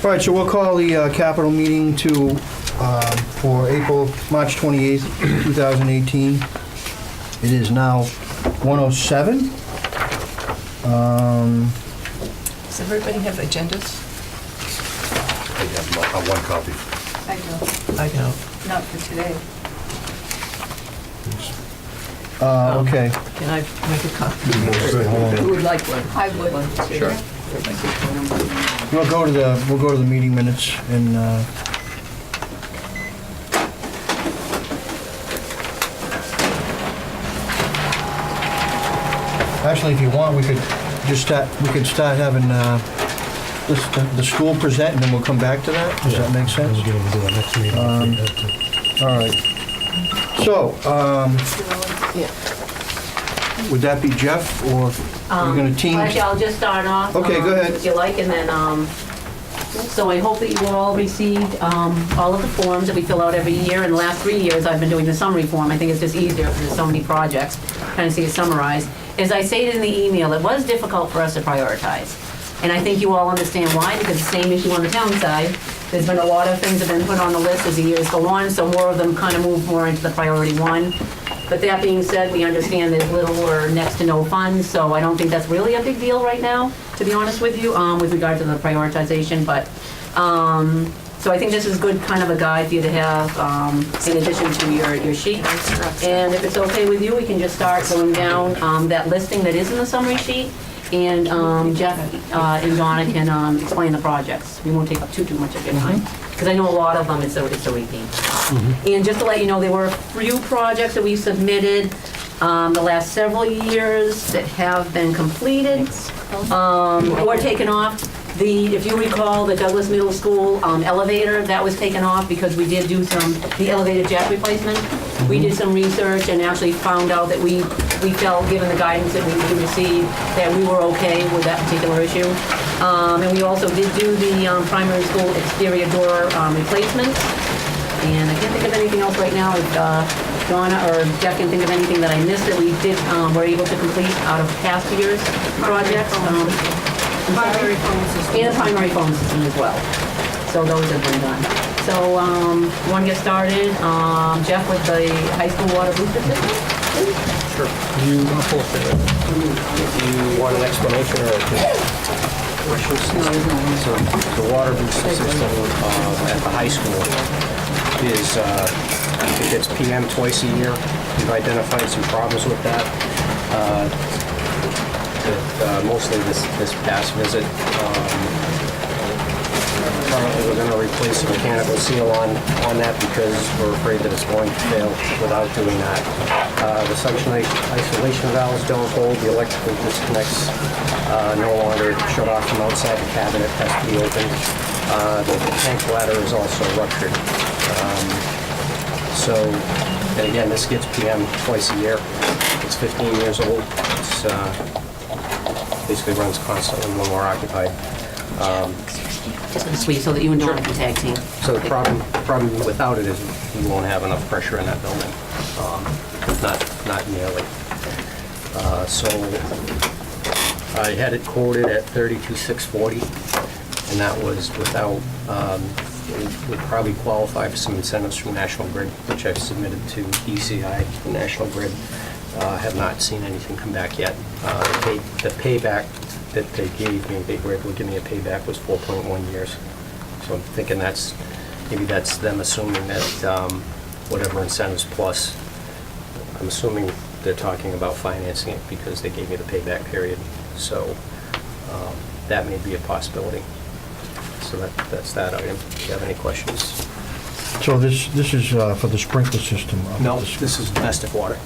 All right, so we'll call the capital meeting to, for March 28th, 2018. It is now 1:07. Does everybody have agendas? I have one copy. I do, I know. not for today. Okay. Can I make a copy? Hold Who on. would like one? I would. Sure. We'll go to the meeting minutes and, actually, if you want, we could start having, the school present and then we'll come back to that. Does that make sense? We'll get able to do it next meeting. All right. So, Yeah. would that be Jeff or you're gonna team? Actually, I'll just start off. Okay, go ahead. If you like, and then, so I hope that you all received all of the forms that we fill out every year. In the last 3 years, I've been doing the summary form. I think it's just easier because there's so many projects, kind of see it summarized. As I stated in the email, it was difficult for us to prioritize. And I think you all understand why, because the same issue on the town side. There's been a lot of things that have been put on the list as the years go on, so more of them kind of move more into the priority one. But that being said, we understand there's little or next to no funds, so I don't think that's really a big deal right now, to be honest with you, with regard to the prioritization. But, so I think this is good kind of a guide for you to have in addition to your sheet. And if it's okay with you, we can just start going down that listing that is in the summary sheet. And Jeff and Donna can explain the projects. We won't take up too much of your time, because I know a lot of them, it's a repeat. And just to let you know, there were a few projects that we submitted the last several years that have been completed or taken off. If you recall, the Douglas Middle School elevator, that was taken off because we did do the elevator jack replacement. We did some research and actually found out that we felt, given the guidance that we received, that we were okay with that particular issue. And we also did do the primary school exterior door replacements. And I can't think of anything else right now. If Donna or Jeff can think of anything that I missed that we were able to complete out of past years' projects. Primary phone system. And a primary phone system as well. So those have been done. So, you want to get started? Jeff with the high school water booster system? Sure. You want an explanation or questions? So the water booster system at the high school is, it gets PM twice a year. We've identified some problems with that. Mostly this past visit. Currently, we're going to replace the mechanical seal on that because we're afraid that it's going to fail without doing that. The suction isolation valves don't hold. The electrical disconnects no longer shut off from outside the cabinet. Has to be opened. The tank bladder is also ruptured. And again, this gets PM twice a year. It's 15 years old. It's basically runs constantly when we're occupied. Sweet, so that you and Donna can tag team. So the problem without it is we won't have enough pressure in that building. Not nearly. So I had it quoted at $32,640, and that was without, would probably qualify for some incentives from National Grid, which I've submitted to ECI, the National Grid. Have not seen anything come back yet. The payback that they gave me, they were able to give me a payback was 4.1 years. So I'm thinking maybe that's them assuming that whatever incentives plus, I'm assuming they're talking about financing it because they gave me the payback period. So that may be a possibility. So that's that item. Do you have any questions? So this is for the sprinkler system? No, this is domestic water.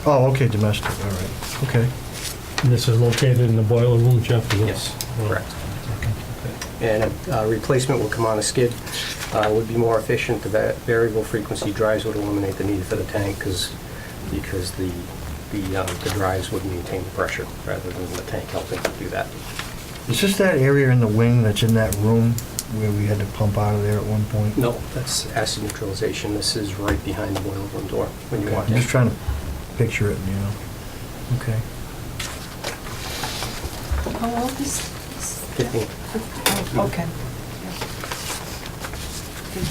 Oh, okay, domestic, all right, okay. And this is located in the boiler room, Jeff? is it? Yes, correct. And a replacement will come on a skid. Would be more efficient. The variable frequency drives would eliminate the need for the tank because the drives would maintain the pressure rather than the tank helping to do that. Is this that area in the wing that's in that room where we had to pump out of there at one point? No, that's acid neutralization. This is right behind the boiler room door when you Okay, walk I'm in. just trying to picture it, you know. Okay. How old is this? 15. Okay. Okay.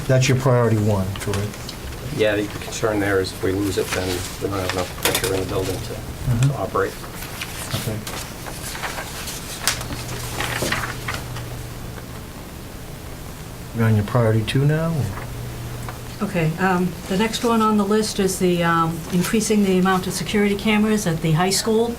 That's your priority one, correct? Yeah, the concern there is if we lose it, then we don't have enough pressure in the building to operate. Okay. You're on your priority two now? or- Okay, the next one on the list is the increasing the amount of security cameras at the high school.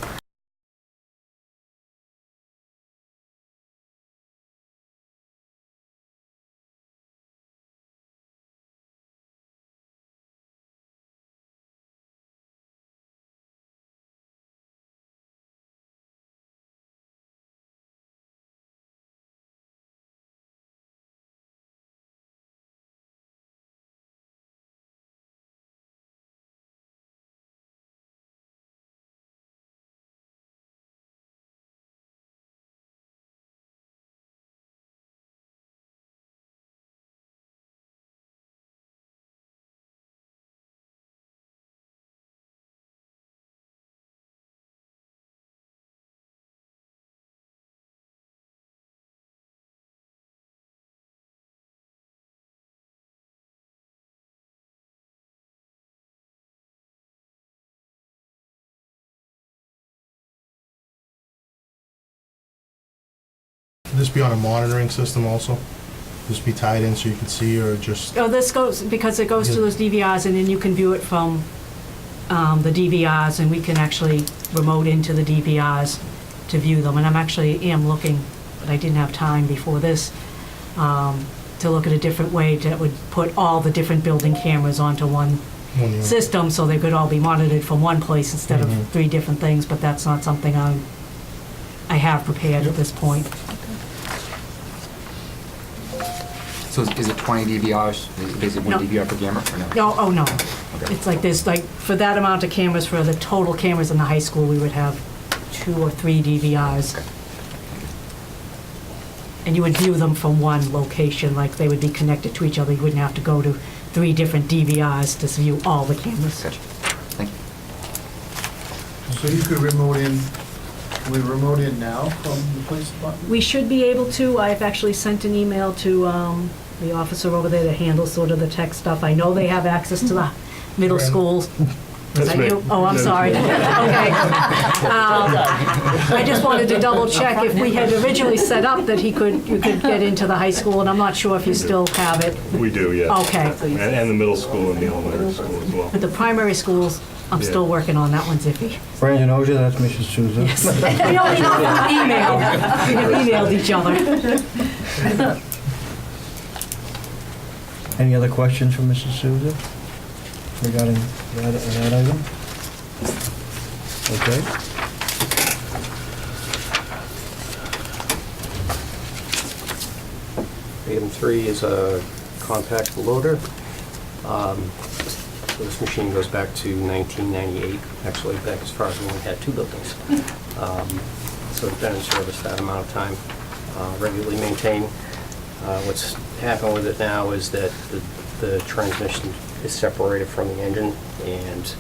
Would this be on a monitoring system also? This be tied in so you can see, or just, Oh, this goes, because it goes to those DVRs, and then you can view it from the DVRs, and we can actually remote into the DVRs to view them. And I'm actually am looking, but I didn't have time before this, to look at a different way that would put all the different building cameras onto one when you, system, so they could all be monitored from one place instead of three different things, but that's not something I have prepared at this point. So is it 20 DVRs? Is it No. one DVR per camera or no? No, oh, no. Okay. It's like this, like, for that amount of cameras, for the total cameras in the high school, we would have 2 or 3 DVRs. And you would view them from one location, like they would be connected to each other. You wouldn't have to go to 3 different DVRs to view all the cameras. Gotcha. Thank you. So you could remote in, we remote in now from the police department? We should be able to. I've actually sent an email to the officer over there that handles sort of the tech stuff. I know they have access to the middle schools. Is that you? Oh, I'm sorry. Okay. I just wanted to double check if we had originally set up that you could get into the high school, and I'm not sure if you still have it. We do, yes. Okay. And the middle school and the elementary school as well. But the primary schools, I'm still working on. That one's iffy. Brandon Oja, that's Mrs. Souza. Yes. We only know from email. We have emailed each other. Any other questions from Mrs. Souza regarding that item? Okay. Item 3 is a compact loader. So this machine goes back to 1998, actually back as far as when we had 2 buildings. So it's been in service that amount of time, regularly maintained. What's happened with it now is that the transmission is separated from the engine, and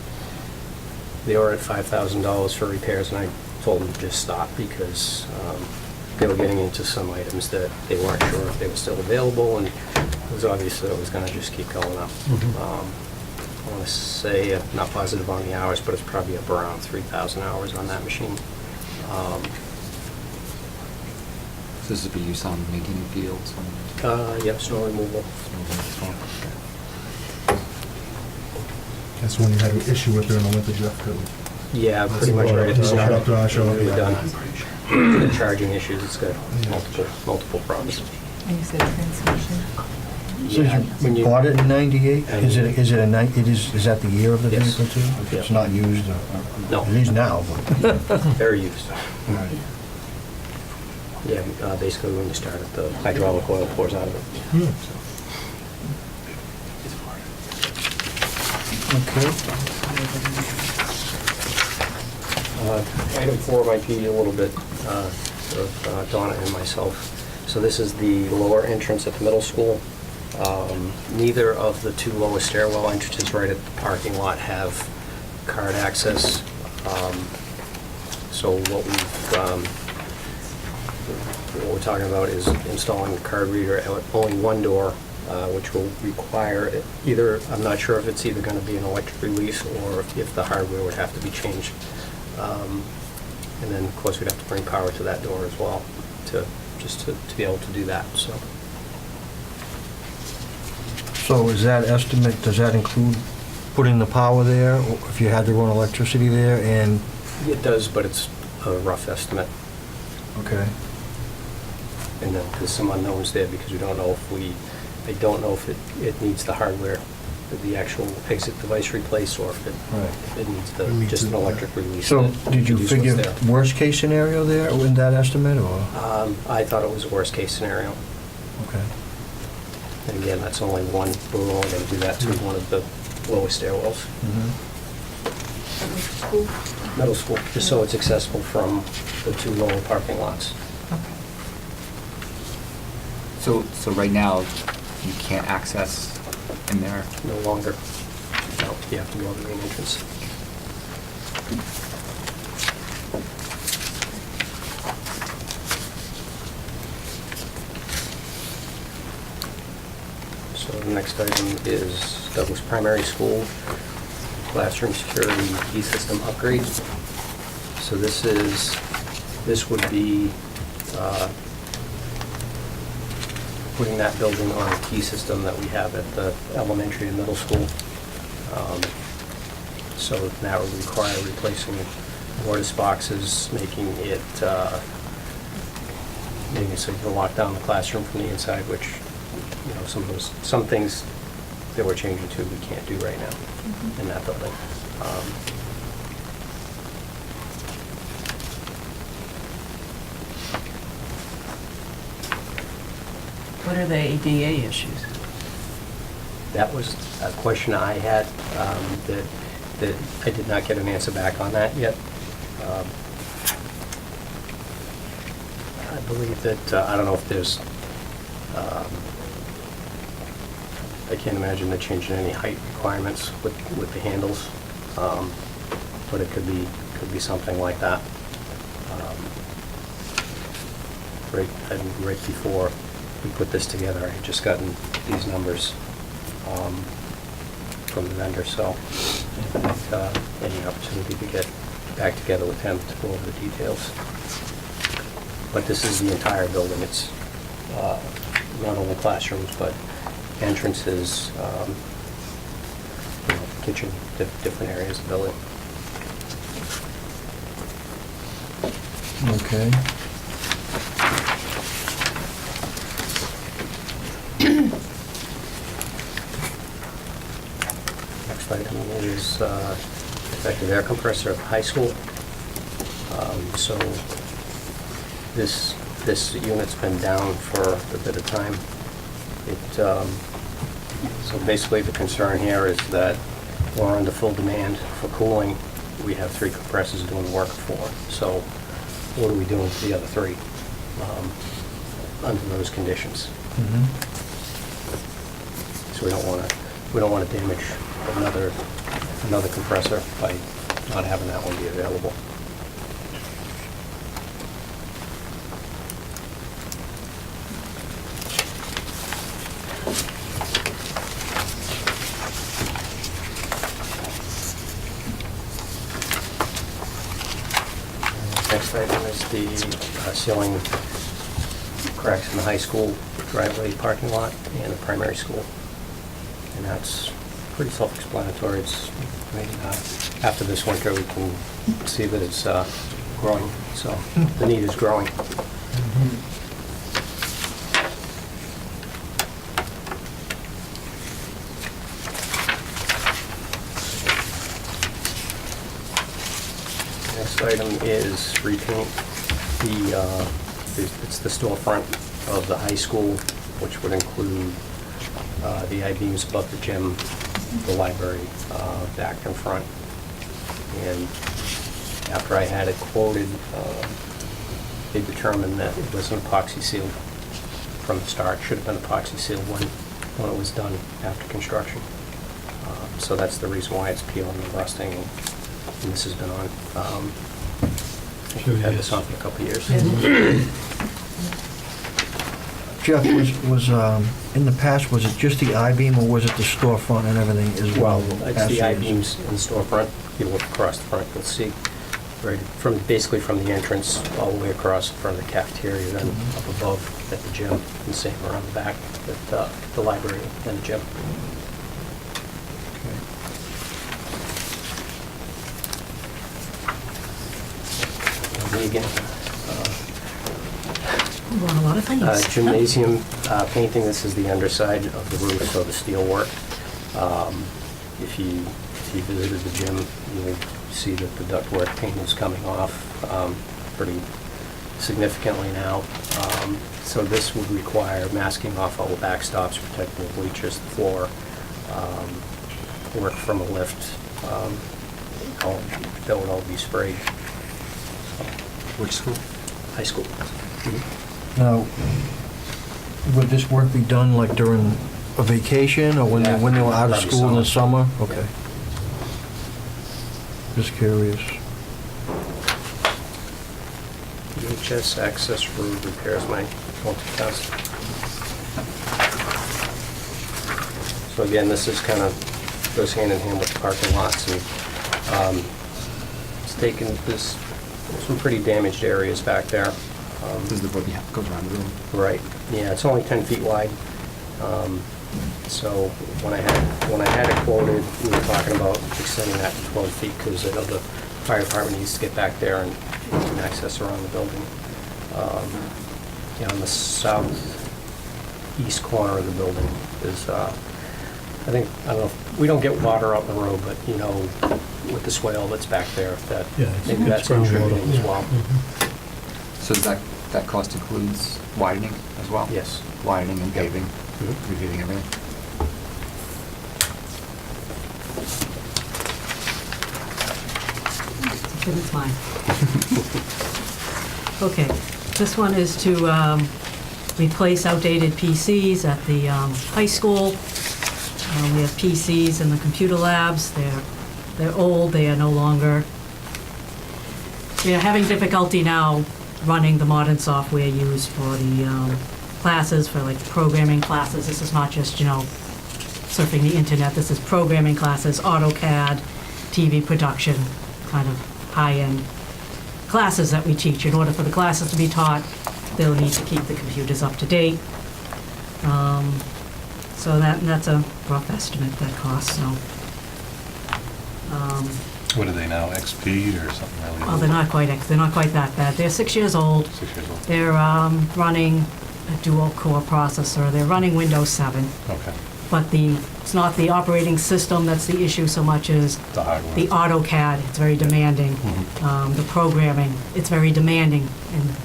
they were at $5,000 for repairs, and I told them to just stop because they were getting into some items that they weren't sure if they were still available, and it was obvious that it was going to just keep going up. I want to say, not positive on the hours, but it's probably up around 3,000 hours on that machine. So this would be used on maintaining fields? Yep, snow removal. that's when you had an issue with it in the winter, Jeff, too. Yeah, pretty much right at the Shut up, start. shut up, We're yeah. done. The charging issues, it's got multiple problems. And you said transmission. So Yeah, you when you- bought it in 98? Is it a night, is that the year of the Yes. vehicle too? Okay, it's Yeah. not used, No. it is now, but. Very used. Yeah, basically when you start it, the hydraulic oil pours out of it. Okay. Item 4 might be a little bit of Donna and myself. So this is the lower entrance at the middle school. Neither of the 2 lower stairwell entrances right at the parking lot have card access. So what we're talking about is installing a card reader at only one door, which will require either, I'm not sure if it's either going to be an electric release or if the hardware would have to be changed. And then, of course, we'd have to bring power to that door as well to be able to do that, so. So is that estimate, does that include putting the power there, or if you had to run electricity there, and, It does, but it's a rough estimate. okay, And then there's some unknowns there because we don't know I don't know if it needs the hardware, the actual exit device replaced, or if right. it needs It needs just an it, yeah. electric release. So to did you reduce figure what's there. worst-case scenario there in that estimate, or? I thought it was a worst-case scenario. Okay. And again, that's only one, we're only going to do that to one of the lower stairwells. Middle school, just so it's accessible from the two lower parking lots. So right now, you can't access in there? No longer, no, you have to go to the main entrance. So the next item is Douglas Primary School Classroom Security Key System Upgrade. So this would be putting that building on a key system that we have at the elementary and middle school. So that would require replacing Mortis boxes, making it so you can lock down the classroom from the inside, which, you know, some things that we're changing to we can't do right now in that building. What are the ADA issues? That was a question I had, that I did not get an answer back on that yet. I believe that, I don't know if there's, I can't imagine they're changing any height requirements with the handles, but it could be something like that. Right before we put this together, I had just gotten these numbers from the vendor, so any opportunity to get back together with him to go over the details. But this is the entire building. It's not only classrooms, but entrances, kitchen, different areas of the building. Okay. Next item is effective air compressor at the high school. So this unit's been down for a bit of time. So basically the concern here is that we're under full demand for cooling. We have 3 compressors doing the work for. So what are we doing with the other 3 under those conditions? So we don't want to damage another compressor by not having that one be available. Next item is the sealing cracks in the high school driveway parking lot and the primary school. And that's pretty self-explanatory. It's, after this winter, we can see that it's growing, so the need is growing. Next item is repaint it's the storefront of the high school, which would include the I-beams above the gym, the library, back and front. And after I had it quoted, they determined that it was an epoxy seal from the start. Should have been epoxy seal when it was done after construction. So that's the reason why it's peeling and rusting, and this has been on. We've had this on for a couple of years. Jeff, was, in the past, was it just the I-beam or was it the storefront and everything as well? It's the I-beams in the storefront. You look across the front, you'll see, right, from, basically from the entrance all the way across in front of the cafeteria, then up above at the gym, and same around the back at the library and the gym. Me again. We're on a lot of things. Gymnasium painting, this is the underside of the roof, so the steel work. If you visited the gym, you'll see that the ductwork paint is coming off pretty significantly now. So this would require masking off all the backstops, protecting the bleachers, the floor, work from a lift. That would all be sprayed. Which school? High school. Now, would this work be done like during a vacation or when they were out of Probably school in the summer. summer? Okay. Just curious. DHS access road repairs might multitask. So again, this is kind of, goes hand in hand with the parking lots, and it's taken this, some pretty damaged areas back there. This is the road that goes around the room. Right, yeah, it's only 10 feet wide. So when I had it quoted, we were talking about extending that to 12 feet because I know the fire department needs to get back there and access around the building. On the southeast corner of the building is, I don't know, we don't get water out the road, but with the swale that's back there, that maybe that's contributing as well. So does that cost includes widening as well? Yes. Widening and paving, Mhm. repaving everything? Good, it's mine. Okay, this one is to replace outdated PCs at the high school. We have PCs in the computer labs. They're old, they are no longer, we are having difficulty now running the modern software used for the classes, for like programming classes. This is not just, surfing the internet. This is programming classes, AutoCAD, TV production, kind of high-end classes that we teach. In order for the classes to be taught, they'll need to keep the computers up to date. So that's a rough estimate, that cost, so. What are they now, XP or something really? Well, they're not quite that bad. They're 6 years old. 6 years old. They're running a dual-core processor. They're running Windows 7. Okay, But it's not the operating system that's the issue so much as the hardware. the AutoCAD. It's very demanding. The programming, it's very demanding. And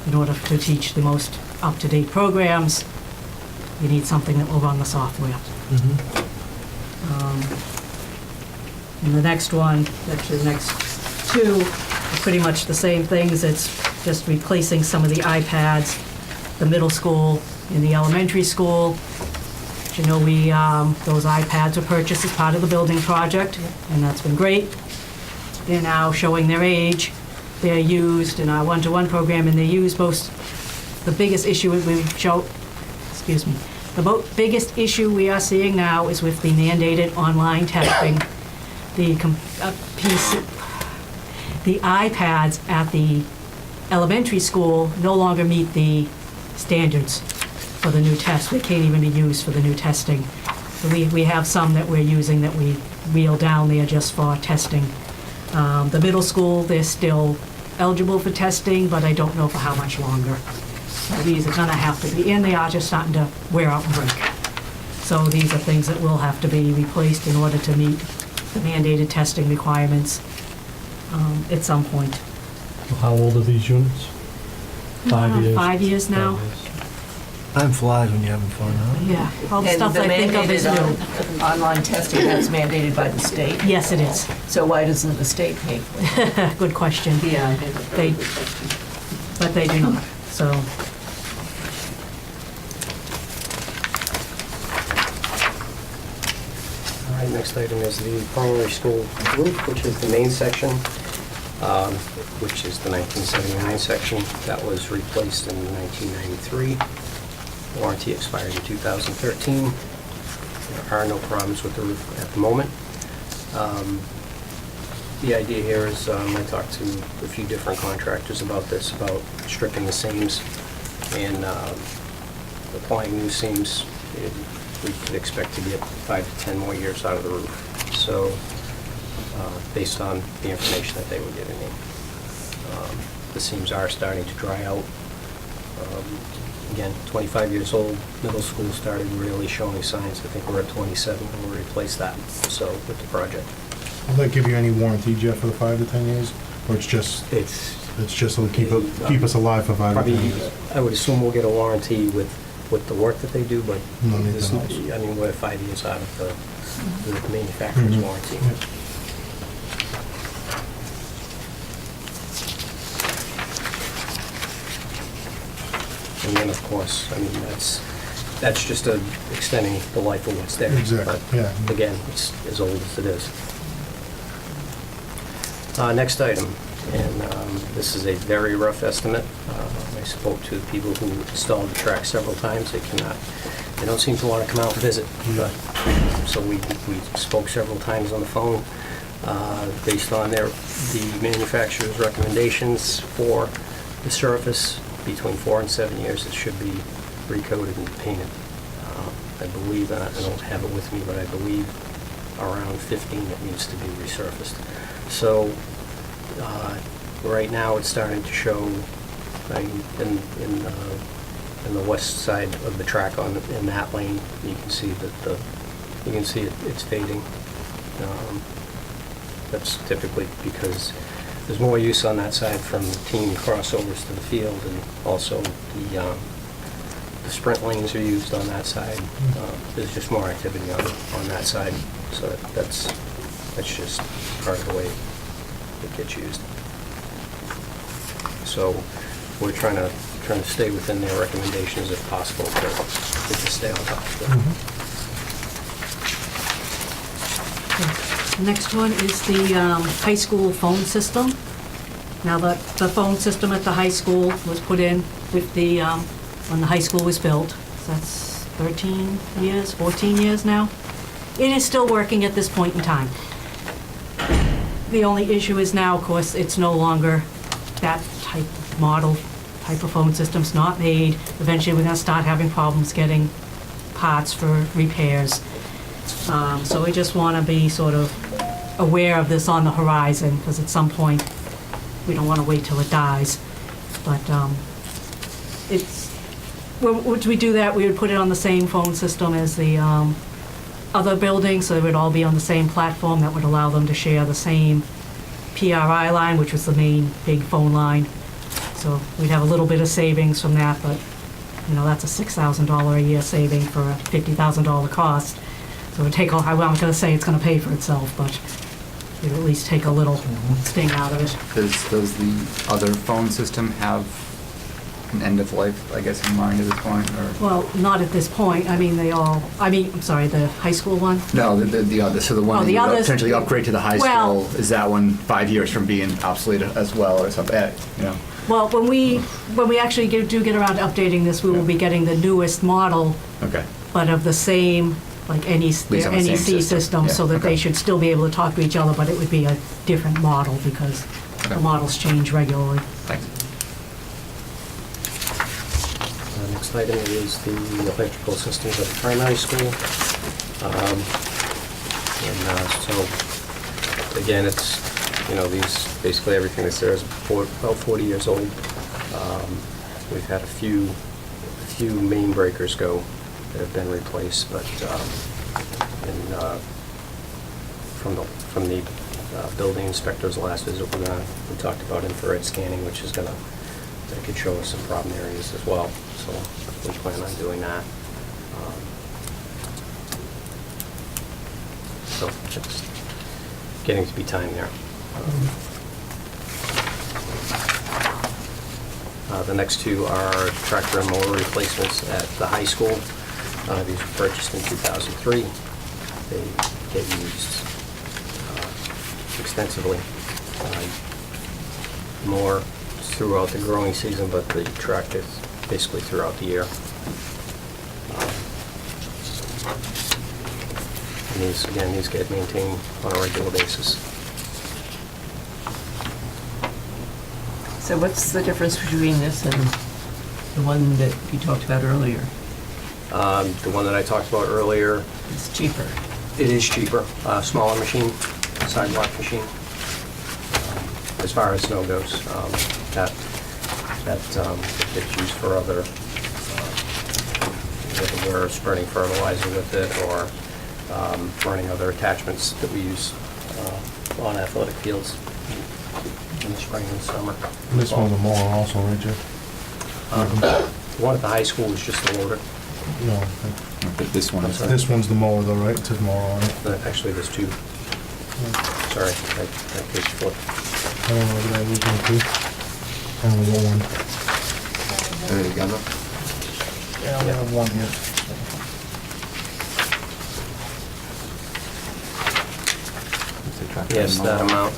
in order to teach the most up-to-date programs, you need something that will run the software. And the next one, actually the next two, are pretty much the same things. It's just replacing some of the iPads, the middle school and the elementary school. As you know, those iPads were purchased as part of the building project, and that's been great. They're now showing their age. They're used in our one-to-one program, and they're used the biggest issue biggest issue we are seeing now is with the mandated online testing. The iPads at the elementary school no longer meet the standards for the new test. They can't even be used for the new testing. So we have some that we're using that we wheel down there just for testing. The middle school, they're still eligible for testing, but I don't know for how much longer. So these are gonna have to be, and they are just starting to wear out and break. So these are things that will have to be replaced in order to meet the mandated testing requirements at some point. How old are these units? 5 years? 5 years now. 5 years. Time flies when you're having fun, huh? Yeah, all the And stuff the I think of is new. mandated online testing, that's mandated by the state. Yes, it is. So why doesn't the state pay for it? Good question. Yeah. But they do not, so. All right, next item is the primary school roof, which is the main section. which is the 1979 section. That was replaced in 1993. Warranty expired in 2013. There are no problems with the roof at the moment. The idea here is, I talked to a few different contractors about this, about stripping the seams and applying new seams. We could expect to get 5 to 10 more years out of the roof. So, based on the information that they were giving me, the seams are starting to dry out. Again, 25 years old, middle school started really showing signs. I think we're at 27 when we replaced that, so with the project. Will that give you any warranty, Jeff, for the 5 to 10 years? Or it's just to keep us alive for 5 to 10 Probably, years? I would assume we'll get a warranty with the work that they do, but No, this- anything else. I mean, we're 5 years out of the manufacturer's Mhm. warranty. Yeah. And then, of course, I mean, that's just extending the life of what's there. Exactly, But yeah. again, it's as old as it is. Next item, and this is a very rough estimate. I spoke to the people who installed the track several times. They don't seem to want to come out and visit. But, so we spoke several times on the phone. Based on the manufacturer's recommendations for the surface, between 4 and 7 years, it should be recoated and painted. I believe, and I don't have it with me, but I believe around 15 it needs to be resurfaced. So right now it's starting to show in the west side of the track in that lane. You can see that it's fading. That's typically because there's more use on that side from team crossovers to the field, and also the sprint lanes are used on that side. There's just more activity on that side, so that's just part of the way it gets used. So we're trying to stay within their recommendations if possible to stay on top of it. Next one is the high school phone system. Now, the phone system at the high school was put in with when the high school was built. So that's 13 years, 14 years now. It is still working at this point in time. The only issue is now, of course, it's no longer that type of phone system's not made. Eventually, we're gonna start having problems getting parts for repairs. So we just want to be sort of aware of this on the horizon, because at some point, we don't want to wait till it dies. But would we do that, we would put it on the same phone system as the other buildings, so they would all be on the same platform. That would allow them to share the same PRI line, which was the main big phone line. So we'd have a little bit of savings from that, but that's a $6,000 a year saving for a $50,000 cost. So it would take, I'm not going to say it's going to pay for itself, but it would at least take a little sting out of it. Does the other phone system have an end of life, I guess, in mind at this point, or? Well, not at this point. I mean, I'm sorry, the high school one? No, the other, so the one that you would others- potentially upgrade to the high Well- school, is that one 5 years from being obsolete as well, or something, Well, when we actually do get around to updating this, we will be getting the newest model, Okay, but of the same, like their least on the same NEC system. system, Yeah, so that okay. they should still be able to talk to each other, but it would be a different model because the Okay. models change regularly. thanks. Next item is the electrical systems at the primary school. So, again, it's, these, basically everything that's there is about 40 years old. We've had a few main breakers go that have been replaced, but from the building inspector's last visit, we talked about infrared scanning, which is that could show us some problem areas as well. So we plan on doing that. So it's getting to be time there. The next two are tractor and mower replacements at the high school. These were purchased in 2003. They get used extensively. more throughout the growing season, but the track is basically throughout the year. And these get maintained on a regular basis. So what's the difference between this and the one that you talked about earlier? The one that I talked about earlier, It's cheaper. it is cheaper, smaller machine, sidewalk machine. As far as snow goes, that gets used for other, whether we're spreading fertilizer with it or running other attachments that we use on athletic fields in the spring and summer. And this one's a mower also, right, Jeff? The one at the high school is just the loader. No, But this one is, this one's the mower though, right? It says mower on it. Actually, there's two. Sorry, that page flipped. I don't know what that was going to. I only got one. there you go. Yeah, we have one here. It's a tractor Yes, and that mower. amount.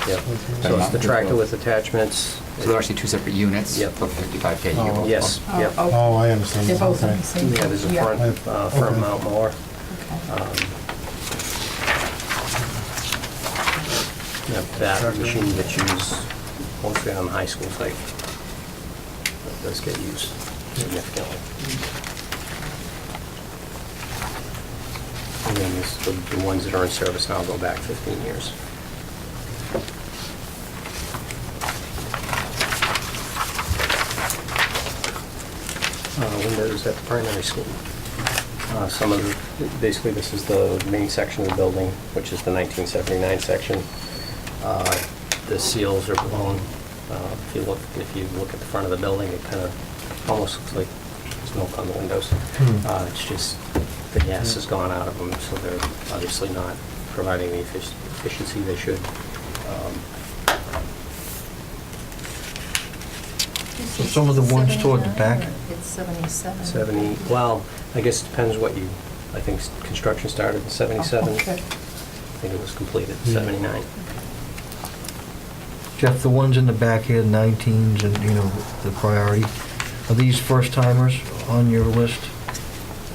Yep. So it's the tractor with attachments. So they're actually two separate units? Yep. For 55K. Oh. Yes, yep. Oh, I understand. They're both on Okay. the same. Yeah, there's a Yeah. front Okay. mount mower. That machine gets used mostly on the high school site. That does get used significantly. And then the ones that are in service now go back 15 years. Windows at the primary school. Some of the, basically this is the main section of the building, which is the 1979 section. The seals are blown. If you look at the front of the building, it kind of almost looks like smoke on the windows. It's just the gas has gone out of them, so they're obviously not providing the efficiency they should. So some of the ones toward the back, It's 77. 70, well, I guess it depends what you, I think construction started in 77. Okay. I think it was completed in 79. Jeff, the ones in the back here, 19s and, you know, the priority, are these first timers on your list?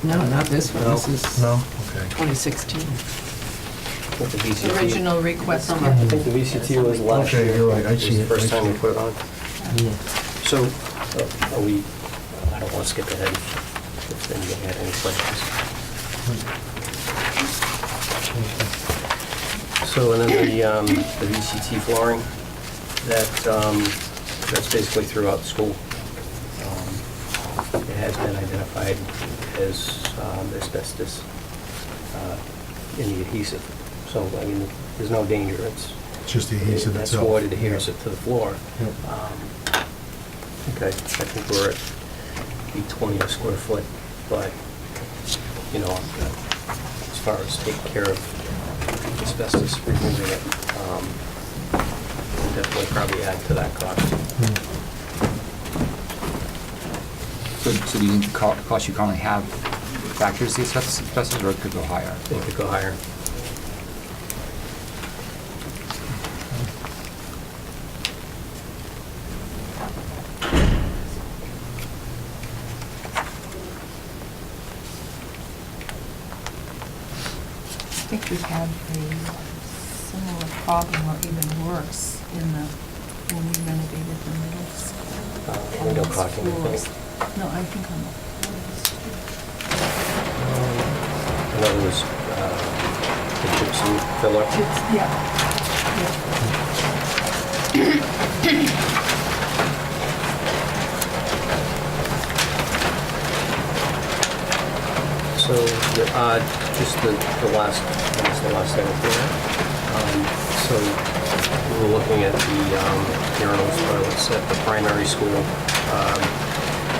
No, not this one. No. This is No? Okay. 2016. I think the VCT Original request. I think the VCT was last year. Okay, you're right, I It was see the it, first I time see we it. put it on. So, are we, I don't want to skip ahead if anybody had any questions. So, and then the VCT flooring, that's basically throughout the school. It has been identified as asbestos in the adhesive. So, I mean, there's no danger. It's Just the adhesive that's itself. what adheres it to the floor. Yep. Okay, I think we're at 820 a square foot, but, you know, as far as taking care of asbestos, removing it, we'll definitely probably add to that cost. So do you think the cost you currently have factors the asbestos, or it could go higher? It could go higher. I think we had a similar problem or even worse when we renovated the middle school. Window On the caulking, I floors. think. No, I think on the floors. And that was the gypsum filler. Yeah. So, just the last, that's the last thing here. So, we're looking at the urinals, toilets at the primary school.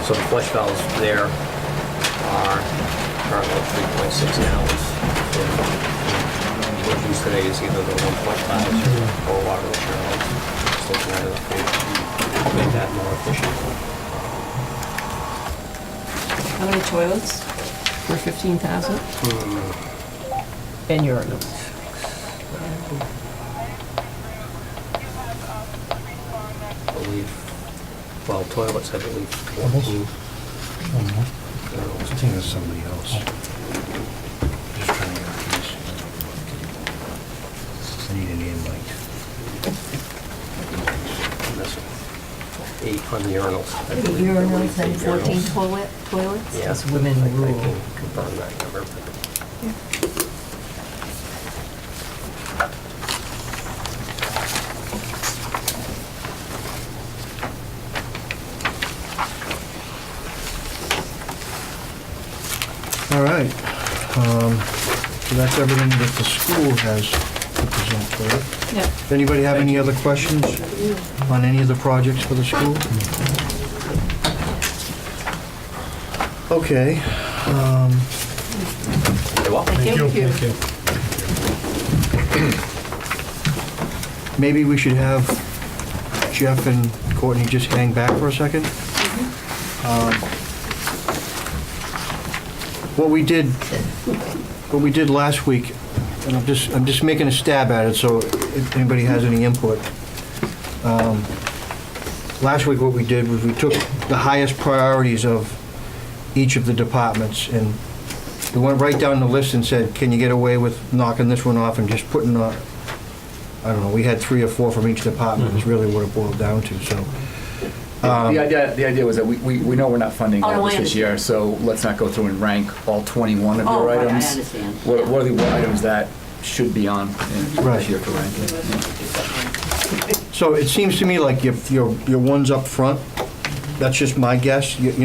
So the flush valves there are currently 3.6 gallons. What we use today is either the 1.5 or water urinals. Just looking at it, to make that more efficient. How many toilets for 15,000? And urinals. believe, well, toilets, I believe, 14. I think it was somebody else. Just trying to get a piece. I need an invite. Missing 8 on the urinals. I The believe. urinals and 8 14 urinals. toilets? Yeah, That's women I rule. can confirm that number. but- All right. So that's everything that the school has to present for it. Yep. Does anybody have any other questions on any of the projects for the school? Okay. You're welcome. Thank you. Maybe we should have Jeff and Courtney just hang back for a second. What we did last week, and I'm just making a stab at it, so if anybody has any input. Last week, what we did was we took the highest priorities of each of the departments, and we went right down the list and said, can you get away with knocking this one off and just putting I don't know, we had 3 or 4 from each department, is really what it boiled down to, so. The idea was that we know we're not funding Oh, no, all I this this year, so let's not go through and rank all 21 of Oh, your right, I items. understand. What are the items that should be on Right. this year for ranking? So it seems to me like your ones up front, that's just my guess, your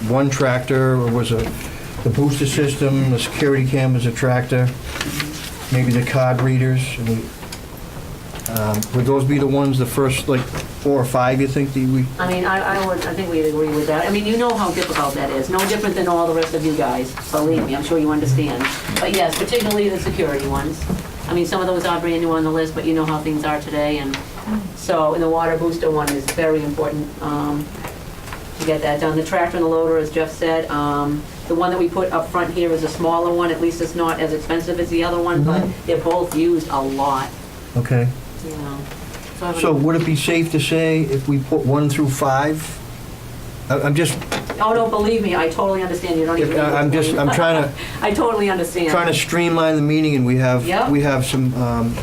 one tractor was the booster system, the security cam was a tractor, maybe the card readers, would those be the ones, the first like 4 or 5 you think that we? I mean, I think we'd agree with that. I mean, you know how difficult that is. No different than all the rest of you guys. Believe me, I'm sure you understand. But yes, particularly the security ones. I mean, some of those are brand new on the list, but you know how things are today. And so, and the water booster one is very important to get that done. The tractor and the loader, as Jeff said, the one that we put up front here is a smaller one. At least it's not as expensive as the other one, but they're both used a lot, Okay. you know. I would- So would it be safe to say if we put 1 through 5? I'm just, Oh, no, believe me, I totally understand. You don't even. I'm trying to I totally understand. streamline the meeting, and we have Yep. some,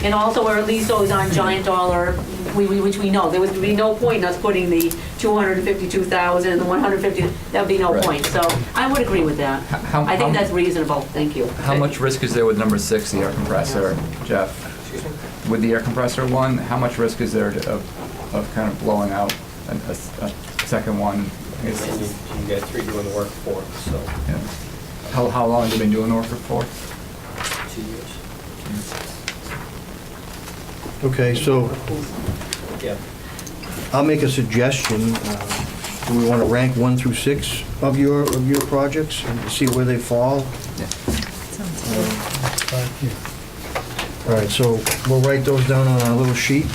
And also where at least those on Giant Dollar, which we know, there would be no point in us putting the 252,000 and the 150, that would be no Right. point. So I would agree with that. I think that's reasonable, thank you. How much risk is there with number 6, the air compressor, Jeff? With the air compressor one, how much risk is there of kind of blowing out a second one? I guess- And you got 3 doing the work for us, so yeah. How long have you been doing the work for? 2 years. okay, so Yeah. I'll make a suggestion. Do we want to rank 1 through 6 of your projects and see where they fall? All right, so we'll write those down on our little sheet.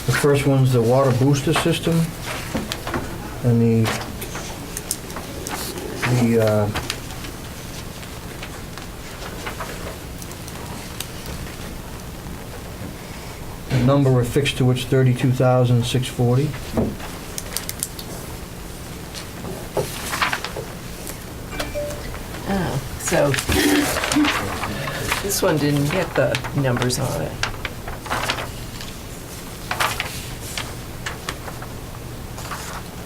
The first one's the water booster system, and the number affixed to it's 32,640. Oh, so this one didn't get the numbers on it.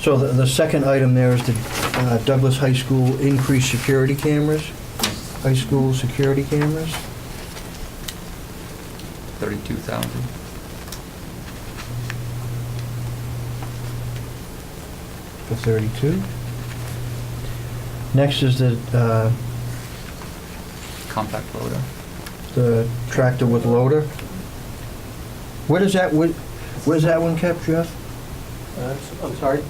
So the second item there is the Douglas High School increased security cameras, high school security cameras. 32,000. For 32. Next is the Compact loader. tractor with loader. Where's that one kept, Jeff? I'm sorry?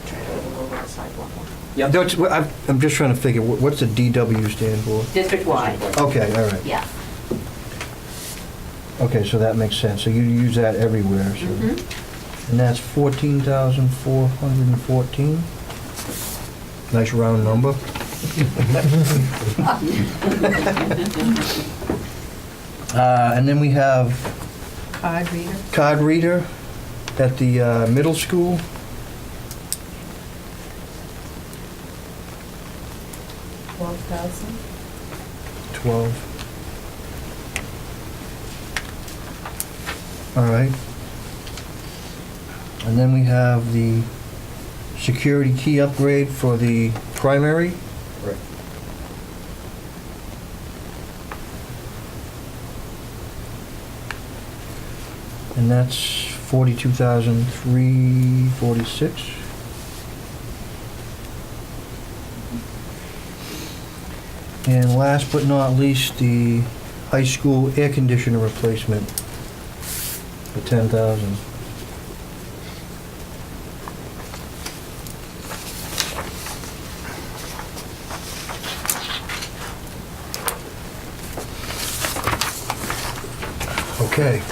Yep. I'm just trying to figure, what's the DW stand for? District-wide, Okay, all right. yeah. Okay, so that makes sense. So you use that everywhere, so. And that's 14,414. Nice round number. And then we have Card reader. card reader at the middle school. $12,000. 12. All right. And then we have the security key upgrade for the primary. Right. And that's 42,346. And last but not least, the high school air conditioner replacement for 10,000. Okay.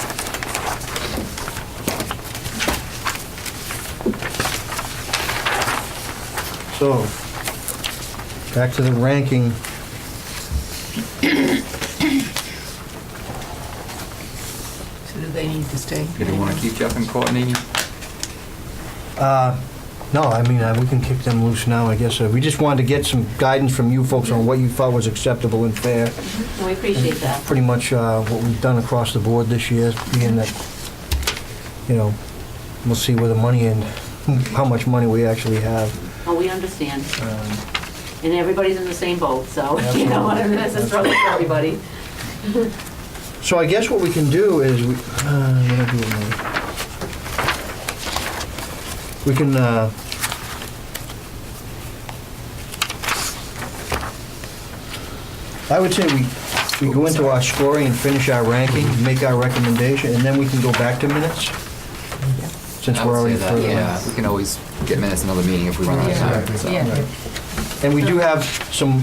So, back to the ranking. So do they need to stay? You don't want to keep Jeff and Courtney? No, I mean, we can kick them loose now, I guess. We just wanted to get some guidance from you folks on what you thought was acceptable and fair. No, we appreciate that. Pretty much what we've done across the board this year, being that, you know, we'll see where the money and how much money we actually have. Oh, we understand. Um, And everybody's in the same boat, so, you know, that's a struggle for everybody. So I guess what we can do is, what do I do with mine? We can, I would say we go into our scoring and finish our ranking, make our recommendation, and then we can go back to minutes? Since I we're would already say that, further. yeah, we can always get minutes another meeting if we run out of time. so. Yeah. And we do have some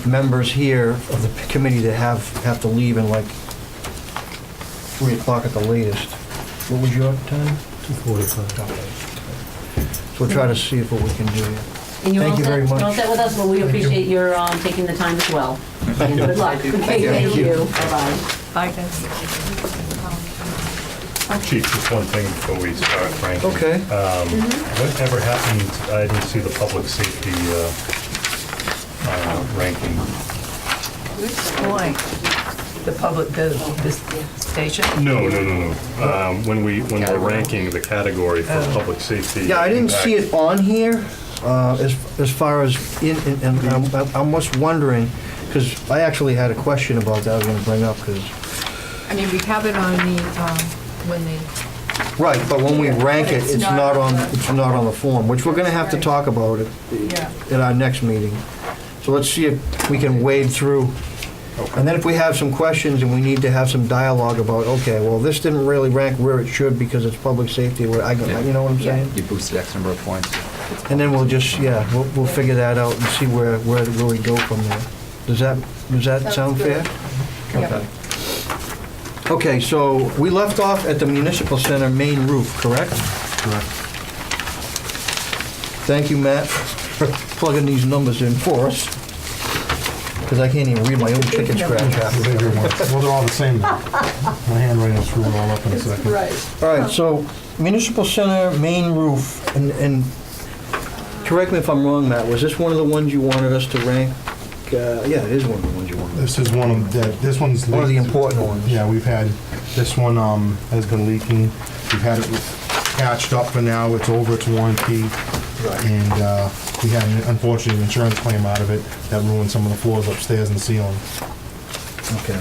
members here of the committee that have to leave in like 3 o'clock at the latest. What was your time? 2:45. So we'll try to see if what we can do here. And you're Thank all you set- very much. You're all set with us, well, we appreciate your taking the time as well. And good luck. Okay, thank you. Bye-bye. Bye, guys. Chief, just one thing before we start, ranking. Okay. Whatever happened, I didn't see the public safety ranking. Which point? The public, this station? No. When we're ranking the category for public safety. Yeah, I didn't see it on here, as far as and I'm just wondering, because I actually had a question about that I was gonna bring up, because, I mean, we have it on the, when they, right, but when we rank it, It's it's not not on on, the- it's not on the form, which we're gonna have to Right. talk about Yeah. at our next meeting. So let's see if we can wade through. And then if we have some questions and we need to have some dialogue about, okay, well, this didn't really rank where it should because it's public safety, you know what I'm saying? You boosted X number of points. And then we'll just, we'll figure that out and see where we go from there. Does that sound fair? Okay. Okay, so we left off at the municipal center main roof, correct? Correct. Thank you, Matt, for plugging these numbers in for us, because I can't even read my own chicken scratch half The of it. bigger one. Well, they're all the same though. My handwriting will screw it all up in a second. All right, so municipal center main roof, and correct me if I'm wrong, Matt, was this one of the ones you wanted us to rank? Yeah, it is one of the ones you wanted. This is one of the, this one's. One of the important ones. Yeah, we've had, this one has been leaking. We've had it patched up for now. It's over its warranty. And we had, unfortunately, an insurance claim out of it that ruined some of the floors upstairs and the ceiling. Okay.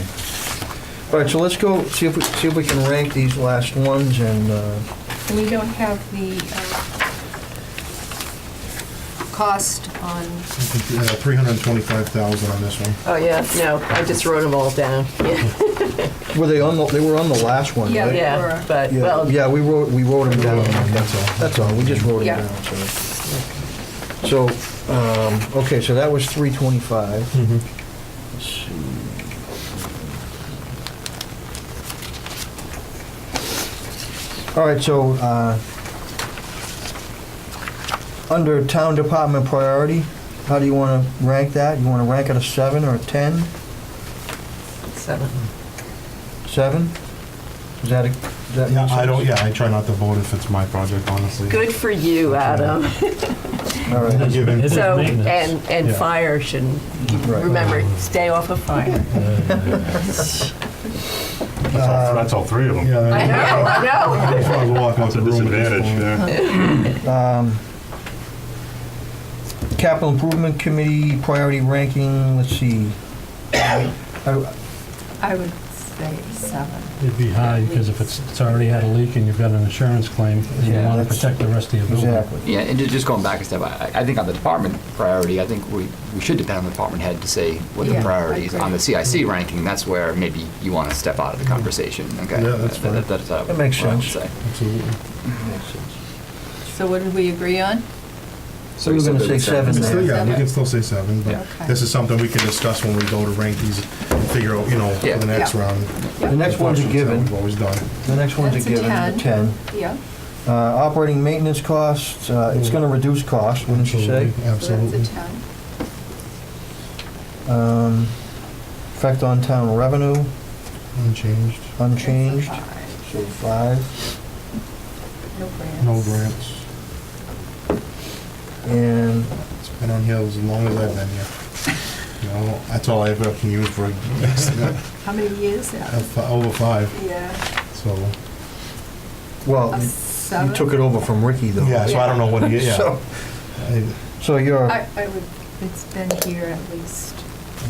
All right, so let's go see if we can rank these last ones, and we don't have the cost on, $325,000 on this one. Oh, yeah, no, I just wrote them all down. they were on the last one, Yeah, right? they Yeah, were. but, Yeah, well, yeah, we wrote them down. That's all. That's all, we just wrote them Yeah. down, so. Okay, so that was 325. Mhm. Let's see. All right, so, under town department priority, how do you want to rank that? You want to rank it a 7 or a 10? 7. 7? Is that, does that Yeah, make I don't, sense? yeah, I try not to vote if it's my project, honestly. Good for you, Adam. All right. Give It input. is So, maintenance. and Yeah. fire shouldn't, Right. remember, stay off of fire. That's all three of them. Yeah, I know. I just wanted to walk out It's a the room at this disadvantage, point. yeah. Capital Improvement Committee priority ranking, let's see. I- I would say 7. It'd be high, because if it's already had a leak and you've got an insurance claim, then you Yeah, want to that's- protect the rest of your building. Exactly. Yeah, and just going back a step, I think on the department priority, I think we should depend on the department head to say what the Yeah, I priorities. agree. On the CIC ranking, that's where maybe you want to step out of the conversation, okay? Yeah, that's fine. That's That makes what I would sense. say. Absolutely. Makes sense. So what did we agree on? So we're gonna say 7 It's still, there. yeah, we can still say 7, but Yeah. Okay. this is something we can discuss when we go to rank these and figure out, Yeah. for the next Yeah. round. The next one's a given. We've always done. The next one's a That's a given, 10. 10. Yeah. Operating maintenance costs, it's gonna reduce costs, wouldn't you say? Absolutely. So that's a 10. Effect on town revenue, Unchanged. unchanged, That's a 5. so 5. No grants. No grants. And It's been on here as long as I've been here. That's all I ever can use for a estimate. How many years now? Over 5, Yeah. so. well, A you 7? took it over from Ricky, though. Yeah, so I don't know what it is, yeah. So- I So you're, I would, it's been here at least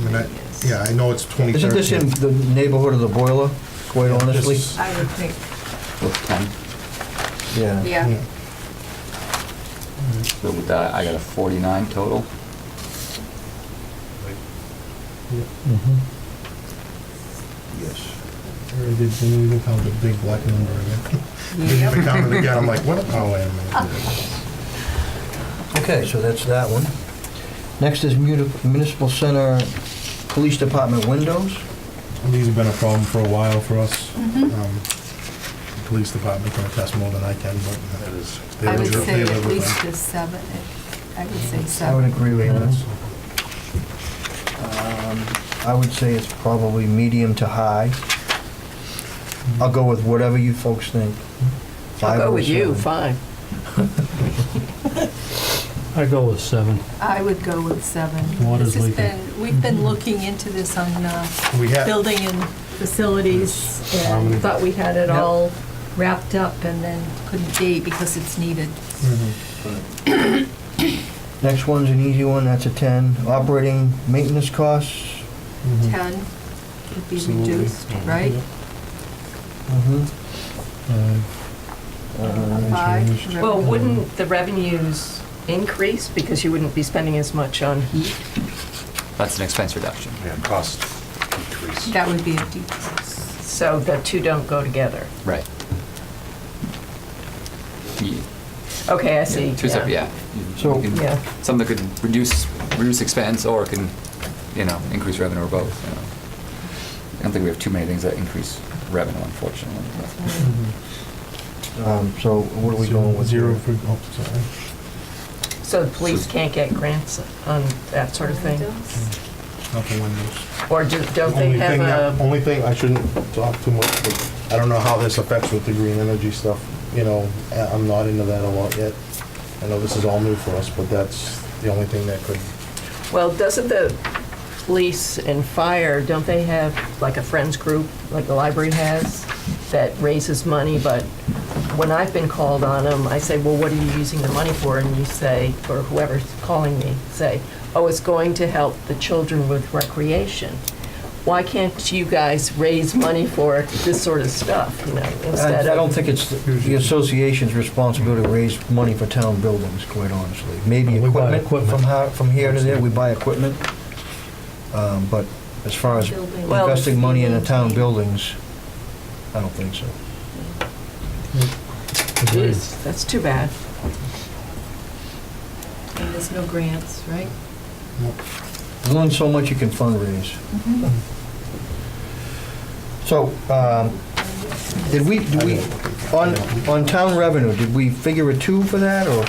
mean, 3 years. Yeah, I know it's 2013. isn't this in the neighborhood of the boiler, quite honestly? This- I would think, With 10. Yeah. yeah. Yeah. So with that, I got a 49 total. Yes. I didn't even count the big black number again. Didn't even count it again, I'm like, what? Oh, wait a minute. Okay, so that's that one. Next is municipal center, police department windows. These have been a problem for a while for us. Mhm. The police department can attest more than I can, but that is. they I would live- say they at live with least them. a 7. I would say I would 7. agree with that. I would say it's probably medium to high. I'll go with whatever you folks think. I'll 5 go or with you, 7. 5. I go with 7. I would go with 7. Water's This has leaking. been, we've been looking into this on We had, building and facilities, and thought we had it Yep. all wrapped up, and then couldn't be because it's needed. Next one's an easy one, that's a 10. Operating maintenance costs. 10 would be Absolutely. reduced, right? Mhm. A 5. Well, wouldn't the revenues increase because you wouldn't be spending as much on heat? That's an expense reduction. Yeah, cost decrease. That would be a decrease. So the two don't go together. Right. Yeah. Okay, I see. Two separate, yeah. So- You can- Yeah. Something that could reduce expense, or it can, increase revenue, or both, I don't think we have too many things that increase revenue, unfortunately. So what are we going with? Zero here? for, oh, sorry. So the police can't get grants on that sort of thing? Not the windows. Or don't they have a, Only thing, I shouldn't talk too much, but I don't know how this affects with the green energy stuff. I'm not into that a lot yet. I know this is all new for us, but that's the only thing that could, well, doesn't the police and fire, don't they have like a friends group, like the library has, that raises money, but when I've been called on them, I say, well, what are you using the money for? And you say, or whoever's calling me, say, oh, it's going to help the children with recreation. Why can't you guys raise money for this sort of stuff, instead of? I don't think it's the association's responsibility to raise money for town buildings, quite honestly. Maybe We buy equipment from here to there, we buy equipment. But as far as Building. Well, investing money in the town buildings, I don't think so. Jeez, that's too bad. And there's no grants, right? There's only so much you can fundraise. So, did we, on town revenue, did we figure a 2 for that, or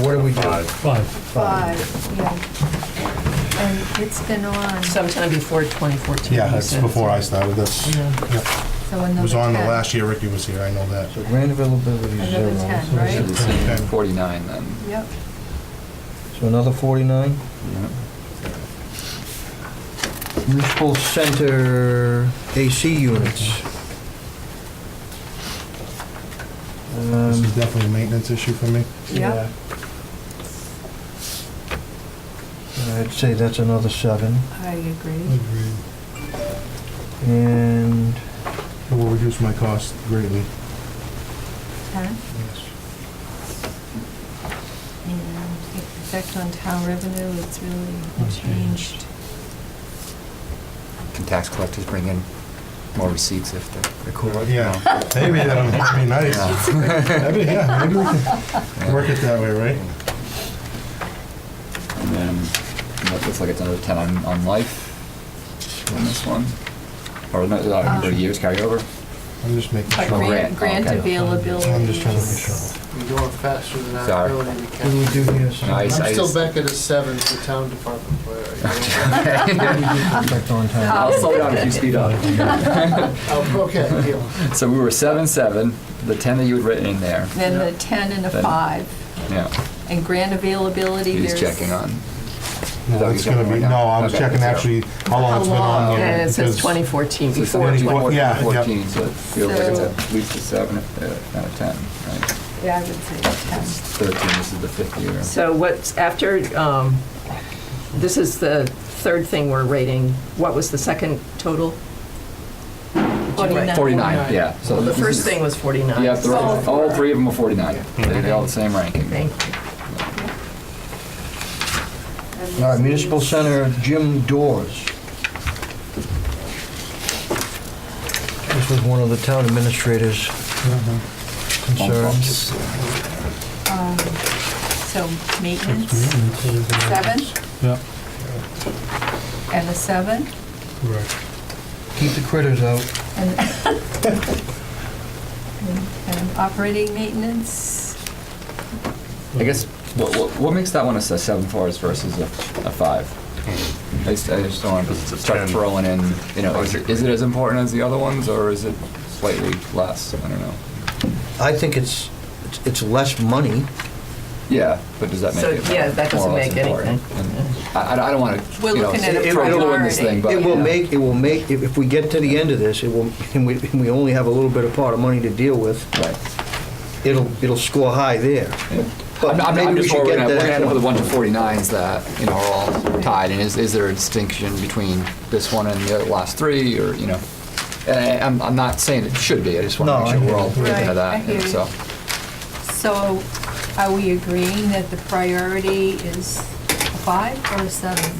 what did we do? 5. 5. 5, yeah. And it's been on, Sometime before 2014. Yeah, you that's said. before I started this. Yeah. Yep. so It another was on the 10. last year Ricky was here, I know that. So grant availability is Another 0. 10, So right? Should it's- be saying Okay. 49 then. Yep. So another 49. Yeah. Municipal center AC units. This is definitely a maintenance issue for me. Yep. I'd say that's another 7. I agree. Agreed. And It will reduce my cost greatly. 10. Yes. And effect on town revenue, it's really unchanged. Can tax collectors bring in more receipts if they're cool? Yeah, maybe that'd be nice. Maybe, yeah, maybe we can work it that way, right? And then, that looks like it's another 10 on life on this one. Or no, 30 years carryover. I'm just making But sure. grant okay. availability. I'm just trying to make sure. We're going faster than our Sorry. ability to what catch. do we do here? No, I I'm still just- back at a 7 for town department player. Effect on town. I'll slow down if you speed up. Oh, okay, deal. So we were 7, the 10 that you had written in there. Then the 10 and a Then- 5. Yeah, And grant availability, he's there's. checking on. No, it's gonna be, no, I was Okay, checking zero. actually how long it's been on there. And it says because- 2014, So it's before 2014, 2014. Yeah, yeah. 14, so it feels like it's So- at least a 7 out of 10, right? Yeah, I would say 10. 13, this is the 5th year. So what's after, this is the third thing we're rating. What was the second total? 49. 49, yeah. So Well, the this first is- thing was 49. Yeah, all three of them are 49. They all the same ranking. Thank you. All right, municipal center gym doors. This was one of the town administrators' concerns. So maintenance, 7, Yeah, and a 7, correct. Keep the critters out. and and operating maintenance, I guess, what makes that one a 7 for us versus a 5? I just don't want to It's a start 10. throwing in, is it as important as the other ones, or is it slightly less? I don't know. I think it's less money. Yeah, but does that make So, it yeah, that doesn't more or less make important? anything. And I don't want to, We're looking at a throw glue in this priority. thing, but. It will yeah. make, if we get to the end of this, it will, and we only have a little bit of pot of money to deal with, Right. it'll score high there. Yeah. But I'm maybe we just should worried get we're gonna that. end up with a bunch of 49s that, are all tied, and is there a distinction between this one and the last 3, or, and I'm not saying it should be, I just want to No, make I sure hear we're all you. thinking Right, of that, I hear and you. so. so are we agreeing that the priority is a 5 or a 7?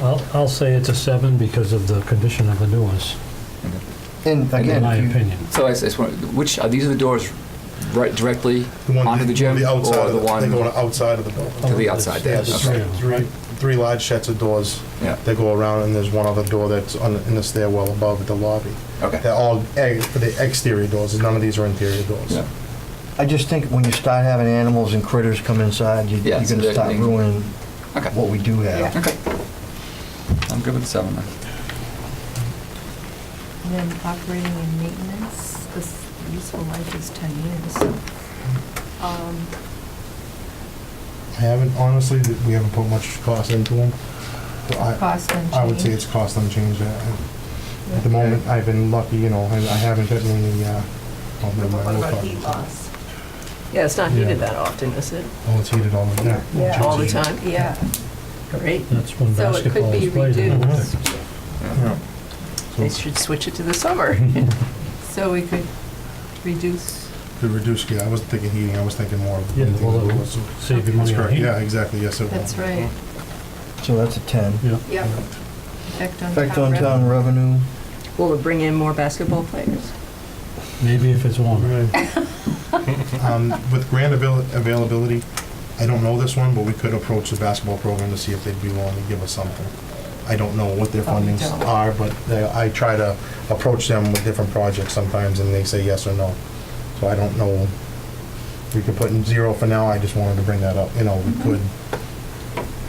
I'll say it's a 7 because of the condition of the new ones, And in again, my if you- opinion. So I just want, which, are these are the doors right directly The one- onto the gym? The outside or of the the, one they go to outside of the building. to the outside? They Yeah, have okay. three large sets of doors Yeah, that go around, and there's one other door that's in the stairwell above at the lobby. okay. They're all the exterior doors, and none of these are interior doors. Yeah. I just think when you start having animals and critters come inside, Yeah, you're so gonna start they- ruining Okay. what we do have. Yeah. Okay. I'm good with the 7 then. And then operating and maintenance, this useful life is 10 years. I haven't, honestly, we haven't put much cost into them. So Cost and I would say change. it's cost unchanged. At the moment, I've been lucky, I haven't gotten any, oh, never mind, we'll talk. loss? Yeah, it's not Yeah. heated that often, is it? Oh, it's heated all the time. Yeah. All the time? Yeah, Great. That's when so it could basketball be is played. isn't it? reduced. Yeah. They should switch it to the summer. So we could reduce, To reduce, yeah, I wasn't thinking heating, I was thinking more of. Yeah, well, it will save you money on heat. Yeah, exactly, yes, it will. that's right. So that's a 10. Yeah. Yep. Effect on town revenue. Will it bring in more basketball players? Maybe if it's warm. With grant availability, I don't know this one, but we could approach the basketball program to see if they'd be willing to give us something. I don't know what their Oh, we fundings don't. are, but I try to approach them with different projects sometimes, and they say yes or no. So I don't know. We could put in 0 for now, I just wanted to bring that up, we could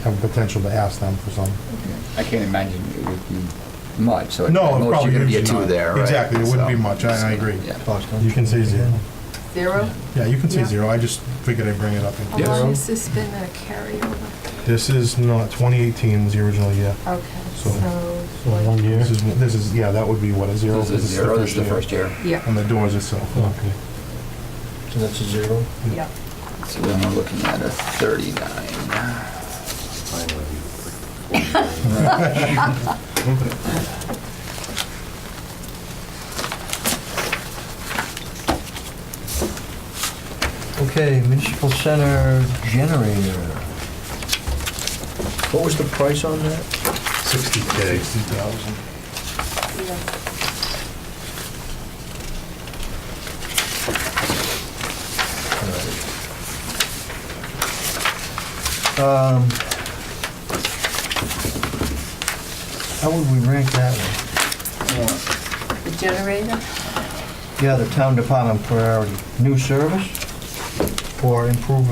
have a potential to ask them for some. I can't imagine it would be much, so No, at most probably you're gonna be a usually two not. there, right? Exactly, it wouldn't be So- much, I agree. Yeah. You can say 0. 0? Yeah, you can say Yeah. 0, I just figured I'd bring it up. How long has this been a carryover? This is not, 2018 was the original year. Okay, So- so, So 1 year? This is, yeah, that would be what, a 0? This is 0, this is the first year. yeah, On the doors itself. Okay. So that's a 0. yeah. So then we're looking at a 39. Okay, municipal center generator. What was the price on that? 60K. 60,000. How would we rank that one? The generator? Yeah, the town department priority. New service or improve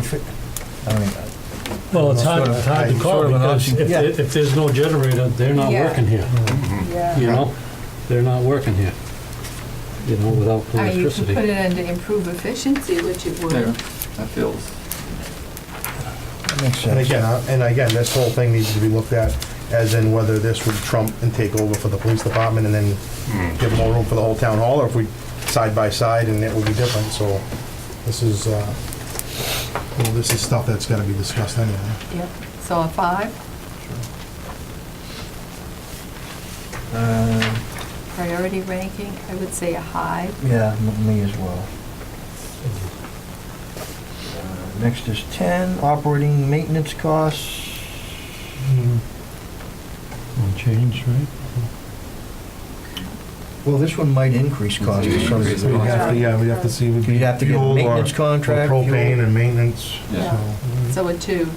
I mean, Well, it's hard to Sort call of an because option. Yeah. if there's no generator, they're not Yeah. working here, Yeah. you know? They're not working here, you know, without You can electricity. put it under improve efficiency, which it There, would. that feels, that makes And sense. again, this whole thing needs to be looked at as in whether this would trump and take over for the police department and then give more room for the whole town hall, or if we side by side and it would be different, so this is, well, this is stuff that's gotta be discussed anyway. Yep. So a 5, priority ranking, I would say a high. Yeah, me as well. Next is 10, operating maintenance costs. Unchanged, right? Well, this one might increase costs to some Increase degree. We'd have to, yeah, we'd have to see. with You'd have to get fuel or- maintenance or contract, Propane fuel. and maintenance, Yeah. so. So a 2.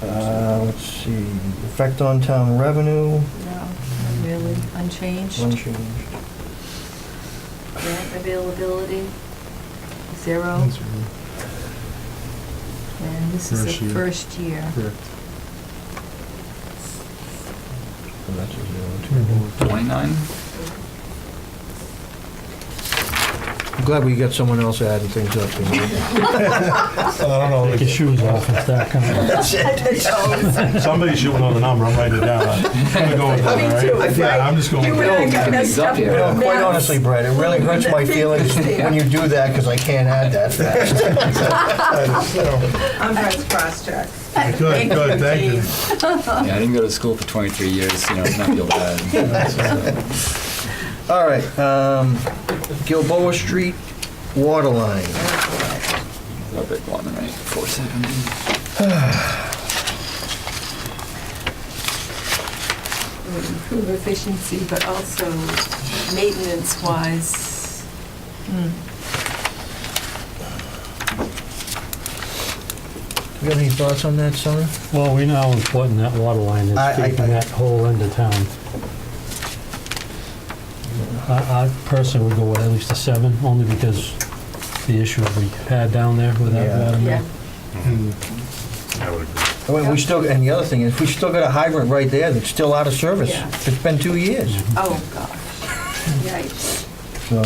Let's see, effect on town revenue, No, not really, unchanged. unchanged. Grant availability, 0. That's And this is First the year. first year. correct. So that's a 0, 29? I'm glad we got someone else adding things up. You know? I don't know, Take your shoes off and start counting. somebody's shooting on the number, I'm writing it down. I'm gonna go with that, Me all too, right? right? Yeah, I'm just going You with and I that. got messed up. You You know, quite honestly, Brett, it really hurts my feelings when you do that because I can't add that fast. I'm Brett's cross-check. Good, thank you. Yeah, I didn't go to school for 23 years, you know, it's not feel bad. All right, Gilboa Street water line. A big one, right? 470. Would improve efficiency, but also maintenance-wise. You got any thoughts on that, Sonny? Well, we know how important that water line is, I- keeping that whole end of town. I personally would go with at least a 7, only because the issue we had down there with that Yeah. water Yeah. main. I would agree. We still, and the other thing is, we still got a hydrant right there that's still out of service. Yeah. It's been 2 years, Oh, gosh. Yikes. so.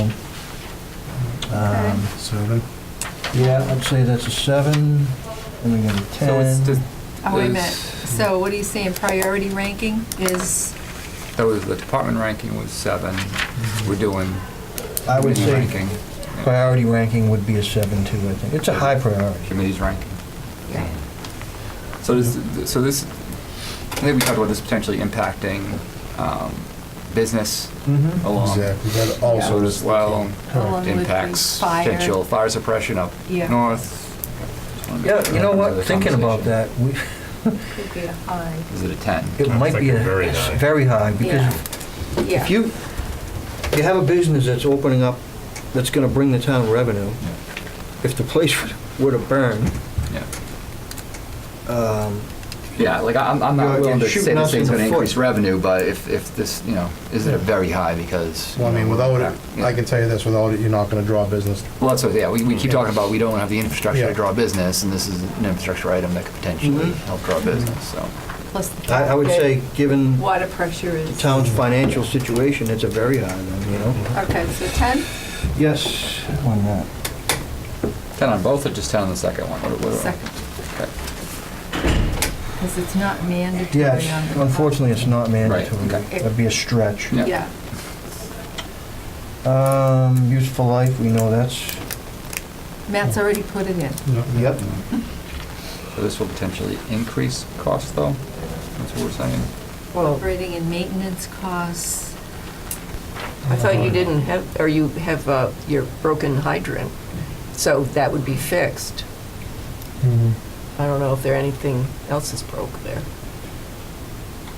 Okay. 7. Yeah, I'd say that's a 7, and we got a 10. So it's just, Oh, wait a minute. is- So what are you saying, priority ranking is, that was, the department ranking was 7. We're doing I would committee say ranking. priority ranking would be a 7 too, I think. It's a high priority. Committee's ranking. yeah, So this, I think we talked about this potentially impacting business Mm-hmm. along. Exactly, that So also as well along with the impacts fire. potential fire suppression up Yeah. north. Just wanna make Yeah, sure you know I what, remember the thinking about conversation. that, we, could be a high. Is it a 10? it I'm might be thinking very high. very high, because Yeah. if you have a business that's opening up, that's gonna bring the town revenue, if the place were to burn, Yeah. Yeah, like, I'm not You're willing to shooting say this us in thing's the gonna foot. increase revenue, but if this, you know, is it a very high because? Well, I mean, without it, Yeah. I can tell you this, without it, you're not gonna draw business. Well, that's what, yeah, we keep talking about, we don't have the infrastructure Yeah. to draw business, and this is an infrastructure item that could potentially help draw business, so. Plus the I fact would that say, given water pressure the is, town's financial situation, it's a very high one, you know? okay, so 10, Yes, on that. 10 on both or just 10 on the second one? What- second, Okay. because it's not mandatory on Yes, the. unfortunately, it's not mandatory. okay. That'd be a stretch. Yeah. Yeah, Useful life, we know that's, Matt's already put it in. yep. So this will potentially increase costs, though? That's what we're saying? Well, Operating and maintenance costs, I thought you didn't have, or you have your broken hydrant, so that would be fixed. I don't know if there anything else is broke there.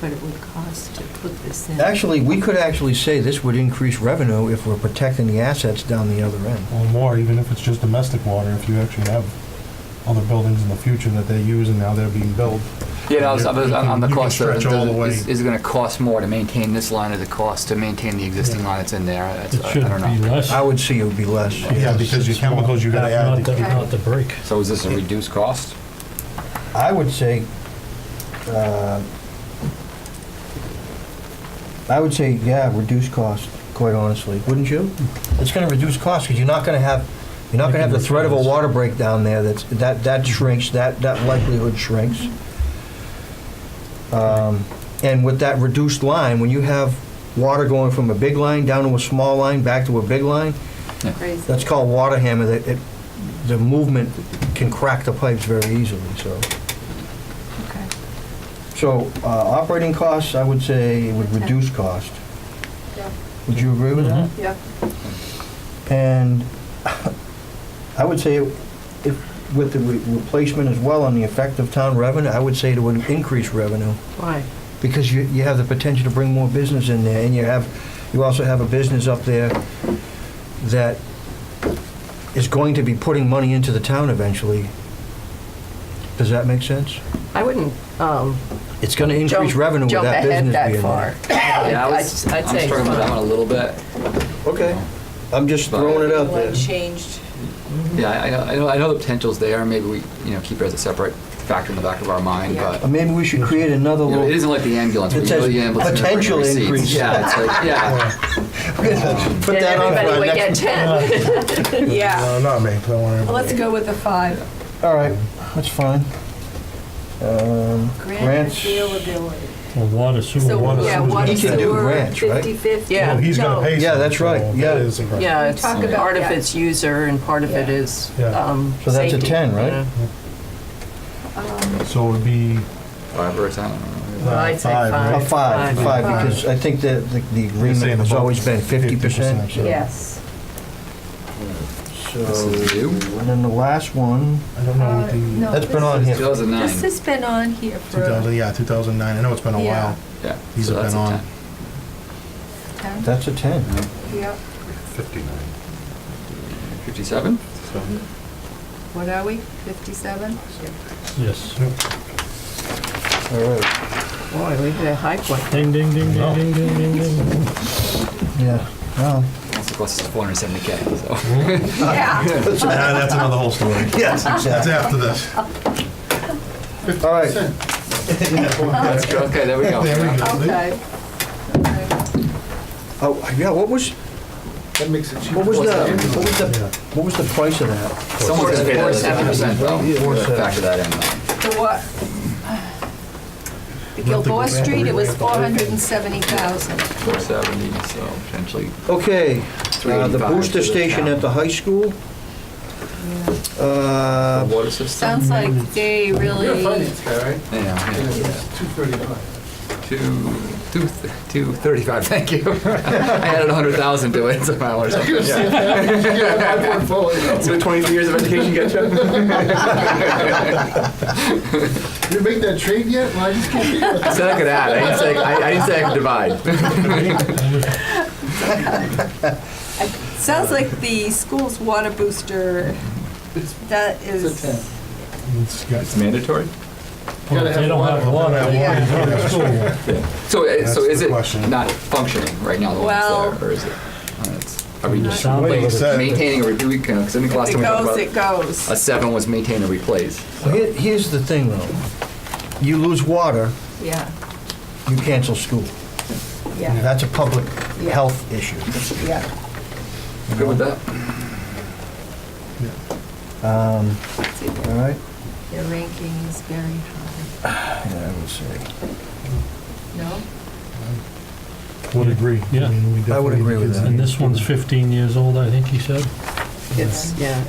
but it would cost to put this in. Actually, we could actually say this would increase revenue if we're protecting the assets down the other end. Or more, even if it's just domestic water, if you actually have other buildings in the future that they use and now they're being built. Yeah, no, on the You can cost, stretch all the way. is it gonna cost more to maintain this line or the cost to maintain the existing line that's in there? That's- It I should don't be know. less. I would see it would be less. Yeah, because your chemicals, you gotta add. Not the break. So is this a reduced cost? I would say, yeah, reduce cost, quite honestly, wouldn't you? It's gonna reduce cost, because you're not gonna have the threat of a water break down there, that shrinks, that likelihood shrinks. And with that reduced line, when you have water going from a big line down to a small line, back to a big line, Crazy. that's called water hammer, the movement can crack the pipes very easily, so. Okay. So, operating costs, I would say would reduce cost. Yeah. Would you agree with that? Yeah. And I would say if, with the replacement as well on the effective town revenue, I would say it would increase revenue. Why? Because you have the potential to bring more business in there, and you also have a business up there that is going to be putting money into the town eventually. Does that make sense? I wouldn't It's gonna increase revenue with jump that ahead business that being far. there. Yeah, I'd I'm say struggling with that one a little bit. Okay, I'm just throwing it out there. One changed. Yeah, I know the potential's there, maybe we, keep it as a separate factor in the back of our mind, Yeah. but, Or maybe we should create another it little, isn't like the ambulance. where It you know says the ambulance is gonna bring potential receipts. increase. Yeah, it's like, yeah. put Then that on for everybody our would get next. 10. Yeah. No, not me, don't worry Well, about let's it. go with the 5. All right, that's fine. Grant Grants, availability. Or water, sewer, So, water. yeah, sewer. water He can do sewer, grants, right? 50/50. Yeah. Well, he's gonna No. pay Yeah, some, that's right, so yeah. that is a grant. Yeah, it's Talk about part of that. it's user and part of it is Yeah. So that's a safety, 10, right? you know. So it would be 5 or 10. Well, I'd say 5, right? A five, Five. because I think that the saying agreement has about always been 50%. 50%, so- Yes. So, This is you? and then the last one, I don't know what the, No, that's been on here. 2009. This has been on here for 2009, I know it's been a Yeah. while. Yeah. These so have that's been a on. 10. 10. That's a 10. Yep. 57? What are we? 57? Yes. All right, Boy, we hit a high point. Ding, ding, ding, ding, ding, ding, ding, ding. yeah, well, That's the cost is 470K, so. Yeah. Yeah, that's another whole story. yes, That's after this. all right. That's good. Okay, there we go. There we go. Okay. Oh, yeah, what was That makes it cheaper. the price of that? Someone's gonna pay that 7% though. Factor that in though. So what? The Gilboa Street, it was 470,000. 470, so potentially. Okay, the 385 booster to the station town. at the high school. The water system? Sounds like they You're a really, finance guy, right? Yeah, It's yeah. 235. 235, thank you. I added 100,000 to it somehow or something. Yeah. Yeah, my portfolio. So 23 years of education get you? You make that trade yet? Well, I just can't figure it out. Said I could add, I didn't say I could divide. sounds like the school's water booster, that It's a 10. is, It's got- It's mandatory? Gotta They have don't have water. They Yeah. can't go to school. So That's is the it question. not functioning right now, the one Well- that's there, or is it? Are we just Sounds like it's- maintaining or do we, because I think last If time it we talked goes, about it goes. a 7 was maintain or replace. Well, here's the thing, though. You lose water, Yeah, you cancel school. yeah, That's a public Yeah. health issue. yeah. Good with that? See, All right? Your ranking is very high. Yeah, I would say. No? Would agree. Yeah. mean, we I would definitely agree with need that. And this one's 15 years old, I think he said. It's, yeah,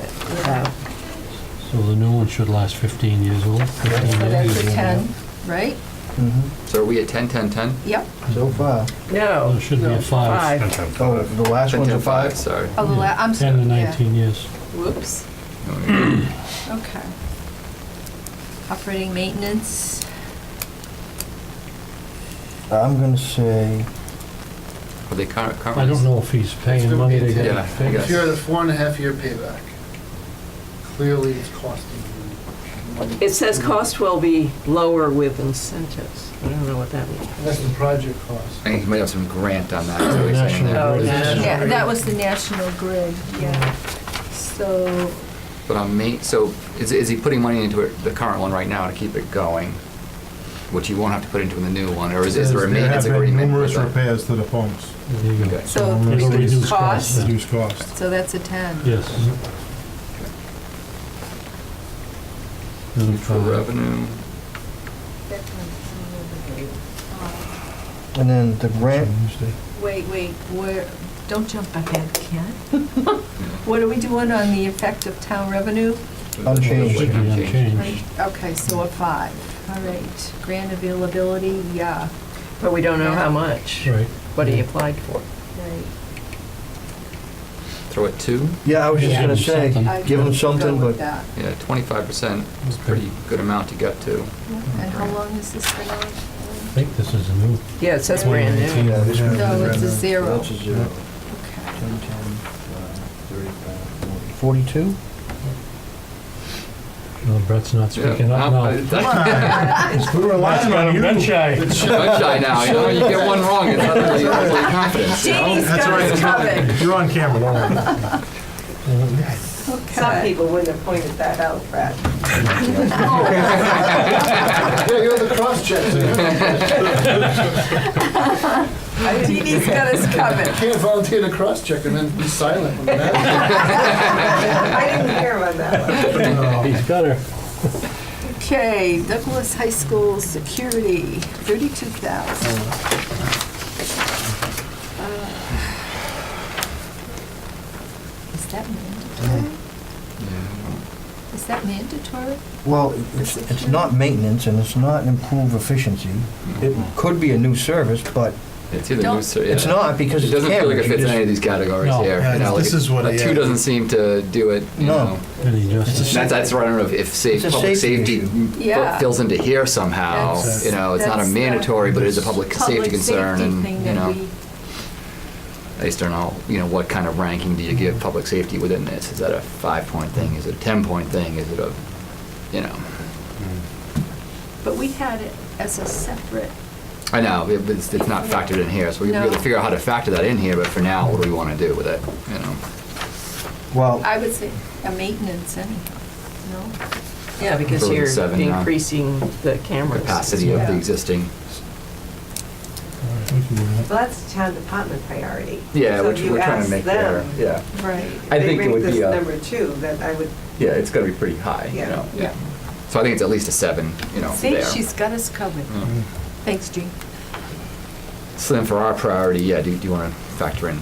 So the new one should last 15 years old. 15 So years. that's a 10, right? Mhm. So are we at 10, 10, 10? Yep. So far. no. Well, it should be a 5. 10, 10, Oh, 5. the last 10, one's 10, a 5? 5, sorry. Oh, I'm 10 sorry. to yeah. 19 years. Whoops. Okay. Operating maintenance, I'm gonna say, Are they current? I don't know if he's paying gonna money be to a get Yeah, it I fixed. guess. If you're at a 4.5-year payback, clearly it's costing you money. It says cost will be lower with incentives. I don't know what that means. That's the project cost. I think you might have some grant on that, is what he's saying National there. Oh, Grid. yeah. yeah, that was the National Grid, yeah. So, But on so is he putting money into it, the current one right now to keep it going? Which you won't have to put into the new one, or is there a maintenance There have been agreement? numerous with them? repairs to the pumps, There you go. Okay. so It'll reduce reduce cost, costs. reduce cost. so that's a 10. Yes. Neutral revenue. and then the grant, Wait, where, don't jump ahead, Ken. What are we doing on the effect of town revenue? unchanged. Should be Right, unchanged. okay, so a 5, all right. Grant availability, yeah, But we don't know how much, Right. what he applied for. right. Throw it 2? Yeah, I was just Yeah. gonna say, I'd give them go something, with but that. Yeah, 25% is a pretty good amount to get to. And how long has this been on? I think this is a new. Yeah, it says brand new. yeah, this one. No, it's a 0. That's a 0. Okay. 10, 10, 35, 40, 42? No, Brett's not speaking up now. We were relying on you. Gun shy. I'm shy now, you know, you get one wrong, it's not really confidence, you know? Jeannie's That's got all right. us covered. You're on camera, don't worry. Okay. people wouldn't have pointed that out, Brad. Yeah, you're the cross-check. Jeannie's got us covered. Can't volunteer to cross-check and then be silent when that I didn't hear about that one. He's got her. Okay, Douglas High School security, 32,000. Is that mandatory? Is that mandatory? Well, it's not maintenance and it's not improve efficiency. It could be a new service, but It's either Don't- new, so, yeah. it's not because It it's doesn't feel like cameras. it You fits in just- any of these categories No. here. Yeah, you know, like this is what a I- 2 doesn't seem to do it, you No. know. And he It's a just, That's why I don't know if It's a public safety safety Yeah. fills into here somehow. That's- You know, it's not a that's the mandatory, but it is a public safety concern, safety and thing you that know, we- I just don't know. You know, what kind of ranking do you give public safety within this? Is that a 5-point thing? Is it a 10-point thing? Is it a, you know? But we had it as a separate, I know it's not factored in here, so we got No. to figure out how to factor that in here. But for now, what do we want to do with it? You know. well, I would say a maintenance anyhow, no? Yeah, because Go with you're 7 now. increasing the cameras. Capacity of the Yeah. existing. Well, that's town department priority. Yeah, So which you we're trying to ask make there. them, Yeah. Right. I they think it rate would this be a. number 2, that I would, Yeah, it's got to be pretty high. You Yeah. know. Yeah. So I think it's at least a 7. You know. See, there. she's got us covered. Mm. Thanks, Jean. So then for our priority, yeah, do you want to factor in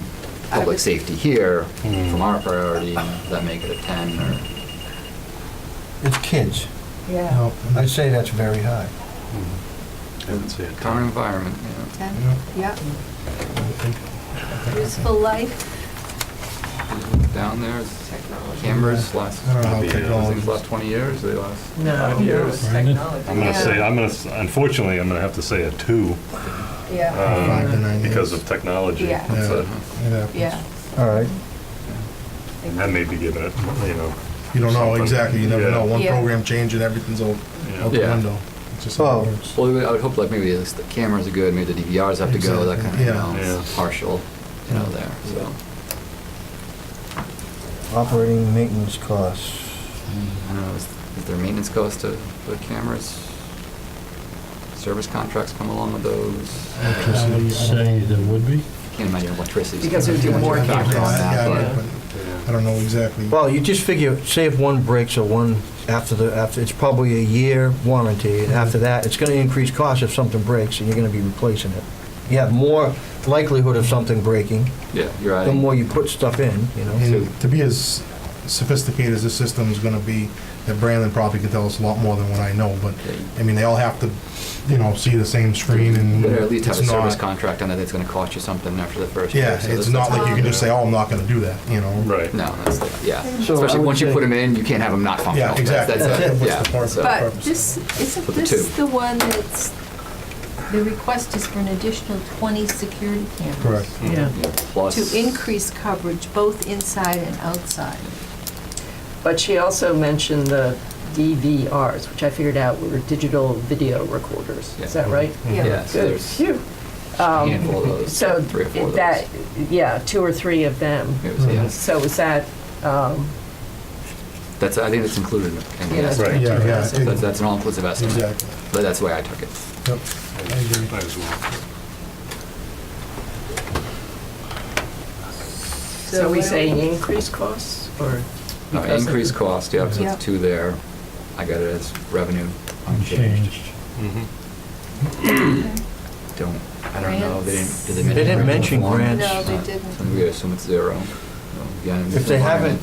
I public would- safety here from our priority? Does that make it a 10 or? it's kids. Yeah. No, I'd say that's very high. I would say it. Current environment, you know. 10, yeah. Useful life, Down there, technology. cameras last, I don't know how Maybe, technology. things last 20 years, they last No, 5 years. technology. I'm gonna Yeah. say, unfortunately, I'm gonna have to say a 2, yeah, 5 to 9 because years. of technology. Yeah. That's Yeah, a- it happens. yeah. All right. That may be giving it, you know. You don't know something. exactly, you never Yeah. know. One Yeah. program change and everything's out Yeah. the Yeah. window. It's just how Oh. it works. Well, I would hope like maybe at least the cameras are good, maybe the DVRs have to go, that kind of, you Exactly. know, Yeah. partial, you know, there, so. Operating maintenance costs. I don't know, is there maintenance cost to the cameras? Service contracts come along with those? I would say there would be. Can't imagine electricity. Because it would be more cameras. Yeah, But- but I don't know exactly. Well, you just figure, say if one breaks or one, after, it's probably a year warranty, and after that, it's gonna increase cost if something breaks, and you're gonna be replacing it. You have more likelihood of something breaking, Yeah, you're the adding, more you put stuff in, you know? And to be as sophisticated as this system is gonna be, that Brandon probably could tell us a lot more than what I know, but, I mean, they all have to, you know, see the same screen and better at least have a it's service not. contract on that that's gonna cost you something after the first year. Yeah, so it's that's- not like you can just say, oh, I'm not gonna do that, you know? Right. No, that's, yeah. So I Especially would once you say- put them in, you can't have them not functional. Yeah, exactly. That's it. What's Yeah, the point? so- But Purpose. this, isn't For the this two. the one that's, the request is for an additional 20 security cameras? Correct. Yeah. Plus. To increase coverage both inside and outside. But she also mentioned the DVRs, which I figured out were digital video recorders. Is that right? Yeah, so Good. there's Phew. a handful of those, So 3 or 4 of those. that, yeah, 2 or 3 of them. It was- yeah. So is that, That's, I think it's included in the Yeah. estimate. Right. Yeah, yeah. So that's an all-inclusive estimate. Exactly. But that's the way I took it. Yep, I agree. Might as well. so we saying increased costs or? No, because of increased the- cost, yeah, because Yeah. it's 2 there. I got it as revenue unchanged. Changed. Mhm. Don't, I don't know, they didn't, did they mention? They didn't grant mention before? grants. No, they So didn't. we assume it's 0. So, again, If they haven't,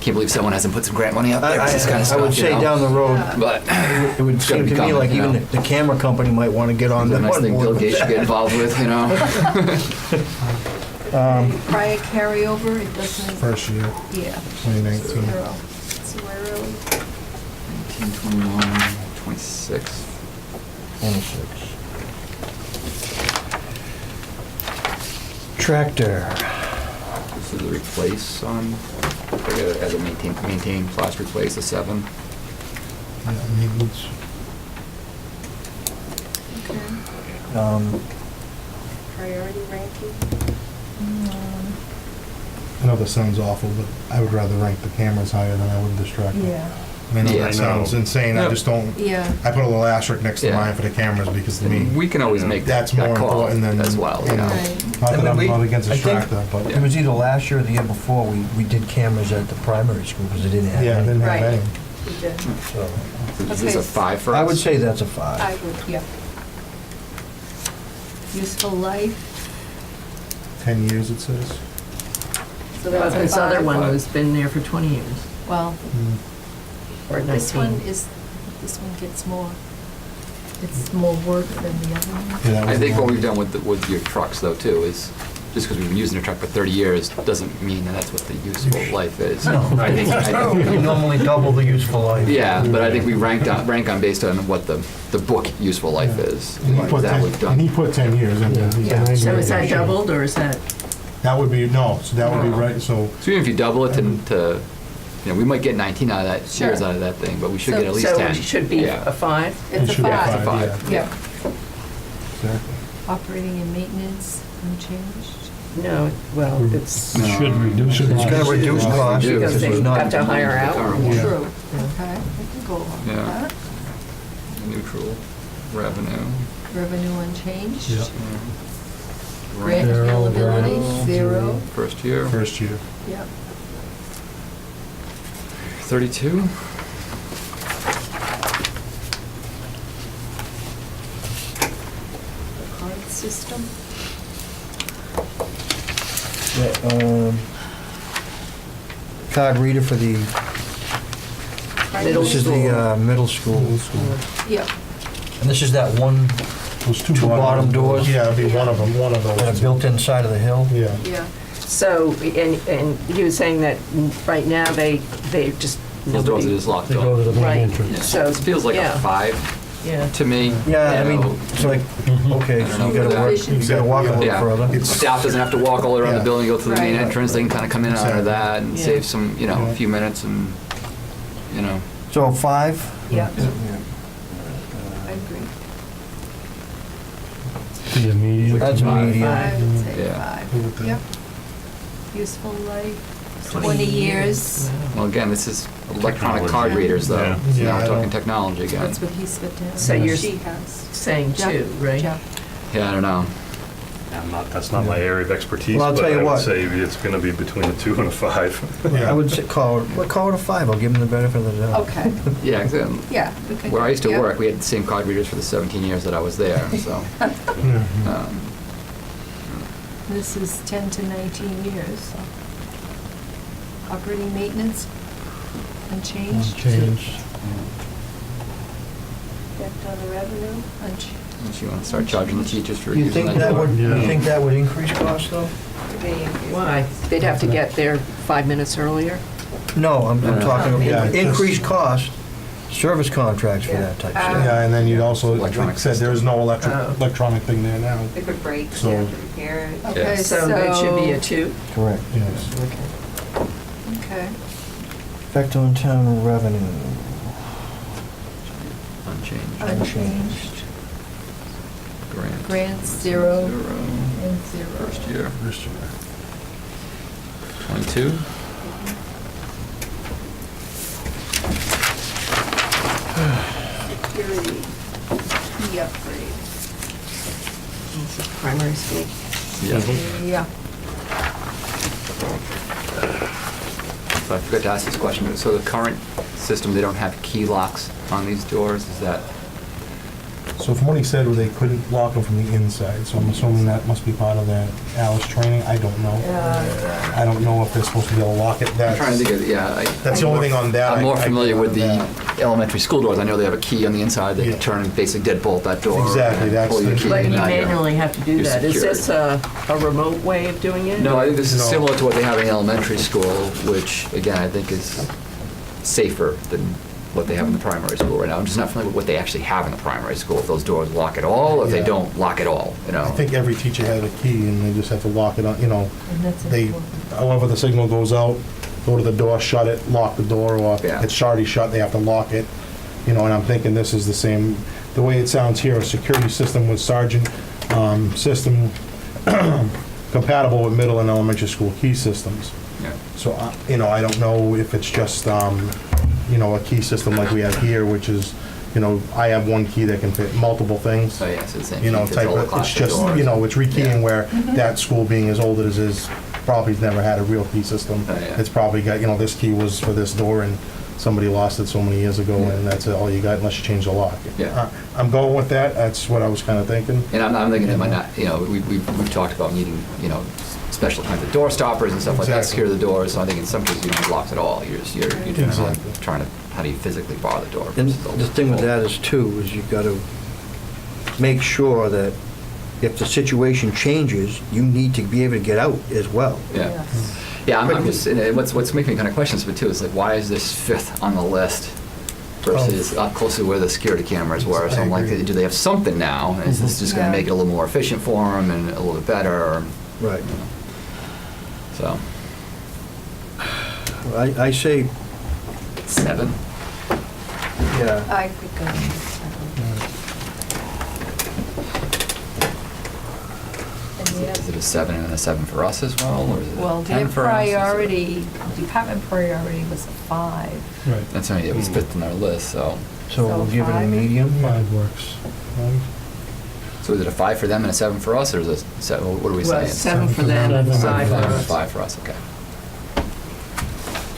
can't believe someone hasn't put some grant money out there for this kind of I stuff, would you say know? down the road, Yeah. But it would It's gotta seem be to me coming, like you even know? the camera company might want to get on the that nice one thing Bill board. Gates should get involved with, you know? Prior carryover, it doesn't, First year, yeah, 2019. 0. So we're really, 19, 21, 26. 26. Tractor. This is the replace on, I got it as a maintain plus replace a 7. Yeah, maintenance. okay. Priority ranking? I know this sounds awful, but I would rather rank the cameras higher than I would the Tractor. Yeah, I know Yeah, I that sounds know. insane, I Yep. just don't, yeah. I put a little asterisk next to Yeah. mine for the cameras because to me, We can always make that that's more call important than. as well, you know? Right. Not that I'm We- not against I a think- Tractor, but, Yeah. It was either last year or the year before, we did cameras at the primary school because they didn't have yeah, I any. didn't have Right. any. We did. So So is this a Okay. 5 for us? I would say that's a I 5. would, yeah. Useful life, 10 years it says. so Well, that's a this other 5. one has been there for 20 years, Well, or 19. this one gets more, it's more work than the other one. Yeah, that I was think the what one. we've done with your trucks though too is, just because we've been using the truck for 30 years, doesn't mean that that's what the useful life is. I think, You normally double the useful life. yeah, but I think we rank on based on what the book useful life is. And he put That 10 we've and done. he put 10 years in there. He's a Yeah. 90 So is that year doubled or is that? That would be, no, so that would be right, so, So even if you double it to, you know, we might get 19 out of that, Sure. years out of that thing, but we should So- get at least So 10. it should be Yeah. a 5? It's a should be a 5. five. yeah. Yeah. Exactly. Operating and maintenance unchanged. No, well, it's, It should reduce Should- it. It's going to reduce costs. do, because because they it's not- have to hire out. Yeah. True. Okay, I can go along with Yeah. that. Neutral revenue. Revenue unchanged. Yeah. Grant Zero, availability, grant. 0. First year, First year. Yep. 32. The card system. Yeah, Card reader for the, Middle this is the middle school. Yep. And this is that one Those Two bottom doors? Yeah, it'd be one of them, one of that are those. built inside of the hill. Yeah. Yeah. so, and he was saying that right now they just, Those doors are nobody, just locked They go to up. the main Right. entrance. so, It feels like yeah. a 5 yeah. to me. Yeah, I You mean, know, it's like, okay, I don't so know you gotta for work, that. you gotta walk a little Yeah. further. It's, Staff doesn't have to walk all around the Yeah. building, go through the main Right. entrance, they can kind of come in and out of that and Yeah. save some, you know, Yeah. a few minutes and, you know. So 5? Yeah. The immediate. That's Five. immediate. I would say Yeah. five. Yep. Useful life, 20 years. Well, again, this is electronic Technology. card readers, though. Yeah. So Yeah, now I we're talking don't- technology again. That's what he spit down. So you're She has. saying Jeff- two, right? Jeff. Yeah, I don't know. That's not my area of expertise, Well, I'll but tell you I would what. say it's going to be between a 2 and a 5. I would say call it a 5. I'll give them the benefit of the doubt. Okay, Yeah, exactly. yeah. we could- Where I used to yeah. work, we had the same card readers for the 17 years that I was there, so. This is 10 to 19 years, so. Operating maintenance, unchanged. Changed. Effect on the revenue, unchanged. Unless you want to start charging the teachers for You using think that that door. would, you Yeah. think that would increase costs, though? Why? They'd have to get there 5 minutes earlier? No, I'm talking Yeah, about just- increased cost, service contracts for that type of stuff. Yeah, and then you'd also, like Electronic I said, there's no Oh. electronic thing there now. If it breaks, So- you have to repair it. Okay, Yes. So it should be a 2? Correct. Yes. Okay. Effect on town revenue. Unchanged. Unchanged. Grant. Grants, 0 Zero. and 0. First year. 22. Security, key upgrade. Primary school. Yeah. Yeah. So I forgot to ask this question. So the current system, they don't have key locks on these doors, is that? So from what he said, they couldn't lock them from the inside, so I'm assuming that must be part of the Alice training, I don't know. I don't know if they're supposed to be able to lock it, I'm trying to think of, yeah. that's the only thing on that. I'm more I familiar with the that. elementary school doors. I know they have a key on the inside that you Yeah. turn and basically deadbolt that door. Exactly, and that's pull your the- key But and you now you're- manually have to do you're that. Is secured. this a remote way of doing it? No, I think this is No. similar to what they have in elementary school, which, again, I think is safer than what they have in the primary school right now. I'm just not familiar with what they actually have in the primary school, if those doors lock at all, or if they Yeah. don't lock at all, you know? I think every teacher has a key, and they just have to lock it on, And that's they, important. however the signal goes out, go to the door, shut it, lock the door, or Yeah. it's already shut, they have to lock it. And I'm thinking this is the same, the way it sounds here, a security system with Sergeant, system compatible with middle and elementary school key systems. Yeah. So, I don't know if it's just, a key system like we have here, which is, I have one key that can fit multiple things. So, yeah, so the same. key fits Type all the of, it's classic just, doors. it's rekeying Yeah. where that school being as old as it is, probably's never had a real key system. Oh, yeah. It's probably got, this key was for this door and somebody lost it so many years ago and that's all you got unless you change the lock. Yeah. I'm going with that, that's what I was kinda thinking. And I'm thinking it might not, we've talked about needing, special kinds of door stoppers and stuff like that, to Exactly. secure the doors, so I think in some cases you don't need locks at all, you're generally Exactly. trying to, how do you physically bar the door? And versus the thing with that is too, is you've got to make sure that if the situation changes, you need to be able to get out as well. Yeah. Yes. Yeah, I'm just, and what's making me kind of question this, but too, is like, why is this fifth on the list versus up close to where the security cameras were? So I I'm like, agree. do they have something now? And is this just gonna Yeah. make it a little more efficient for them and a little bit better, or, Right. so, I say, 7? yeah, I could go. And the Is it a 7 and a 7 for us as well, or is it Well, a 10 their for us? Is it- priority, department priority was a 5. Right. That's only, it was fifth on our list, so, so we'll give it a 5. medium. 5 works. so is it a 5 for them and a 7 for us, or is it 7, what are we Well, saying? 7 for them and 5 for us. 5 for us, okay.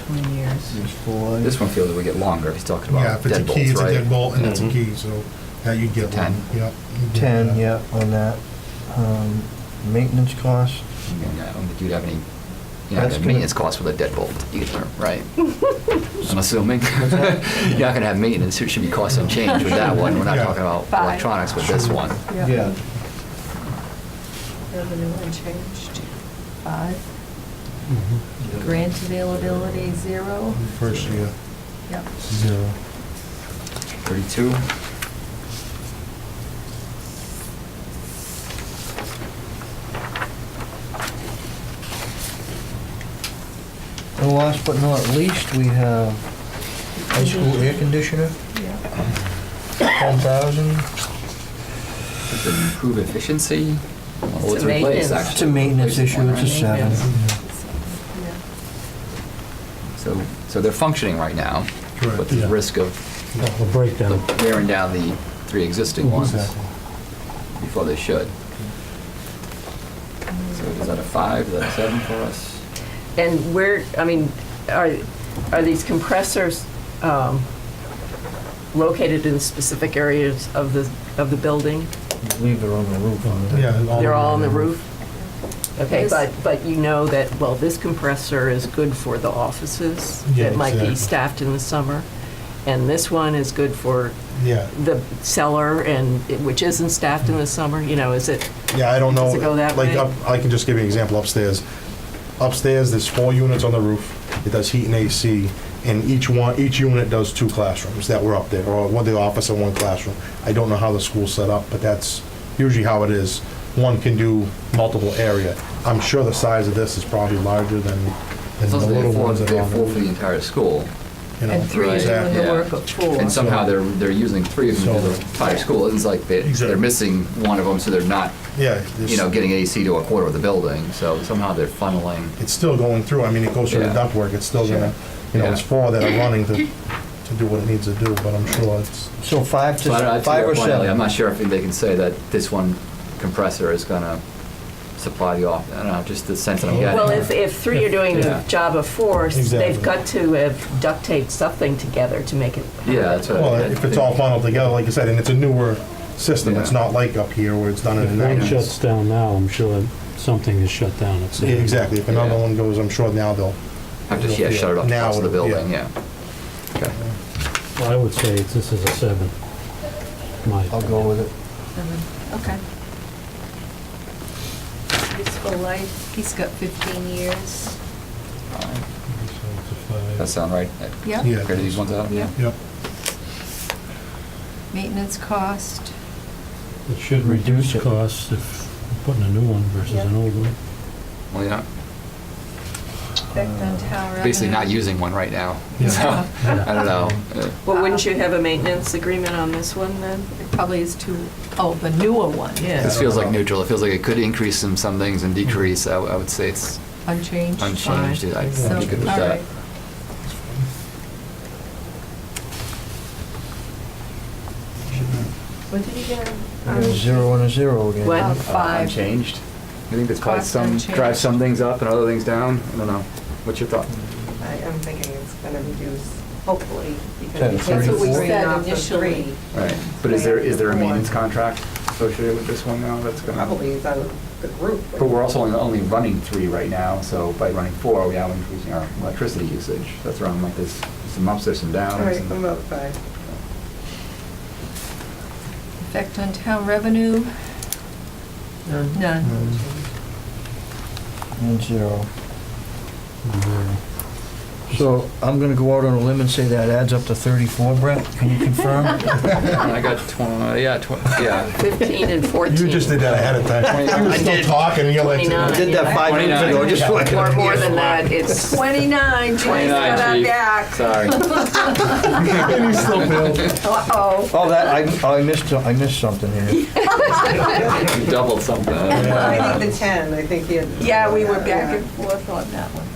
20 years. There's 4. This one feels that we get longer, he's talking Yeah, about if it's a key, deadbolts, it's a right? deadbolt and it's a Mhm. key, so, you'd get 10. one, yeah. you'd get 10, that. yeah, on that. Maintenance cost, I don't think you'd have any, you're not That's gonna gonna- maintenance costs with a deadbolt either, right? I'm assuming. You're not gonna have maintenance, it should be cost and change with that one, we're not Yeah. talking about 5. electronics with this one. yeah. Revenue unchanged, 5. Grant availability, 0. First year, Yep. 0. 32? And last but not least, we have high school air conditioner, Yeah. 10,000. to improve efficiency? Well, It's a maintenance. It's a maintenance issue, it's a 7. So they're functioning right now, Correct. but there's Yeah. risk of A breakdown. wearing down the 3 existing ones Exactly. before they should. So is that a 5, is that a 7 for us? And where, I mean, are these compressors located in specific areas of the building? I believe they're on the roof. Yeah. They're all on the roof? Okay, Yes. but you know that, well, this compressor is good for the offices Yeah, that might be exactly. staffed in the summer, and this one is good for Yeah, the cellar, which isn't staffed in the summer, you know, is it? yeah, I don't know. Does it go that Like, way? I can just give you an example upstairs. Upstairs, there's 4 units on the roof. It does heat and AC, and each unit does 2 classrooms that were up there, or one the office and 1 classroom. I don't know how the school's set up, but that's usually how it is. One can do multiple area. I'm sure the size of this is probably larger than the So little ones that they are have on the 4 for the roof. entire school. You know, And 3 are exactly. doing the Yeah. work of 4. And somehow they're using 3 of them to the entire school. It's like they're Exactly. missing one of them, so they're not, Yeah, it's- getting AC to a quarter of the building. So somehow they're funneling. it's still going through. I mean, it goes through the Yeah. ductwork. It's still gonna, Yeah. it's 4 that are running to do what it needs to do, but I'm sure it's, So 5 So I don't- to 5 your or point, Ellie, 7? I'm not sure if they can say that this one compressor is gonna supply the off, I don't know, just the sense that I'm getting. Well, if 3 are doing the Yeah. job of 4, Exactly. they've got to have duct taped something together to make it. Yeah, that's what. well, I if it's think. all funneled together, like I said, and it's a newer system. It's Yeah. not like up here where it's done in If the one 90s. shuts down now, I'm sure something is shut down at some Yeah, point. exactly. If another Yeah. one goes, I'm sure now they'll. Have to, yeah, shut it off the Now rest of the it'll- building, yeah. Okay. Well, I would say this is a 7. My I'll go with it. Okay. Useful life, he's got 15 years. That sound right? Yep. Yeah. Figure these ones out? Yep. Yep. Maintenance cost, It should reduce costs if you're putting a new one versus an old one. Well, yeah, effect on town revenue. basically not using one right now. Yeah. So, I don't know. Well, wouldn't you have a maintenance agreement on this one then? It probably is too, oh, the newer one. Yeah. This feels like neutral. It feels like it could increase some things and decrease. I would say it's Unchanged. unchanged. I'd So, be good with all that. right. What did you get? A 0 and a 0 again. What? 5. Unchanged. I think it's probably Cost some, unchanged. drive some things up and other things down. I don't know. What's your thought? I'm thinking it's gonna reduce, hopefully, because Ten, you take That's what we 3 said off of initially. 3. Right. But is there a maintenance contract associated with this one now that's gonna? Probably is on the group. But we're also only running 3 right now, so by running 4, we are increasing our electricity usage. That's around like this, some ups, there's some downs. All right, and- what about 5? Effect on town revenue, None. none. And 0. So I'm gonna go out on a limb and say that adds up to 34, Brett? Can you confirm? I got 20, yeah, 15 and 14. You just did that ahead of time. You were still talking, and you're like, 29. I did that 5 minutes ago, just so I could. Or more than that, it's 29, Julie's 29, got our Chief. back. Sorry. and you still failed. Uh-oh. Oh, that, I missed something here. You doubled something. I think the 10, I think he had. Yeah, we were back and forth on that one.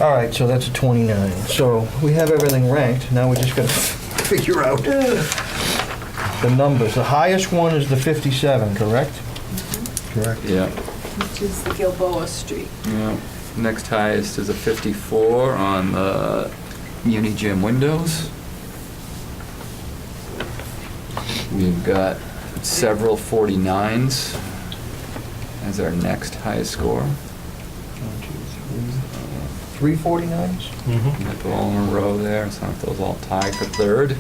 All right, so that's a 29. So we have everything ranked, now we just gotta figure out the numbers. The highest one is the 57, correct? Correct. Yeah, Which is the Gilboa Street. yeah. Next highest is a 54 on the Muni Gym windows. We've got several 49s as our next highest score. 3 49s? Mhm. Got them all in a row there, so if those all tied for third.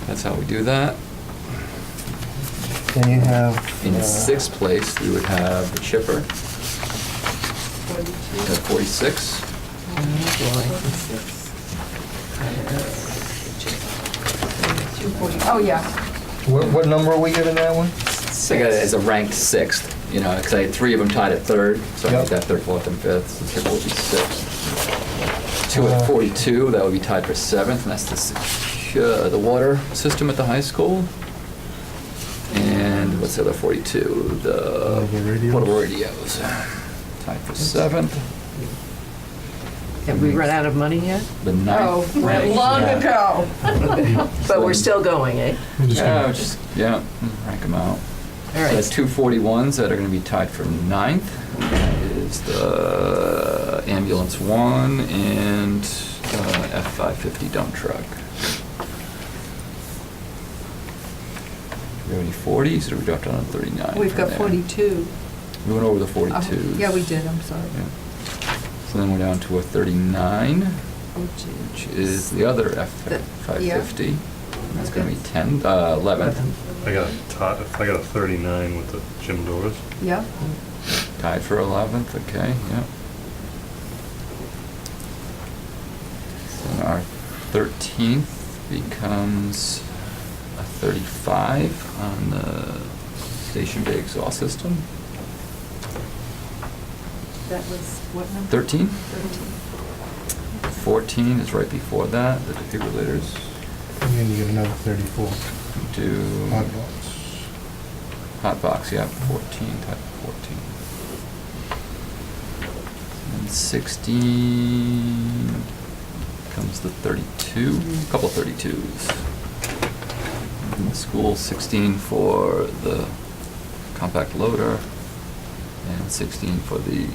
That's how we do that. Then you have. In sixth place, we would have the chipper at 46. Oh, yeah. What number are we giving that one? I got it as a ranked sixth, because I had 3 of them tied at third, so I Yep. make that third, fourth, and fifth. So the chipper would be sixth. 2 at 42, that would be tied for seventh, and that's the water system at the high school. And with what's the other 42? The Portable radios. portable radios. Tied for 7th. Have we run out of money yet? The 9th. rank. Long ago. But we're still going, eh? Yeah, rank them out. All So right. there's 241s that are going to be tied for 9th. That is the ambulance 1 and F-550 dump truck. Do we have any 40s, or we dropped down to 39? We've from got there? 42. We went over the 42s. Yeah, we did, I'm sorry. Yeah. So then we're down to a 39, which is the other F-550. That's going to be 11th. I got a 39 with the gym doors. Yeah. Tied for 11th, okay, yeah. So our 13th becomes a 35 on the station bay exhaust system. That was what number? 13. 13. 14 is right before that, the defibrillators. And then you get another 34. Do Hot box. hot box, yeah, 14, type 14. And 16 comes the 32, a couple 32s. And the school 16 for the compact loader, and 16 for the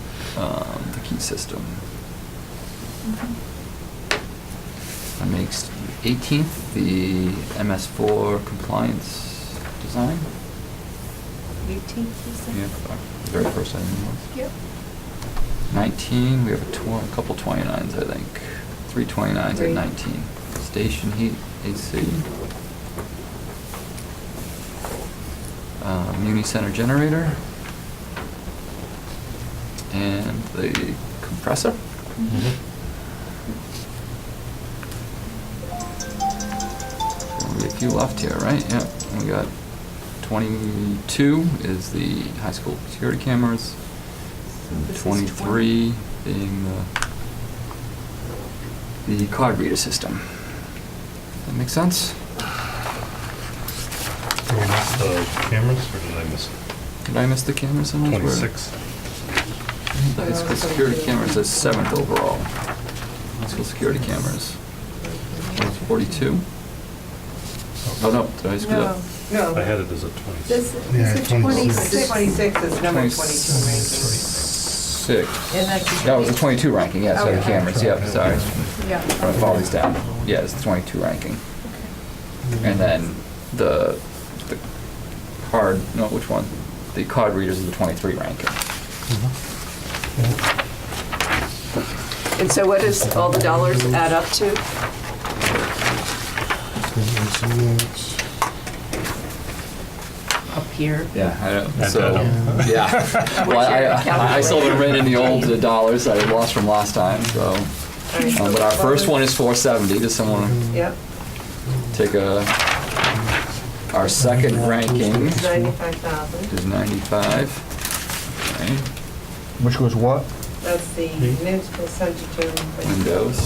key system. That makes 18th the MS4 compliance design. 18th, you said? Yeah, the very first item was. Yep. 19, we have a couple 29s, I think. 3 29s at 19. Station heat, AC. Muni center generator. And the compressor. Only a few left here, right? Yeah, we got 22 is the high school security cameras. And 23 being the card reader system. That make sense? Cameras, or did I miss it? Did I miss the cameras in those? 26. The high school security cameras is 7th overall. High school security cameras. 42? Oh, no, did I screw up? No. I had it as a 26. This Yeah, is 26. 26 is number 22 26. And that's. That was the 22 ranking, yes, so the Okay. cameras, yep, sorry. Yeah. I'm gonna follow these down. Yeah, it's the 22 ranking. And then the card, no, which one? The card readers is the 23 ranking. And so what does all the dollars add up to? Up here? Yeah, I know, Add so, that up. yeah. Well, I still haven't read in the old dollars I lost from last time, so. But our first one is 470. Does someone Yep, take our second ranking 95,000. is 95. Okay. Which was what? That's the municipal center gym. Windows.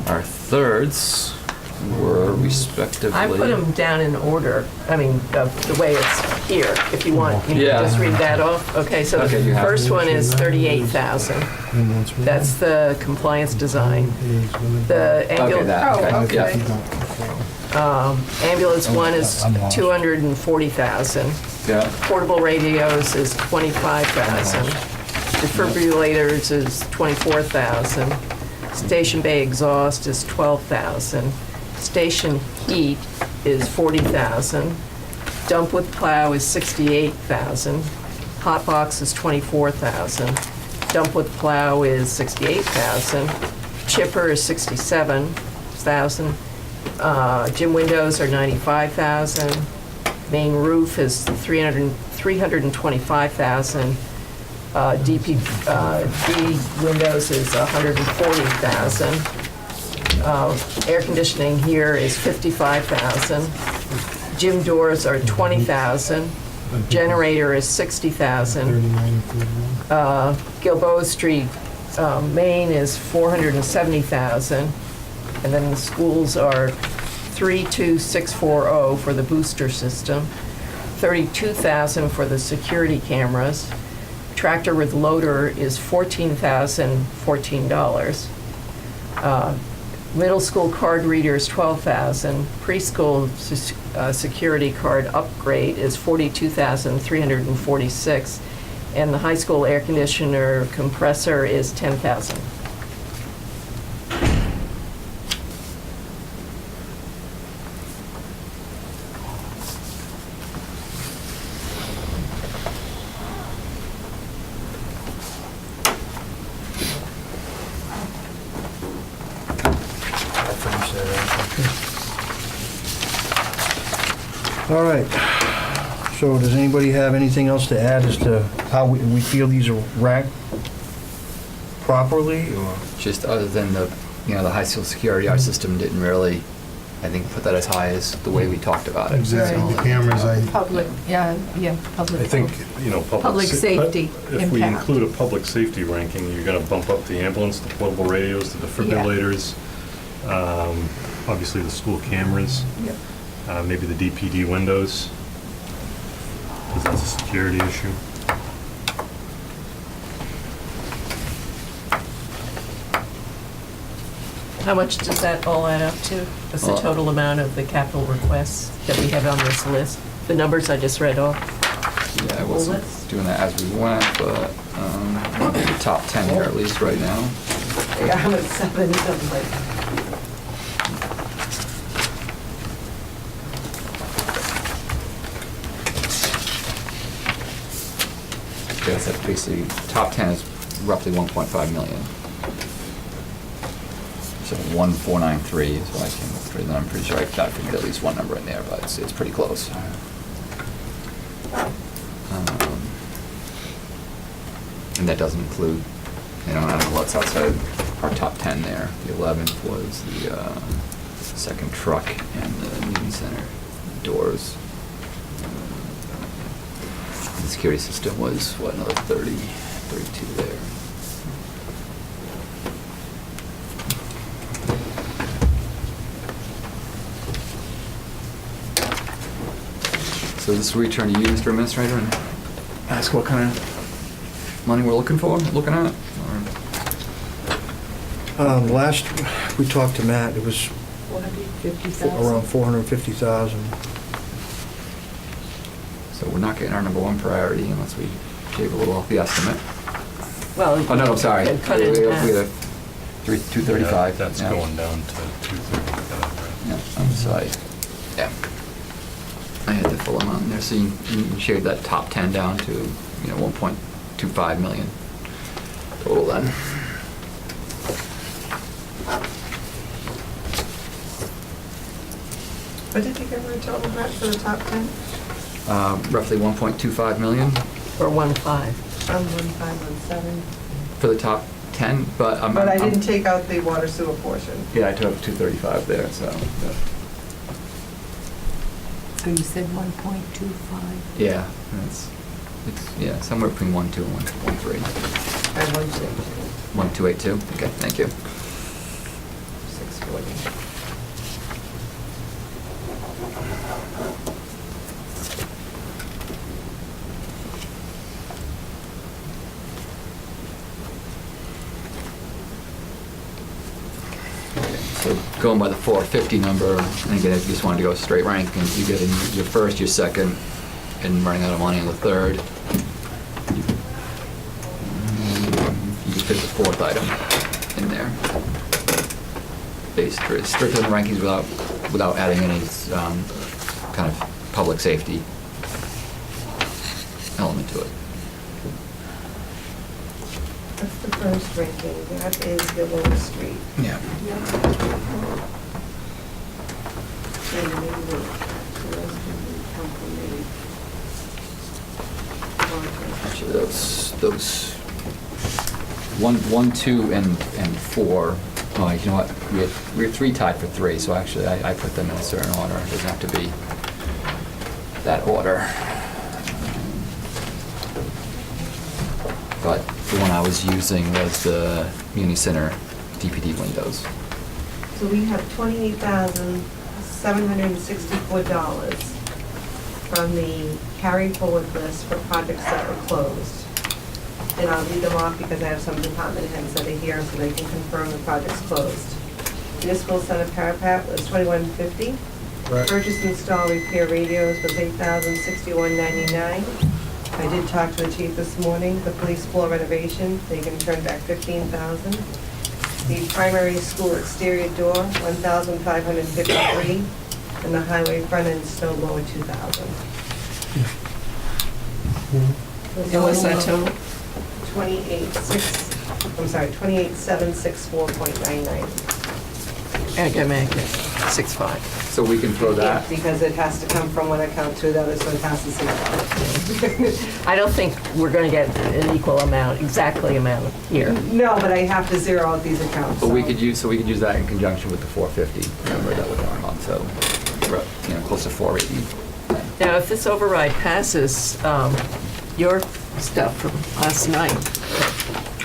Our thirds were respectively. I put them down in order, I mean, the way it's here, if you want. You Yeah. can just read that off. Okay, so Okay, the you have first to. one is 38,000. That's the compliance design. The Okay, ambulance, that, okay, okay. yeah. ambulance one is 240,000. Yeah, Portable radios is 25,000. Defibrillators is 24,000. Station bay exhaust is 12,000. Station heat is 40,000. Dump with plow is 68,000. Hot box is 24,000. Dump with plow is 68,000. Chipper is 67,000. Gym windows are 95,000. Main roof is 325,000. D windows is 140,000. Air conditioning here is 55,000. Gym doors are 20,000. Generator is 60,000. Gilboa Street, Main is 470,000. And then the schools are 32640 for the booster system, 32,000 for the security cameras. Tractor with loader is $14,014. Middle school card readers, $12,000. Preschool security card upgrade is $42,346. And the high school air conditioner compressor is $10,000. I'll finish that out. All right. So does anybody have anything else to add as to how we feel these are ranked properly, or? Just other than the high school security, our system didn't really, I think, put that as high as the way we talked about it. Exactly, the cameras, Public, public. I think, Public safety If we impact. include a public safety ranking, you're gonna bump up the ambulance, the portable radios, the defibrillators, obviously the school cameras, Yep. maybe the DPD windows, because that's a security issue. How much does that all add up to? What's the total amount of the capital requests that we have on this list? The numbers I just read off? Yeah, I wasn't doing that as we went, but the top 10 here at least right now. Yeah, I'm at 7, something. Yes, that's basically, top 10 is roughly 1.5 million. So 1493 is what I came up with, and I'm pretty sure I figured at least one number in there, but it's pretty close. And that doesn't include, I don't know what's outside our top 10 there. The 11th was the second truck and the Newton Center doors. The security system was, what, another 32 there. So this is where we turn to you, Mr. Administrator, and ask what kind of money we're looking at? Or- Last we talked to Matt, it was 450,000. around 450,000. So we're not getting our number one priority unless we shave a little off the estimate. Well, Oh, no, I'm sorry. you can cut it in half. We have 235. That's yeah. going down to 235, right? Yeah, I'm sorry. Yeah. I had the full amount in there, so you shared that top 10 down to, 1.25 million total then. What did you give her a total, Matt, for the top 10? Roughly 1.25 million Or 1.5. I'm 1517. for the top 10, but I'm... But I I'm- didn't take out the water sewer portion. Yeah, I took 235 there, so... So you said 1.25. Yeah, it's somewhere between 1.2 and 1.3. And 1.2. 1.282, okay, thank you. 640. So going by the 450 number, and again, if you just wanted to go straight rank, and you get in your first, your second, and running out of money on the third, you could fit the fourth item in there. Based strictly on the rankings without adding any kind of public safety element to it. That's the first ranking. That is Willow Street. Yeah. And then the rest of them come from the Actually, those 1, 2, and 4. Oh, you know what? We had 3 tied for 3, so actually I put them in a certain order. It doesn't have to be that order. But the one I was using was the Muni Center DPD windows. So we have 28,600 $764 from the carry forward list for projects that were closed. And I'll read them off because I have some department heads that are here so they can confirm the project's closed. Municipal Center Parapet was $2,150. Right. Purchase, install, repair radios was $8,061.99. I did talk to the chief this morning. The police floor renovation, they can turn back $15,000. The primary school exterior door, $1,553. And the highway front end snow blower, $2,000. And what's that total? 28,764.99. I gotta make it 6.5. So we can throw that. Because it has to come from one account to the other, so it has to say. I don't think we're gonna get an equal amount, exactly amount here. No, but I have to zero out these accounts. But we so- could use that in conjunction with the 450 number that we're going on, so, close to 480. Now, if this override passes, your stuff from last night,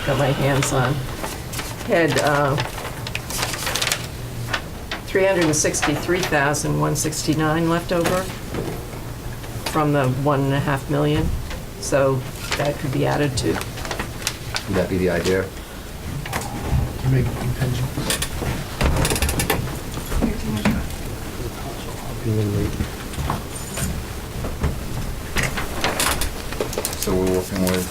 got my hands on, had $363,169 left over from the 1.5 million, so that could be added to. Would that be the idea? Make it contingent. So we're working with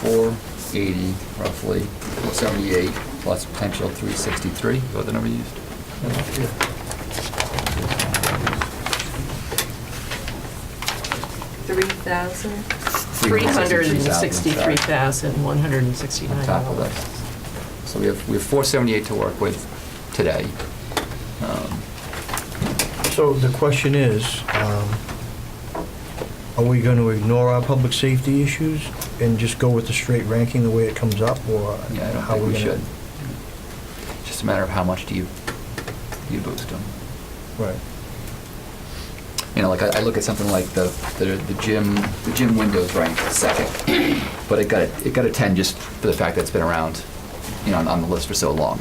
480 roughly, 478 plus potential 363, is what the number you used? 363,169. On top of that. So we have 478 to work with today. So the question is, are we going to ignore our public safety issues and just go with the straight ranking the way it comes up, or Yeah, I don't how think we gonna- should. It's just a matter of how much do you boost them. Right. Like I look at something like the gym windows rank second, but it got a 10 just for the fact that it's been around, on the list for so long.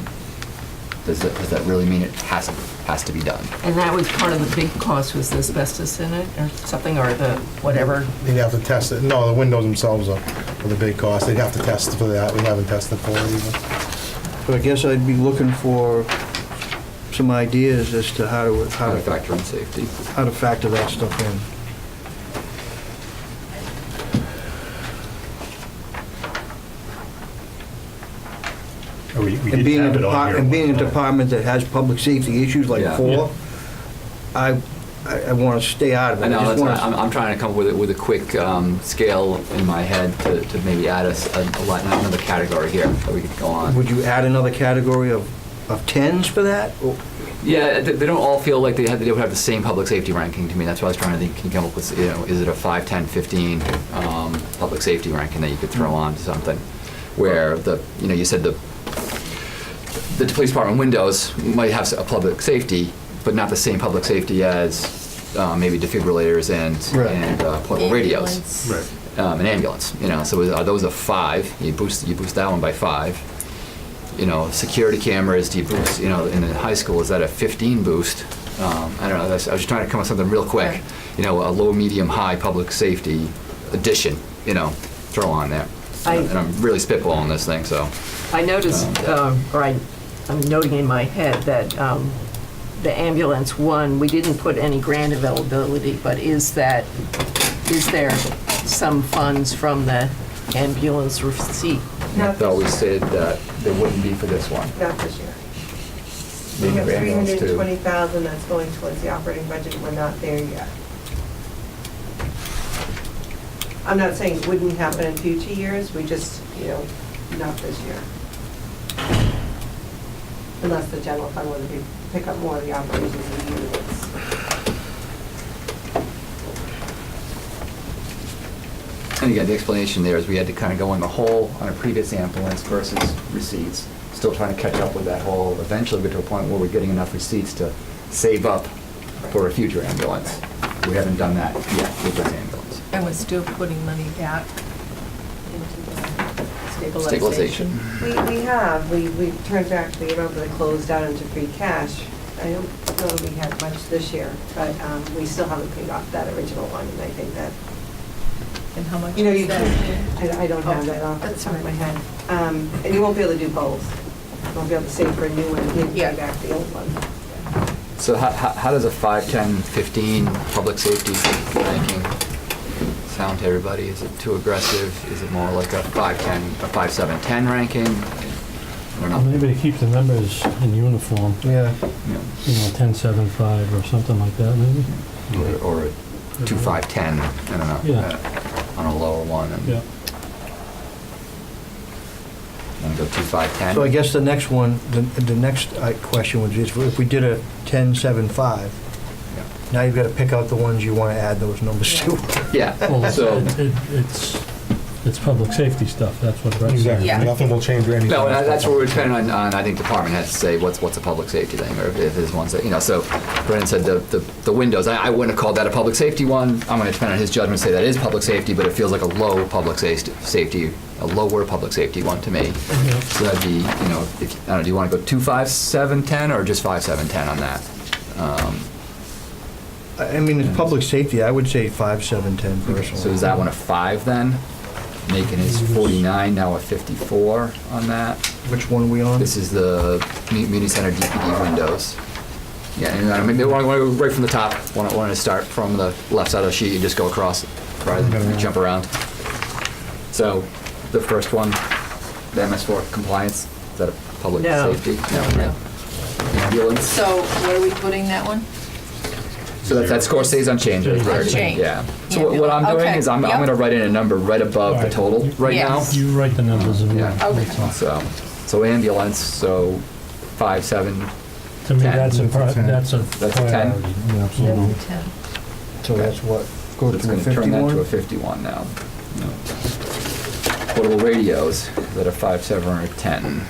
Does that really mean it has to be done? And that was part of the big cost, was the asbestos in it, or something, or the whatever? They'd have to test it. No, the windows themselves are the big cost. They'd have to test for that. We haven't tested for it either. So I guess I'd be looking for some ideas as to how to Factor in safety. how to factor that stuff in. We And did being a have it on here at one time. department that has public safety issues like Yeah. four, I want to stay out of it. I know, just that's wanna- why I'm trying to come up with a quick scale in my head to maybe add another category here that we could go on. Would you add another category of tens for that? Or- Yeah, they don't all feel like they would have the same public safety ranking to me. That's why I was trying to think, can you come up with, is it a 5, 10, 15 public safety ranking that you could throw on to something? Where you said the police department windows might have a public safety, but not the same public safety as maybe defibrillators and portable radios. Right. An ambulance, so are those a 5? You boost that one by 5. Security cameras, do you boost, in the high school, is that a 15 boost? I don't know, I was just trying to come up with something real quick. A low, medium, high public safety addition, throw on there. And I'm really spitballing this thing, so. I noticed, I'm noting in my head that the ambulance one, we didn't put any grant availability, but is there some funds from the ambulance receipt? Not I thought we this said that there wouldn't be for this one. year. Not this year. We Maybe have for ambulance too. 320,000 that's going towards the operating budget. We're not there yet. I'm not saying it wouldn't happen in future years, we just, not this year. Unless the general fund would pick up more of the operations of the units. And again, the explanation there is we had to kind of go in the hole on a previous ambulance versus receipts. Still trying to catch up with that hole. Eventually get to a point where we're getting enough receipts to save up for a future ambulance. We haven't done that yet with this ambulance. And we're still putting money back into the Stabilization. We've turned back the amount that closed out into free cash. I don't know that we had much this year, but we still haven't paid off that original one, and I think that, And how much you know, is you that? can't, I don't have that off the top of my head. And you won't be able to do both. You won't be able to save for a new one and then Yeah. pay back the old one. So how does a 5, 10, 15 public safety ranking sound to everybody? Is it too aggressive? Is it more like a 5, 10, a 5, 7, 10 ranking? I don't know. Maybe to keep the numbers in uniform, Yeah. you know, 10, 7, 5 or something like that, maybe? Or a 2, 5, 10, I don't know. Yeah. On a lower one. And Yeah. Want to go 2, 5, 10? So I guess the next one, the next question would be, if we did a 10, 7, 5, now you've got to pick out the ones you want to add those numbers to. Yeah, Well, so, it's public safety stuff, that's what Brett said. Exactly, Yeah. nothing will change or anything. no, and that's where we're depending on, I think, department heads to say what's a public safety thing, or if there's ones that, you know, so Brennan said the windows, I wouldn't have called that a public safety one. I'm going to depend on his judgment, say that is public safety, but it feels like a low public safety, a lower public safety one to me. So that'd be, you know, if, I don't know, do you want to go 2, 5, 7, 10, or just 5, 7, 10 on that? I mean, it's public safety, I would say 5, 7, 10 personally. So is that one a 5 then? Making his 49 now a 54 on that? Which one are we on? This is the Muni Center DPD windows. Yeah, and maybe I want to go right from the top. Want to start from the left side of the sheet and just go across rather than jump around. So the first one, the MS4 compliance, is that a public No. safety? No. Ambulance. So where are we putting that one? So that score stays unchanged. at 30. Unchanged. Yeah. So what I'm doing Okay. is I'm Yep. going to write in a number right above the Right. total right now. Yes. You write the numbers and Yeah. Okay. that's all. So ambulance, so 5, 7, To me, 10. that's a That's a 10. that's a That's a 10? priority. Yeah, absolutely. So that's what, go It's to a going to turn that to a 51? 51 now. Portable radios, is that a 5, 7, or a 10?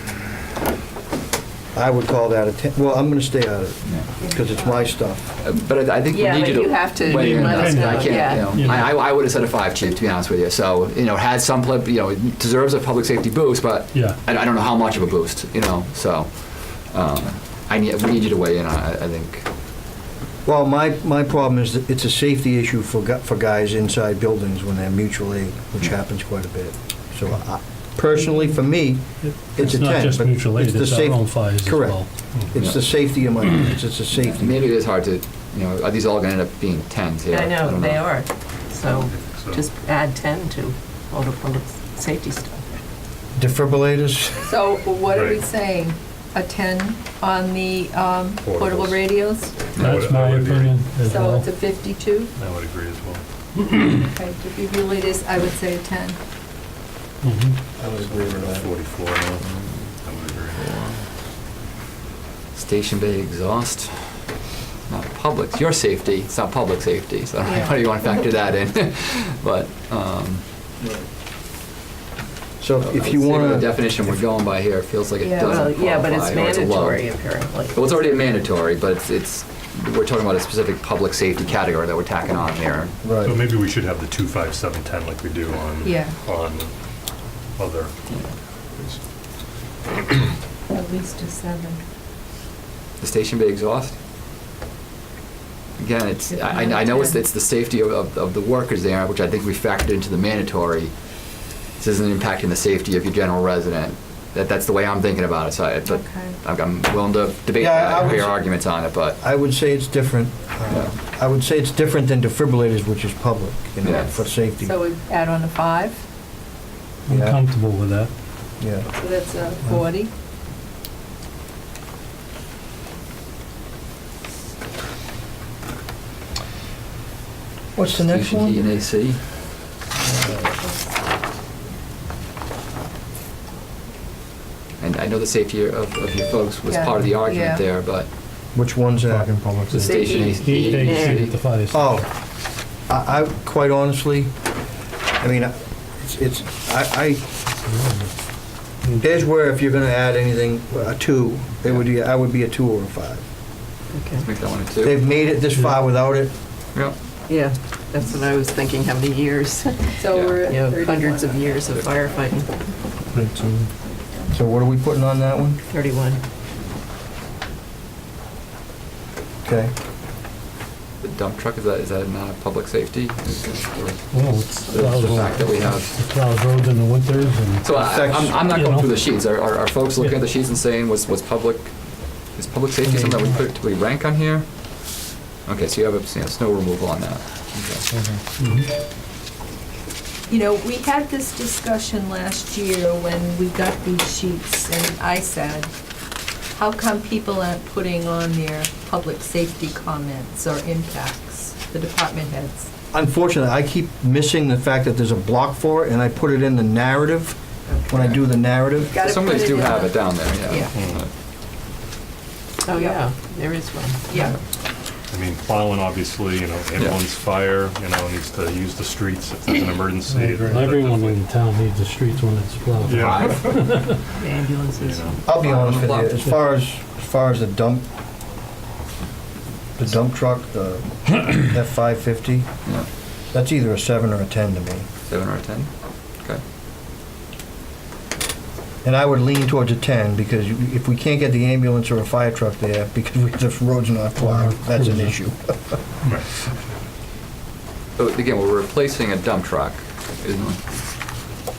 I would call that a 10, well, I'm going to stay out of it, Yeah. because it's my stuff. But I think we Yeah, need but you to. you have to weigh in let on us that. know, I can't, yeah. you know, I would have said a 5, chief, to be honest with you. So, you know, it had some, you know, it deserves a public safety boost, but Yeah. I don't know how much of a boost, you know, so we need you to weigh in on it, I think. Well, my problem is that it's a safety issue for guys inside buildings when they're mutual aid, which happens quite a bit. So personally, for me, it's a 10. not just but mutual aid, the it's our safe- own fires as Correct. well. It's the safety of my, it's a safety. Maybe it is hard to, you know, are these all going to end up being 10s here? I know, don't they are. So So- just add 10 to all the public safety stuff. Defibrillators, So what are we Right. saying? A 10 on the portable Portables. radios? That's I my would agree. opinion as So well. it's a 52? I would agree as well. Okay, defibrillators, I would say a 10. Mhm. I would agree with that. 44 now. I would agree. Station bay exhaust, not public, your safety, it's not public safety, so I don't know how you want to factor that in. But, So if you I would say want the to, definition we're going by here, it feels like it Yeah. Well, doesn't yeah, but it's qualify, or a low. mandatory apparently. Well, it's already mandatory, but it's, we're talking about a specific public safety category that we're tacking on here. So right, maybe we should have the 2, 5, 7, 10 like we do on, Yeah. on other. At least a 7. The station bay exhaust? Again, it's, I know it's the safety of the workers there, which I think we factored into the mandatory. This isn't impacting the safety of your general resident. That's the way I'm thinking about it, so but Okay. I'm willing to debate Yeah, that, I or would hear s- arguments on it, but. I would say it's different. I would say it's different than defibrillators, which is public, you know, Yeah. for safety. So we add on a 5, I'm Yeah. comfortable with that. Yeah. so that's a 40. What's the next Station heat one? and AC. And I know the safety of your folks was Yeah, part of the yeah. argument there, but Which one's that? Talking public the safety. station Heat, AC AC. at the fire station. Oh, I quite honestly, I mean, here's where if you're gonna add anything, a 2, it would be, I would be a 2 or a 5. Let's make that one a 2. They've made it this far without it. Yeah. Yeah, that's what I was thinking, how many years, So Yeah. we're at you know, 31. hundreds of years of firefighting, So what are we putting on that one? 31. Okay. The dump truck, is that not public safety? Well, it's The fact that we have, it plows roads in the winters and. so I'm not You going know? through the sheets. Are folks looking at the sheets and saying, is public safety something that we rank on here? Okay, so you have snow removal on that. Okay. You know, we had this discussion last year when we got these sheets, and I said, how come people aren't putting on their public safety comments or impacts, the department heads? Unfortunately, I keep missing the fact that there's a block for it, and I put it in the narrative, when I do the narrative. Gotta Some put of these it do in have the- it down there, yeah. Yeah. Oh, yeah, there is one. Yeah. I mean, plowing, obviously, ambulance, fire, needs to use the streets if there's an emergency. Everyone in town needs the streets when it's plowed. Yeah. The ambulances. I'll be honest with you, as far as the dump truck, the F-550, Yeah. that's either a 7 or a 10 to me. 7 or a 10? Okay. And I would lean towards a 10, because if we can't get the ambulance or a fire truck there, because the road's not plowed, that's an issue. So again, we're replacing a dump truck, isn't it?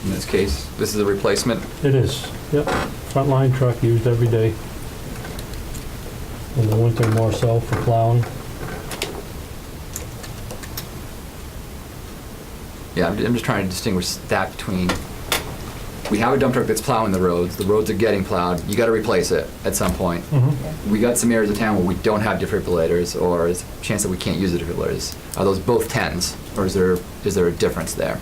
In this case, this is a replacement. It is, yep. Frontline truck used every day. In the winter more so for plowing. Yeah, I'm just trying to distinguish that between, we have a dump truck that's plowing the roads are getting plowed, you gotta replace it at some point. We got some areas of town where we don't have defibrillators, or there's a chance that we can't use the defibrillators. Are those both 10s, or is there a difference there?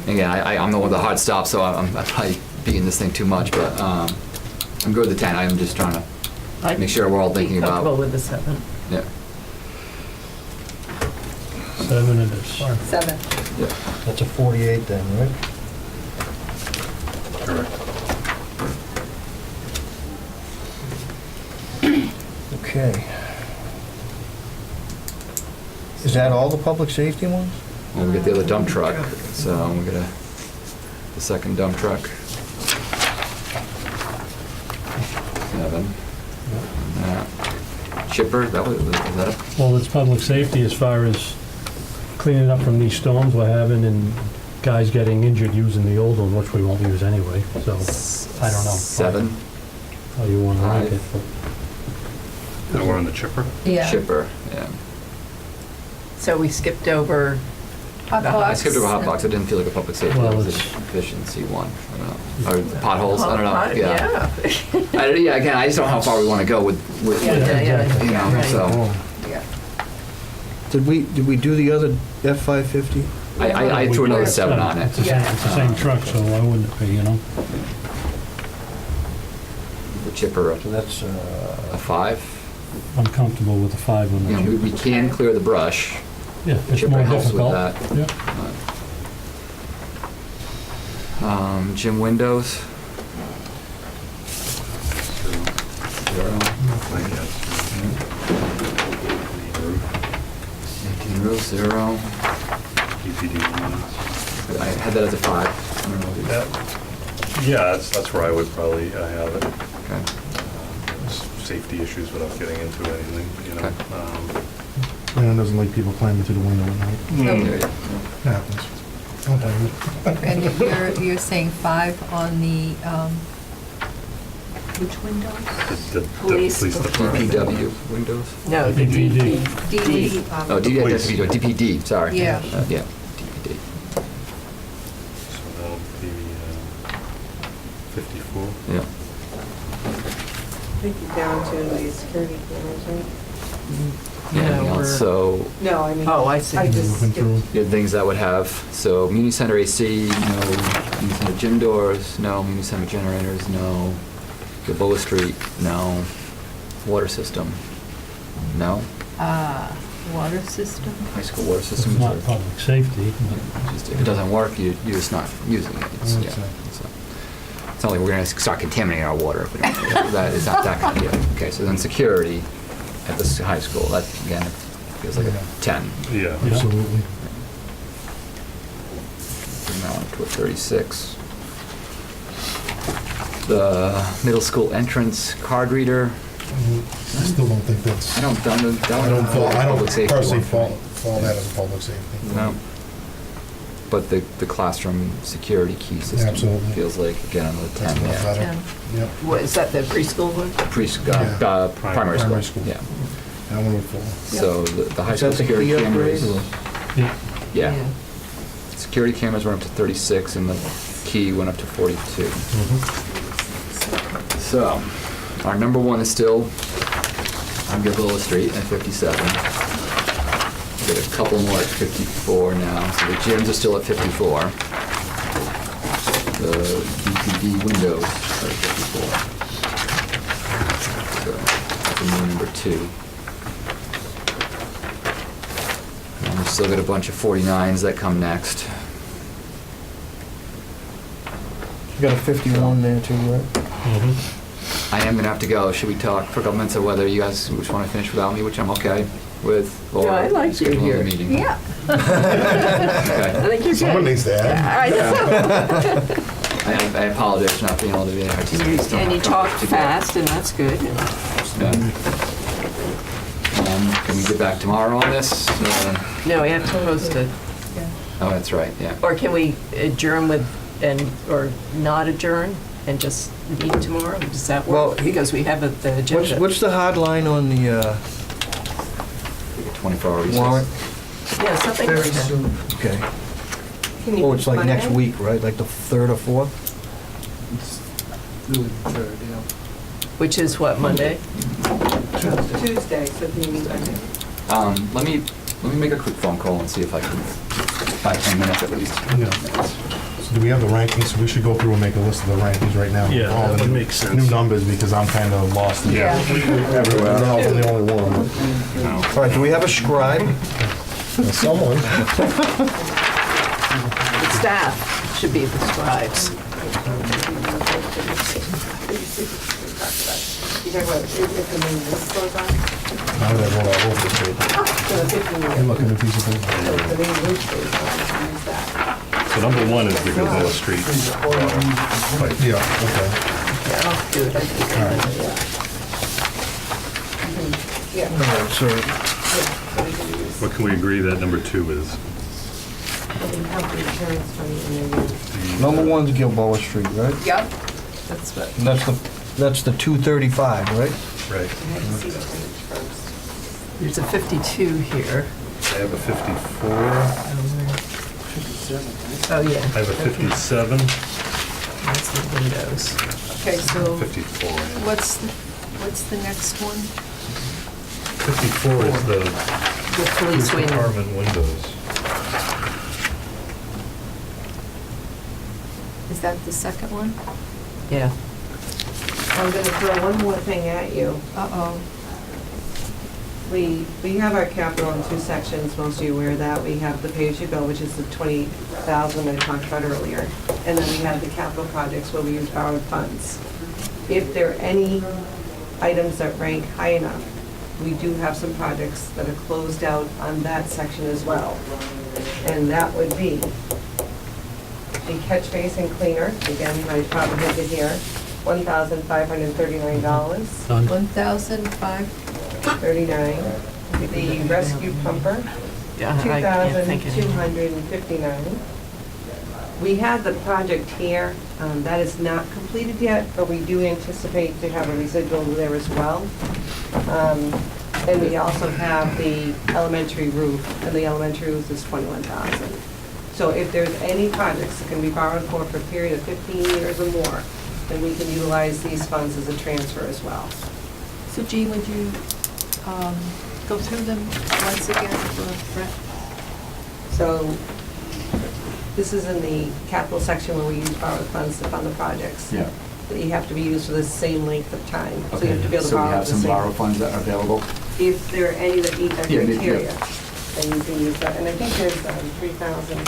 Again, I'm the one with the hard stop, so I'm probably beating this thing too much, but I'm good with the 10. I'm just trying to make sure we're all thinking Be comfortable about. with the 7. Yeah. 7 it is. 7. Yeah. That's a 48 then, right? Correct. Okay. Is that all the public safety ones? Well, we get the other dump truck, so we get the second dump truck. 7. Chipper, is that a? Well, it's public safety as far as cleaning up from these storms we're having and guys getting injured using the old one, which we won't use anyway, so, I don't know. 7. How you want to rank it. Now we're on the chipper. Yeah. Chipper, yeah. So we skipped over, Hot I I box. skipped over hot box. I didn't feel like a public safety. Well, That was it's- efficiency one. I don't know. Or potholes. I don't know. Yeah. yeah. Yeah. Again, I just don't know how far we want to go with Yeah. you know. Right. So Yeah. Did we do the other F-550? I threw another 7 on it. It's the same truck, so why wouldn't it be, you know? The chipper So that's, a 5. I'm comfortable with the 5 on You know, the we can clear the brush. Yeah, it's Chipper more helps with difficult. that. Yeah. Gym windows. 0. 18 roof 0. DPD ones. I had that as a 5. I don't know if you- Yeah, that's where I would probably have it. Okay. Safety issues without getting into anything, Okay. Leon doesn't like people climbing through the window at night. Yeah. It happens. Sometimes. And you're saying 5 on the, which windows? The Police. department. DPW windows? No, the DPD. DD. Oh, DPD, sorry. Yeah. Yeah, DPD. So that'll be 54. Yeah. I think you're down to the security cameras, right? Yeah, anything Yeah, else? we're- So, No, I mean. Oh, I see. I just Moving through. skipped. you have things that would have, so Muni Center AC, no. Muni Center gym doors, no. Muni Center generators, no. Gilboa Street, no. Water system, no. Water system? High school water It's system. not public safety, Just, if it doesn't work, you're just not using it. It's, yeah, it's not like we're gonna start contaminating our water if we don't. That is not that kind of deal. Okay, so then security at the high school, that again feels like a 10. Yeah. Absolutely. Now up to a 36. The middle school entrance card reader, I still don't think that's, I don't I safety don't personally one. fall that as a public safety. No. But the classroom security key system Absolutely. feels like, again, another That's 10, a lot yeah. better. 10. Yep, What, is that the preschool one? Yeah. Primary Primary school, school. yeah. that one would fall. So the high Is school that the security key upgrade? cameras, Yeah. yeah. Security cameras went up to 36 and the key went up to 42. So, our number one is still on Gilboa Street at 57. We got a couple more at 54 now. So the gyms are still at 54. The DPD windows are at 54. So, that's a new number 2. And we've still got a bunch of 49s that come next. You got a 51 there too, right? I am gonna have to go. Should we talk for a couple minutes of whether you guys just want to finish without me, which I'm okay with, or No, I like you scheduling here. a meeting? Yeah. Okay. I think you're good. Someone needs to add. I know. I apologize for not being able to be there. I just don't And you have talk to do it. fast, and that's good. Yeah. Can we get back tomorrow on this? No, we have to post it. Oh, that's right, yeah. Or can we adjourn with, or not adjourn and just meet tomorrow? Does that Well, work? Because we have the agenda. What's the hard line on the 24-hour recess. warrant? Yeah, something Very like that. soon. Okay. Can you Oh, do it's like next Monday? week, right? Like the 3rd or 4th? It's really the third, yeah. Which is what, Monday? Tuesday, so can you meet Monday? Let me make a quick phone call and see if I can, 5-10 minutes at least. Yeah. So do we have the rankings? So we should go through and make a list of the rankings right now. Yeah, All that the would make sense. New numbers, because I'm kind of lost in Yeah. everywhere. I don't know if I'm the only one, All right, do we have a scribe? but someone. The staff should be the scribes. You talk about if the main list goes on? How did I roll all over the paper? So the 15 I'm minutes, looking at a piece of paper. so the main list goes on, use that. So number 1 is the Gilboa Street. Yeah, okay. Yeah, I'll do it. I think. Yeah. All right, so So we can use, What can we agree that number 2 is? and then have the insurance money and then use. number 1's Gilboa Street, right? Yep. That's what, And that's the 235, right? Right. I had to see the frontage first. There's a 52 here. I have a 54. Oh, yeah. I have a 57. That's the windows. Okay, so 54. what's the next one? 54 is the The police wing. department windows. Is that the second one? Yeah. I'm gonna throw one more thing at you. Uh-oh. We have our capital in 2 sections, most of you aware of that. We have the pay-as-you-go, which is the 20,000 I talked about earlier. And then we have the capital projects where we use borrowed funds. If there are any items that rank high enough, we do have some projects that are closed out on that section as well. And that would be the catch basin cleaner, again, my department head did here, $1,539. Done. 1,005? 39. The rescue pumper, Yeah, I can't think of anything. 2,259. We have the project here, that is not completed yet, but we do anticipate to have a residual there as well. And we also have the elementary roof, and the elementary roof is 21,000. So if there's any projects that can be borrowed for a period of 15 years or more, then we can utilize these funds as a transfer as well. So Jean, would you go through them once again for Brett? So this is in the capital section where we use borrowed funds to fund the projects. Yeah. You have to be used for the same length of time. So you have to be able to So we borrow have the some same. borrow funds that are available? If there are any that meet that Yeah, yeah. criteria, then you can use that. And I think there's 3,000 on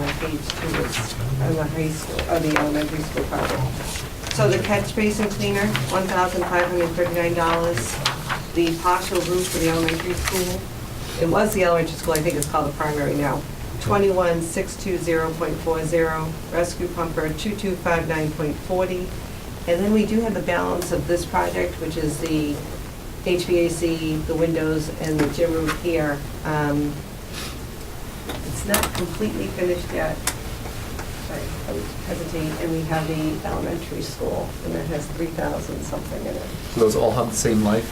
that page too, is on the high school, or the elementary school project. So the catch basin cleaner, $1,539. The partial roof for the elementary school, it was the elementary school, I think it's called the primary now, 21,620.40. Rescue pumper, 2,259.40. And then we do have the balance of this project, which is the HVAC, the windows, and the gym roof here. It's not completely finished yet. Sorry, I would hesitate. And we have the elementary school, and that has 3,000 something in it. So those all have the same life?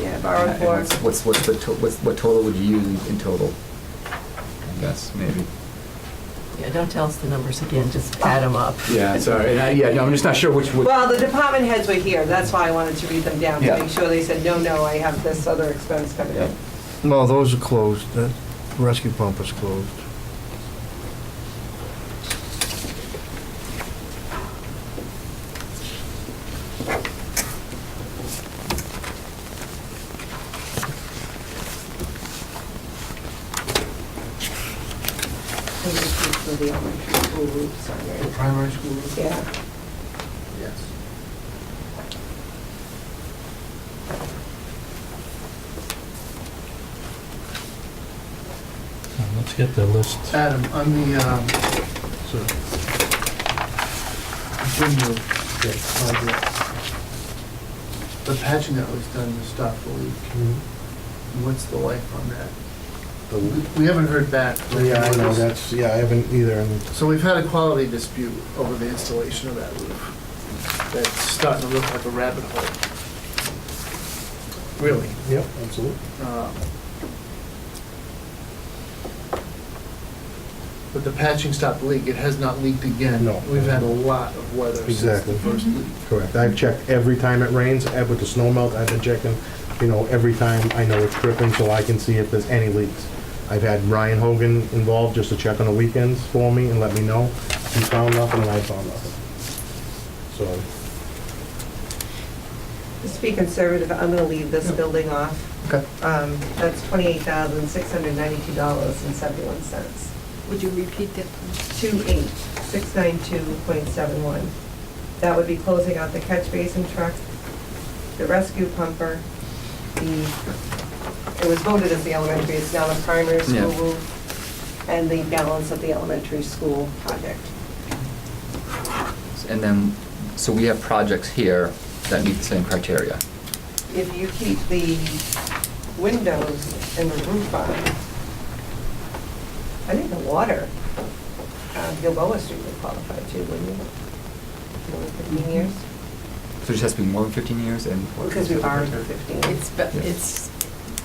Yeah, borrowed And for. what total would you use in total? I guess, maybe. Yeah, don't tell us the numbers again, just add them up. Yeah, sorry, I'm just not sure which. Well, the department heads were here. That's why I wanted to read them down, to Yeah. make sure they said, no, I have this other expense coming in. No, those are closed. The rescue pump is closed. And this is for the elementary school roofs on The there. primary school roof? Yeah. Yes. Let's get the list. Adam, on the, So, gym roof project, the patching that was done to stop the leak, what's the life on that? We haven't heard back. Yeah, I know, that's, yeah, I haven't either, and So we've had a quality dispute over the installation of that roof. That's starting to look like a rabbit hole. Really. yep, absolutely. But the patching stopped the leak. It has not leaked again. No. We've had a lot of weather since Exactly. the first leak. Correct. I've checked every time it rains, and with the snow melt, I've been checking, every time I know it's dripping, so I can see if there's any leaks. I've had Ryan Hogan involved just to check on the weekends for me and let me know. He found nothing, and I found nothing. So, Just to be conservative, I'm gonna leave this building off. okay. That's $28,692.71. Would you repeat that, please? 28692.71. That would be closing out the catch basin truck, the rescue pumper, it was voted as the elementary, it's now the primary school Yeah. roof, and the balance of the elementary school project. And then, so we have projects here that meet the same criteria. If you keep the windows and the roof on, I think the water, Gilboa Street would qualify too, wouldn't it? More than 15 years? So it just has to be more than 15 years and. Because we borrowed for 15. It's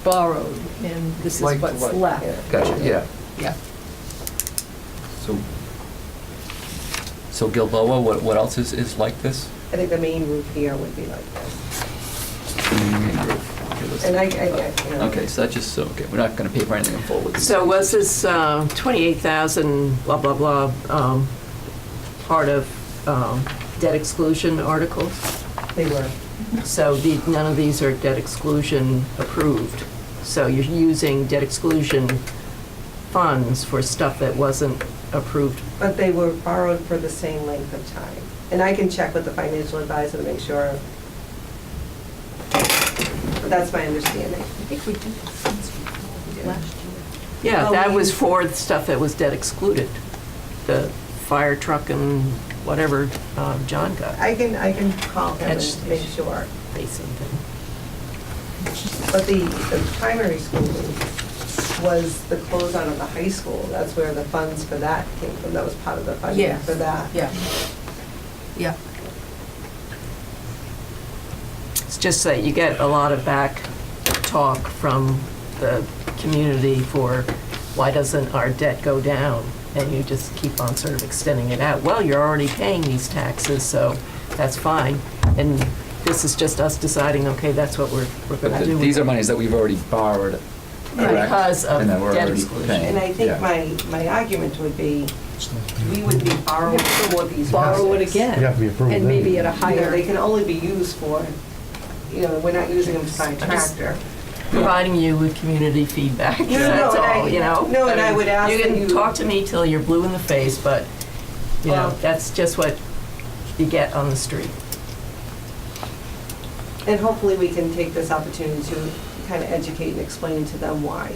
borrowed, and this is Like to what's like, left. Gotcha, yeah. Yeah. So Gilboa, what else is like this? I think the main roof here would be like this. And Okay, so that just, okay, we're not gonna pay for anything in full with these. So was this 28,000 blah, blah, blah, part of debt exclusion articles? They were. So none of these are debt exclusion approved. So you're using debt exclusion funds for stuff that wasn't approved. But they were borrowed for the same length of time. And I can check with the financial advisor to make sure. But that's my understanding. I think we did this since last year. Yeah, Oh, that we- was for the stuff that was debt excluded. The fire truck and whatever John got. I can call him Catch and make sure. Basin thing. But the primary school was the closeout of the high school. That's where the funds for that came from. That was part of the funding Yes. for that. Yeah. Yeah. It's just that you get a lot of back talk from the community for why doesn't our debt go down? And you just keep on sort of extending it out. Well, you're already paying these taxes, so that's fine. And this is just us deciding, okay, that's what we're But gonna do. these are monies that we've already borrowed, correct? Because of And that we're debt already exclusion. paying. And I think Yeah. my argument would be, we would be borrowing for these Borrow it projects. You again, have to be approved. and then. maybe at a They higher. can only be used for, we're not using them to buy a tractor. Providing you with community feedback, No, that's and all, you know? No, and I mean, would ask You that can you. talk to me till you're blue in the face, but, you know, Well- that's just what you get on the street. And hopefully we can take this opportunity to kind of educate and explain to them why.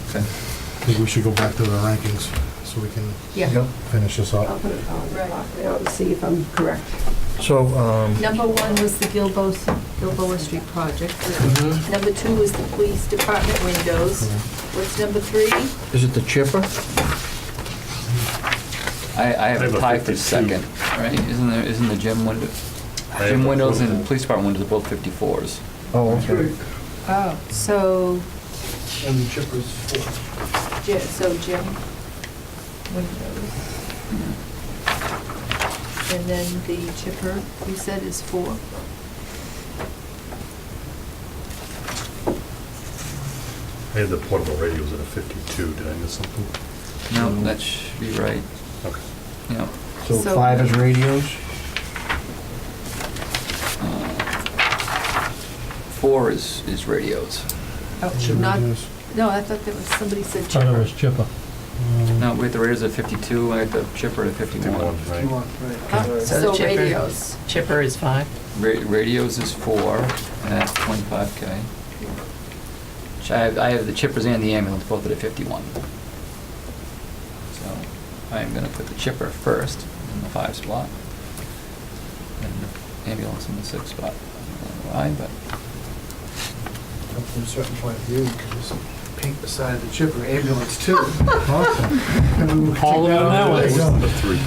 Okay. I think we should go back to the rankings. so we can Yeah. finish this I'll up. put it on now to see if I'm correct. So, Number one was the Gilboa Street project. Mhm. Number two was the police department windows. What's number three? is it the chipper? I I have have a a tie for 52. second, right? Isn't the gym window, I have gym a windows 42. and police department windows are both 54s? Oh, okay. Oh, so, And the chipper's 4. So Jim windows. And then the chipper, you said is 4. I had the portable radios at a 52. Did I miss something? No, that should be right. Okay. Yeah. So So- 5 is radios? 4 is radios. Oh, Chipper not, is- no, I thought there was, somebody said Thought it chipper. was chipper. No, we had the radios at 52, I had the chipper at 51. 51, right. You want, right. Oh, So the So chipper- radios. Chipper is 5. Radios is 4 at 25K. I have the chippers and the ambulance both at 51. So I am gonna put the chipper first in the 5 spot. And the ambulance in the 6 spot. I don't know why, but From a certain point of view, you could just paint the side of the chipper ambulance too. Awesome. And we would All take around that way. There you go. The 3.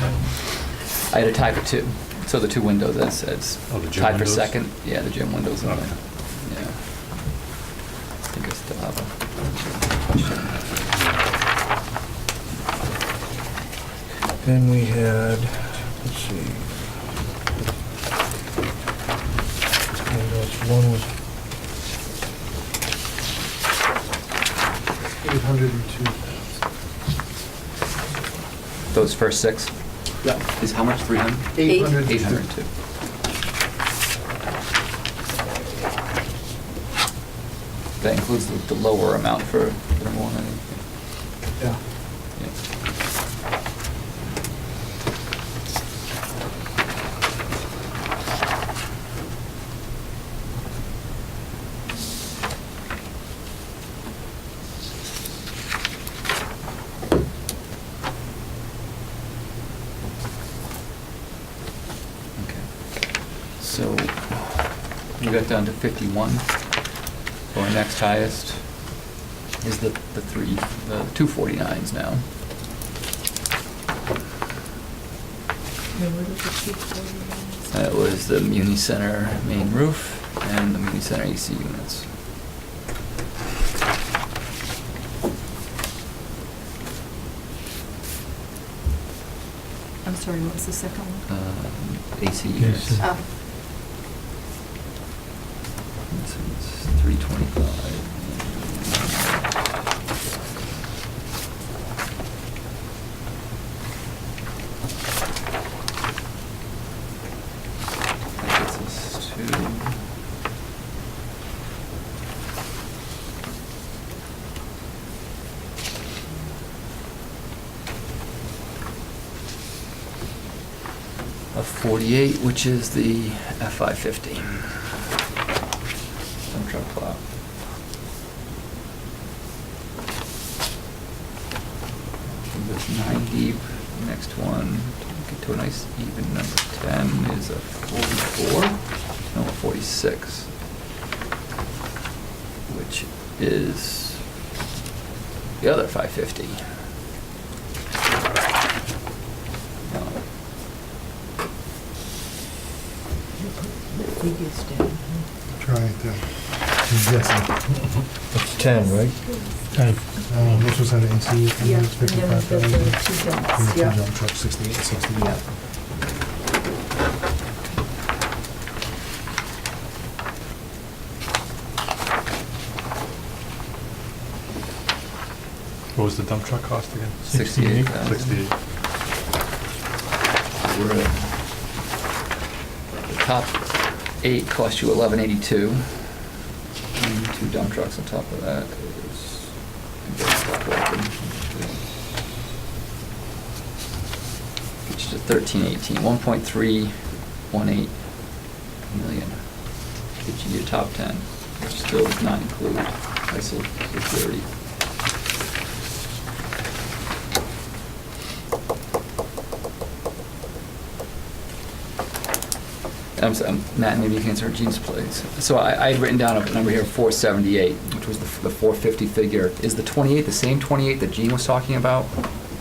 I had a tie for 2. So the 2 windows, it's Oh, the gym tied for windows? second. Yeah, the gym windows in there. Okay. Yeah. I think I still have a. Then we had, let's see. Windows, one was 802,000. Those first 6? Yeah. Is how much? 300? 802. 802. That includes the lower amount for number 1, I think. Yeah. Yeah. Okay. So we got down to 51. So our next highest is the 249s now. And what is the chief for? That was the Muni Center main roof and the Muni Center AC units. I'm sorry, what was the second one? AC units. AC. Oh, So it's 325. That gets us to. A 48, which is the F550. Dump truck plow. There's 90, next one, to get to a nice even number 10 is a 44, no, a 46, which is the other 550. Figures down. Try it there. I'm guessing. It's 10, right? This was under NC, yeah, it's and then the 55,000. two And dumps, the yeah. two dump truck, 68, 68. Yeah. What was the dump truck cost again? 68,000. 68. We're at the top 8 cost you 1182. And 2 dump trucks on top of that is. Gets you to 1318, 1.318 million. Gets you your top 10, which still does not include ISIL security. Matt, maybe you can answer Gene's place. So I had written down a number here, 478, which was the 450 figure. Is the 28 the same 28 that Gene was talking about?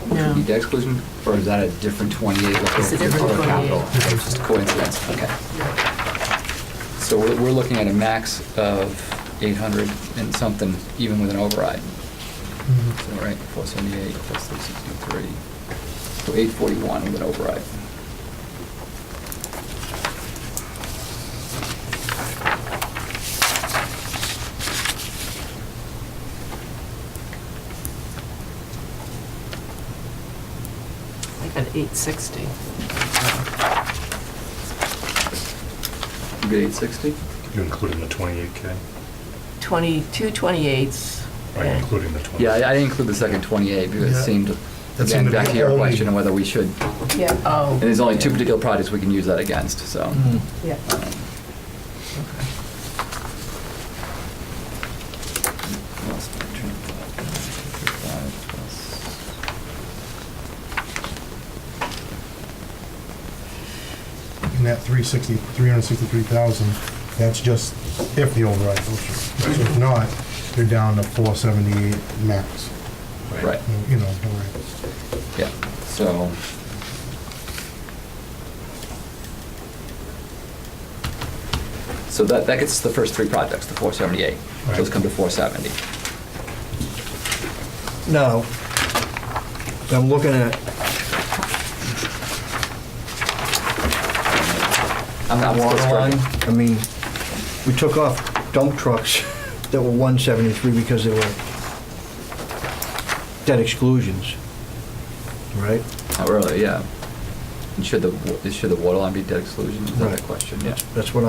No. The debt exclusion, or is that a different 28? Like It's a different other 28. capital? Okay, it's just a coincidence, okay. So we're looking at a max of 800 and something, even with an override. So, right, 478 plus 363, so 841 with an override. I got 860. You get 860? You including the 28K? 22 28s. Or and- including the 20? Yeah, I didn't include the second 28 because Yeah. it seemed, That again, seemed to back be to your only- question of whether we should, Yeah. Oh, and there's only two particular projects we can use that against, so. Mhm. Yeah. Lost my train of thought. 35 plus- And that 363,000, that's just if the override goes through. So if not, they're down to 478 max. Right, You know, override. yeah, so. So that gets us the first three projects, the 478. Those come to 470. Now, I'm looking at, I'm still water line, struggling. I mean, we took off dump trucks that were 173 because they were debt exclusions, right? Oh, really, yeah. And should the water line be debt exclusion? Is that the Right. question? Yeah. That's what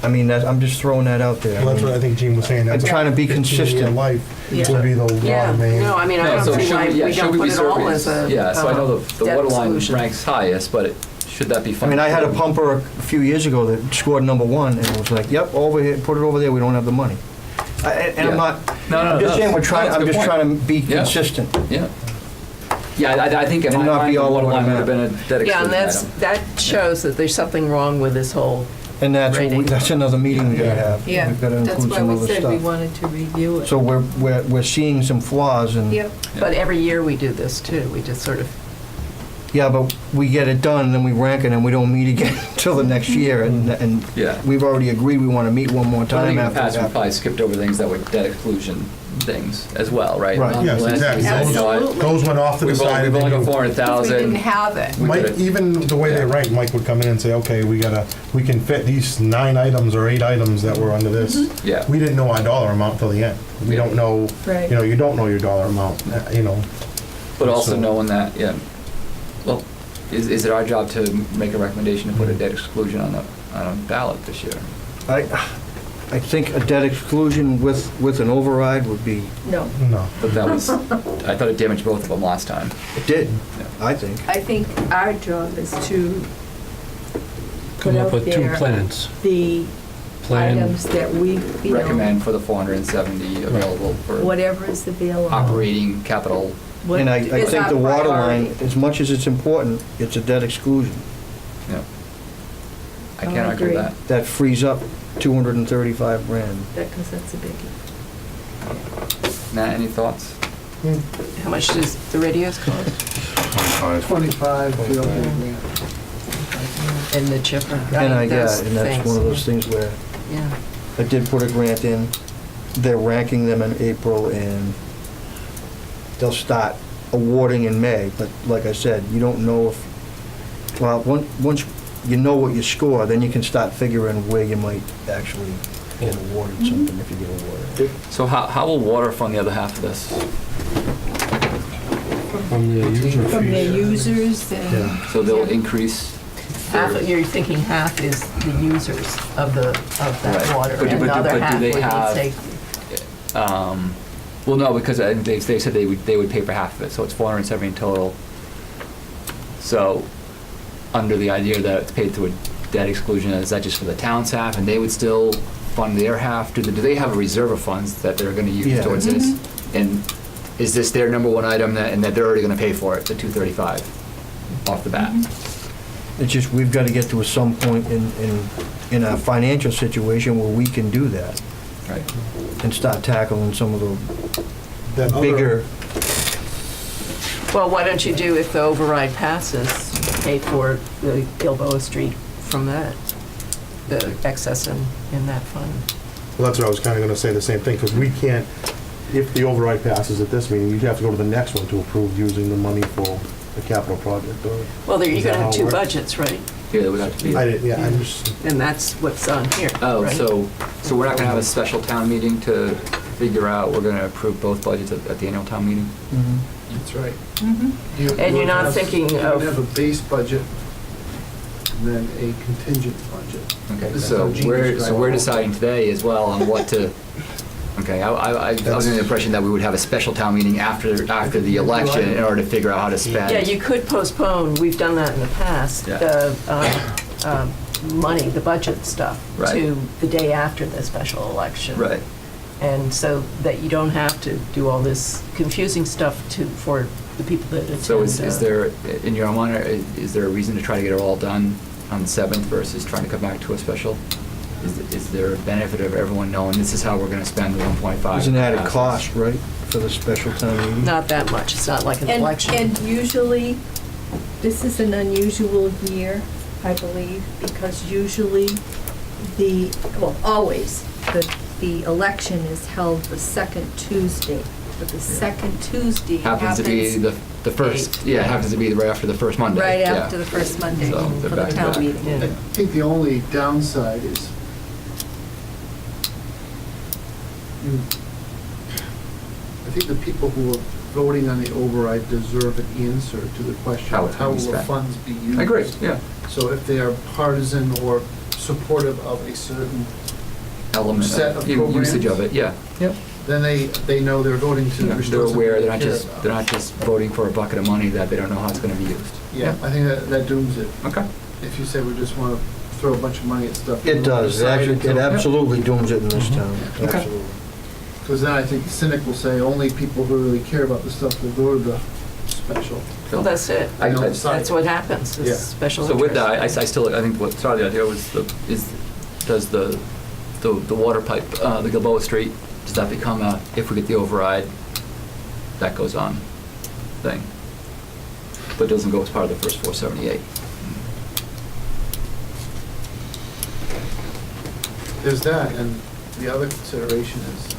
I'm just throwing that out there. Well, that's what I think Gene was saying. I'm That's trying to be 15-year consistent. life Yeah. would be the yeah, water main. no, I mean, I No, don't so see should why we- yeah, we should don't we put be it all serving- as a. Yeah, so I know the debt water line exclusion. ranks highest, but should that be I funded? mean, I had a pumper a few years ago that scored number one, and it was like, yep, over here, put it over there, we don't have the money. And I'm Yeah. not, No, I'm just saying, that's a I'm good just point. trying to be Yeah. consistent. Yeah. Yeah, I think in And my not mind, be the all water over the line would have map. been a debt Yeah, exclusion and item. that shows that there's something wrong with this whole, And Rating. that's another meeting we gotta have. Yeah, We've gotta that's include why some we other said we stuff. wanted to review it. So we're seeing some flaws, and, Yep. but every year we do this too. We just sort of, yeah, but we get it done, and then we rank it, and we don't meet again until the next year, and Yeah. we've already agreed we wanna meet one more I time think in the after past, we that. probably skipped over things that were debt exclusion things as well, right? Right. Not Yes, last exactly. year, you know, Absolutely. Those went off to the We've side. only and got then you- 400,000. We didn't have it. We Mike, could've- even the way they rank, Mike would come in and say, okay, we can fit these 9 items or 8 items that were under this. Yeah. We didn't know our dollar amount till the end. We Yeah. don't know, Right. you don't know your dollar amount, you know. But also So- knowing that, yeah, well, is it our job to make a recommendation to put a debt exclusion on a ballot this year? I think a debt exclusion with an override would be, No. No. But that was, I thought it damaged both of them last time. it did, I think. I think our job is to Come put up out with two there plans. the Plan, items that we feel, Recommend for the 470 available for whatever is available. operating capital. What And I is think our the water line, priority. as much as it's important, it's a debt exclusion. Yeah. I I can't argue agree. with that. That frees up 235 grand. Because that's a biggie. Matt, any thoughts? how much does the radios cost? 25, the other grant. And the chipper? And those and that's one of those things where Yeah. I did put a grant in. They're ranking them in April, and they'll start awarding in May. But like I said, you don't know if, well, once you know what you score, then you can start figuring where you might actually get awarded something if you get awarded. So how will water fund the other half of this? from the user From the fees. users and. Yeah. So they'll increase. You're thinking half is the users of that Right. water, But do- and the but do- other but do half they would be have- safety. Well, no, because they said they would pay for half of it, so it's 470 in total. So, under the idea that it's paid through a debt exclusion, is that just for the town's half, and they would still fund their half? Do they have a reserve of funds that they're going to use Yeah. towards this? And is this their number one item and that they're already going to pay for it, the 235 off the bat? It's just, we've got to get to some point in our financial situation where we can do that Right. and start tackling some of the That other- bigger, Well, why don't you do, if the override passes, pay for the Gilboa Street from that, the excess in that fund? Well, that's what I was kind of going to say, the same thing, because we can't, if the override passes at this meeting, you'd have to go to the next one to approve using the money for the capital project, or? Well, there, you're Is that gonna how have it two works? budgets, right? Yeah, that would have to be. I didn't, yeah, I'm just, And that's what's on here, Oh, right? so we're not gonna have a special town meeting to figure out, we're gonna approve both budgets at the annual town meeting? That's right. Mm-hmm. And you're not thinking You of- have a base budget, and then a contingent budget. Okay, This is so how Gene we're described it. deciding today as well on what to, okay, I was under the impression that we would have a special town meeting after the election in order to figure out how to spend. Yeah, you could postpone, we've done that in the past, Yeah. the money, the budget stuff, Right. to the day after the special election. Right. And so that you don't have to do all this confusing stuff for the people that attend. So is there, in your own mind, is there a reason to try to get it all done on the 7th versus trying to come back to a special? Is there a benefit of everyone knowing this is how we're gonna spend the 1.5? there's an added cost, right, for the special town meeting? Not that much, it's not like an election. And usually, this is an unusual year, I believe, because usually always, the election is held the second Tuesday, but the second Tuesday Happens to be the first, yeah, it happens to be right after the first Monday. right yeah. after the first Monday So, for they're the back to town back. meeting. Yeah. I think the only downside is I think the people who are voting on the override deserve an answer to the question, How it's how gonna will be the spent. funds be used? I agree, yeah. So if they are partisan or supportive of a certain, Element Set of of usage of programs. it, yeah. Yep. then they know they're voting to They're restore something aware, they they're care about. not just voting for a bucket of money that they don't know how it's gonna be used. Yeah, I think that dooms it. Okay. If you say we just want to throw a bunch of money at stuff. It does, it actually, it absolutely dooms it in this Mm-hmm. town, Okay. absolutely. Because then I think the cynic will say only people who really care about the stuff will go to the special. Well, that's it. I- I- That's what happens, Yeah. is special So with interest. that, I still, I think what started the idea was does the water pipe, the Gilboa Street, does that become a, if we get the override, that goes on thing? But doesn't go as part of the first 478. There's that, and the other consideration is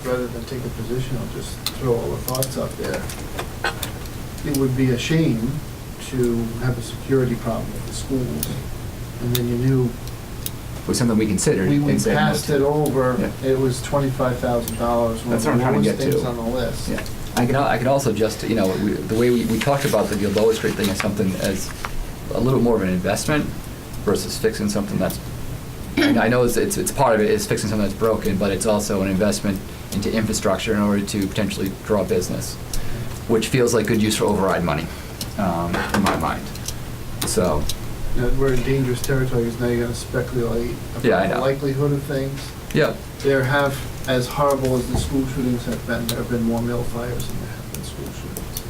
rather than take a position, I'll just throw all the thoughts out there. It would be a shame to have a security problem with the schools, and then you knew Was something we considered. we and said no passed to. it over, Yeah. it was $25,000, one of That's the what I'm trying to lowest get to. things on the list. Yeah. I can also just, the way we talked about the Gilboa Street thing as something as a little more of an investment versus fixing something that's, and I know it's part of it is fixing something that's broken, but it's also an investment into infrastructure in order to potentially draw business, which feels like good use for override money, in my mind. So, Now, we're in dangerous territory, because now you're gonna speculate Yeah, I about the know. likelihood of things. yeah, There have, as horrible as the school shootings have been, there have been more mill fires than there have been school shootings.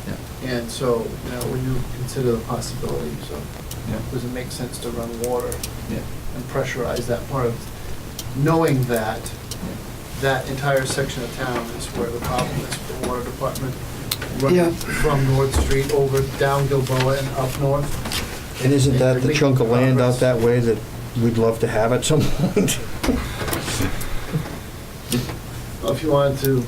yeah, And so, when you consider the possibilities of, yeah, does it make sense to run water yeah. and pressurize that part of, knowing that that entire section of town is where the problem is for the water department. Yeah. Running from North Street over down Gilboa and up north. And isn't that the Making chunk of land out progress. that way that we'd love to have at some point? Well, if you wanted to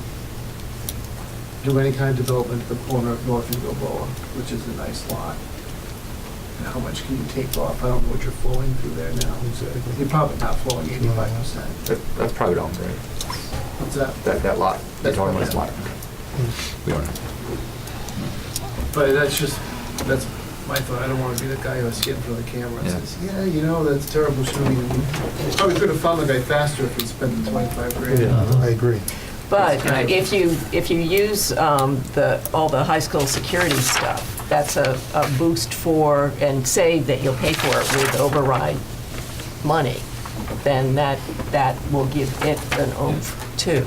do any kind of development at the corner of North and Gilboa, which is a nice lot, and how much can you take off? I don't know what you're flowing through there now. You're probably not flowing 85%. That's private owned, right? What's that? That lot, you're That's talking about this private. lot. We don't know. But that's my thought. I don't want to be the guy who has to get in front of the camera and Yeah. says, yeah, that's terrible shooting. And we probably could have found the guy faster if he'd spent the 25 grand. I agree. But if you use all the high school security stuff, that's a boost for, and say that you'll pay for it with override money, then that will give it an oomph too.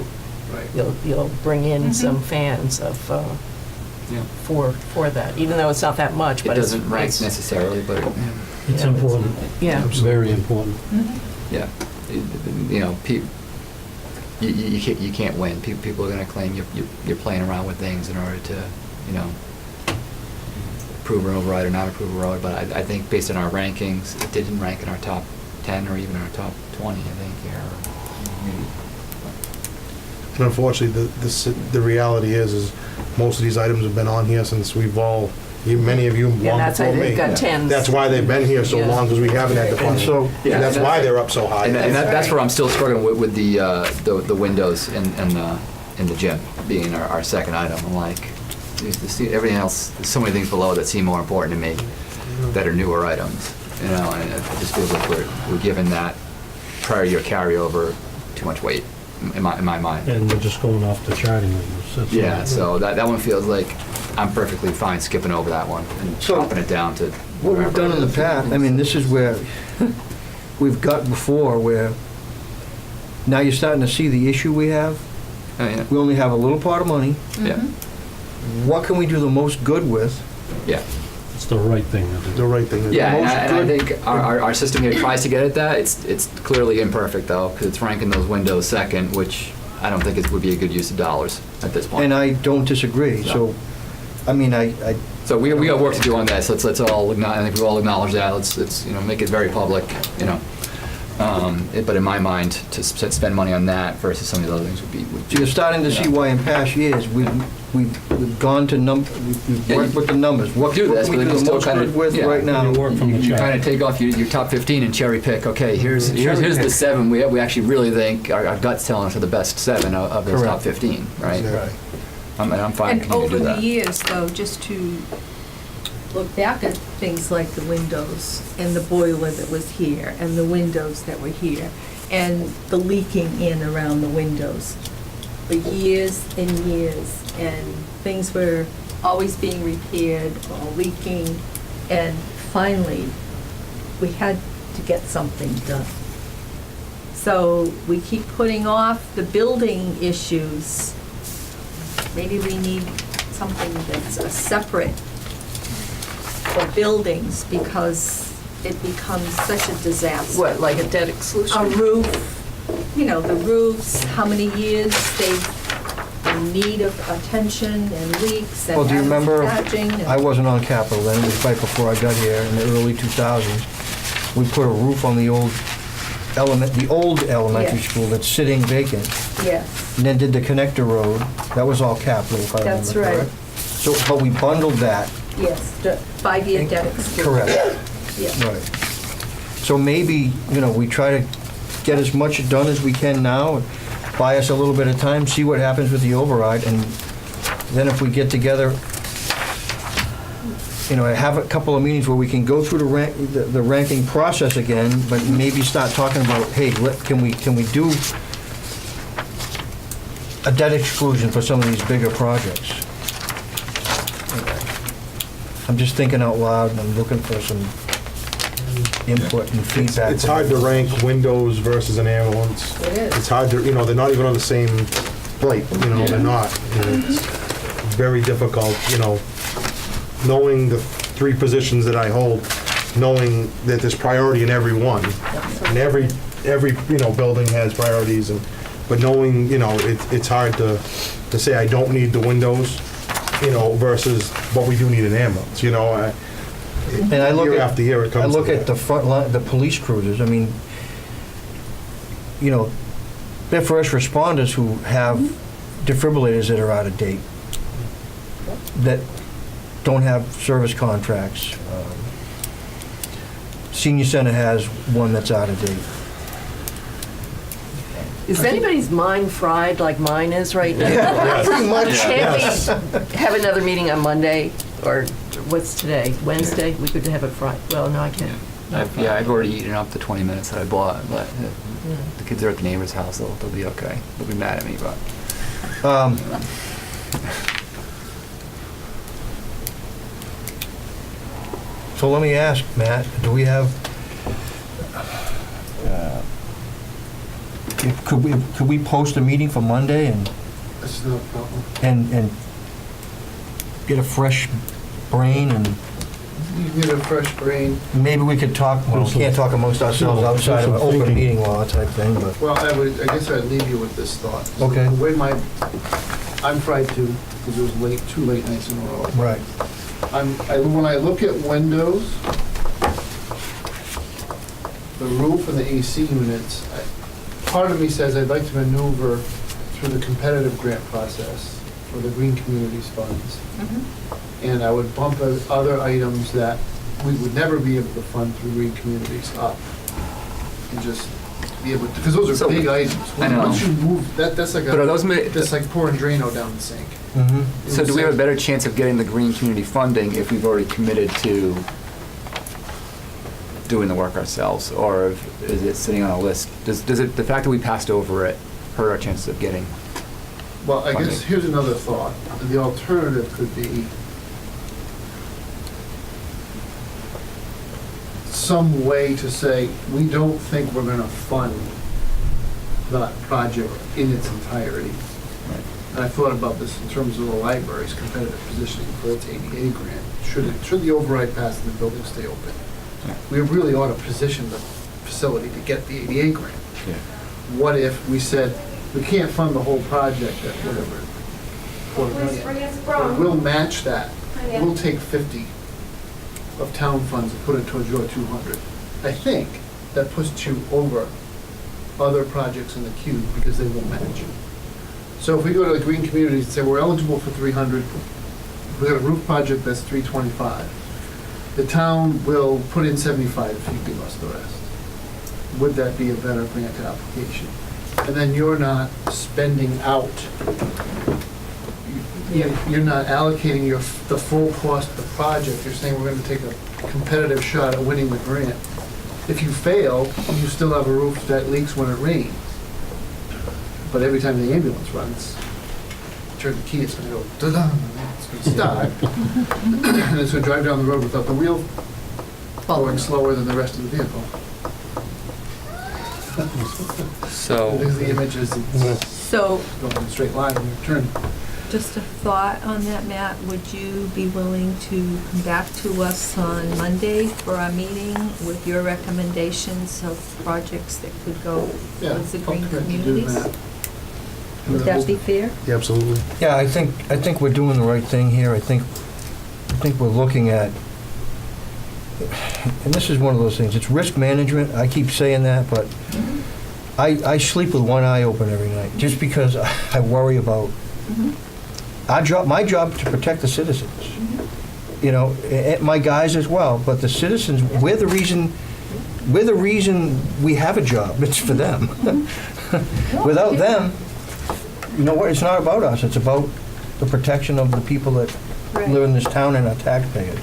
Right. You'll bring in some fans of Yeah. for that, even though it's not that much, It but it's. doesn't rank it's- necessarily, but, It's Yeah. important, Yeah. very important. yeah, you know, you can't win. People are gonna claim you're playing around with things in order to, you know, approve an override or not approve a road, but I think based on our rankings, it didn't rank in our top 10 or even our top 20, I think, here. Maybe. And unfortunately, the reality is most of these items have been on here since we've all, many of you Yeah, long that's why before me. they've got tens. That's why they've been here so Yeah. long, because we haven't had the And funding. so, Yeah, And that's and why they're up so high. And that's right. where I'm still struggling with the windows in the gym being our second item. I'm like, everything else, there's so many things below that seem more important to me that are newer items, you know, and it just feels like we're giving that prior year carryover too much weight in my mind. And we're just going off the charting numbers. That's Yeah, all. so that one feels like I'm perfectly fine skipping over that one and So, dropping it down to what we've wherever done it in the is. past, I mean, this is where we've got before, where now you're starting to see the issue we have. Oh, yeah, We only have a little pot of money. yeah, What can we do the most good with? yeah. It's the right thing to do. The right thing. to do. Yeah, most and I good- think our system here tries to get at that. It's clearly imperfect though, because it's ranking those windows second, which I don't think it would be a good use of dollars at this point. And I don't disagree, so, I mean, I So we got work to do on this. Let's all I think we all acknowledge that. Let's you know make it very public. You know, but in my mind, to spend money on that versus some of the other things would be. So you're starting to see why in past years, we've gone to we've Yeah, worked with the numbers. What do this, can we but do you the still most kinda- good with yeah, right now? you work from the You chart. kind of take off your top 15 and cherry pick. Okay, here's the 7 we actually really think our gut's telling us are the best 7 of those top Correct. 15, right? Exactly. And I'm fine And continuing to over do the that. years, though, just to look back at things like the windows and the boiler that was here and the windows that were here and the leaking in around the windows for years and years, and things were always being repaired or leaking, and finally, we had to get something done. So we keep putting off the building issues. Maybe we need something that's a separate for buildings, because it becomes such a disaster. What, like a debt A exclusion? roof, you know, the roofs, how many years they've in need of attention and leaks and Well, do you remember, patching and- I wasn't on capital then, it was right before I got here in the early 2000s. We put a roof on the old elementary Yeah. school that's sitting vacant, Yes, and then did the connector road. That was all capital, if I remember That's right. correct. So, but we bundled that. yes, the 5-year debt exclusion. Correct. Yeah. Right. So maybe, you know, we try to get as much done as we can now, buy us a little bit of time, see what happens with the override, and then if we get together, you know, have a couple of meetings where we can go through the ranking process again, but maybe start talking about, hey, can we do a debt exclusion for some of these bigger projects? I'm just thinking out loud, and I'm looking for some input and feedback. It's hard to rank windows versus an ambulance. It is. It's hard to, you know, they're not even on the same plate, you know, they're not. And it's very difficult, you know, knowing the 3 positions that I hold, knowing that there's priority in every one. And every, you know, building has priorities, but knowing, you know, it's hard to say I don't need the windows, you know, versus, but we do need an ambulance, you know. And I look Year at, after year, it comes I to look at that. the front line, the police cruisers, I mean, you know, they're first responders who have defibrillators that are out of date, that don't have service contracts. Senior Center has one that's out of date. Is anybody's mind fried like mine is right now? Pretty much, Can't yes. we have another meeting on Monday, or what's today, Wednesday? We could have it Friday, well, no, I can't. I've already eaten up the 20 minutes that I bought, but the kids are at the neighbor's house, they'll be okay. They'll be mad at me, but. So let me ask, Matt, do we have, could we post a meeting for Monday and That's no problem. and get a fresh brain and You can get a fresh brain. maybe we could talk, well, we can't talk amongst ourselves outside of an open meeting law type thing, but, Well, I guess I'd leave you with this thought. So Okay. The way I'm fried too, because it was two late nights in a row. right. When I look at windows, the roof and the AC units, part of me says I'd like to maneuver through the competitive grant process for the Green Communities funds. And I would bump other items that we would never be able to fund through Green Communities up. And just be able to, because those So- are big items. I know. Once you move, that's like But are those that's like pouring Drano down the sink. Mm-hmm. So do we have a better chance of getting the green community funding if we've already committed to doing the work ourselves? Or is it sitting on a list? Does it, the fact that we passed over it hurt our chances of getting? Well, I guess funding? here's another thought. The alternative could be some way to say, we don't think we're gonna fund that project in its entirety. And I thought about this in terms of the library's competitive positioning for its ADA grant. Should the override pass and the building stay open? We really ought to position the facility to get the ADA grant. Yeah. What if we said, we can't fund the whole project at whatever, $250,000, but we'll match that. We'll take 50 of town funds and put it towards your 200. I think that puts you over other projects in the queue because they won't match. So if we go to the Green Communities and say we're eligible for 300, we got a roof project that's 325. The town will put in 75 if you give us the rest. Would that be a better grant application? And then you're not spending out. You're not allocating the full cost of the project. You're saying we're going to take a competitive shot at winning the grant. If you fail, you still have a roof that leaks when it rains. But every time the ambulance runs, turn the key, it's going to go da-da, it's going to start. And it's going to drive down the road without the wheel going slower than the rest of the vehicle. So, Because the image is it's So, going in a straight line when you turn. just a thought on that, Matt, would you be willing to come back to us on Monday for our meeting with your recommendations of projects that could go Yeah, with the I'll green commit to do communities? that. Would that be fair? Yeah, absolutely. Yeah, I think we're doing the right thing here. I think we're looking at, and this is one of those things, it's risk management. I keep saying that, but I sleep with one eye open every night, just because I worry about my job to protect the citizens. You know, and my guys as well, but the citizens, we're the reason we have a job. It's for them. Without them, you know what, it's not about us, it's about the protection of the people that live in this town and our taxpayers.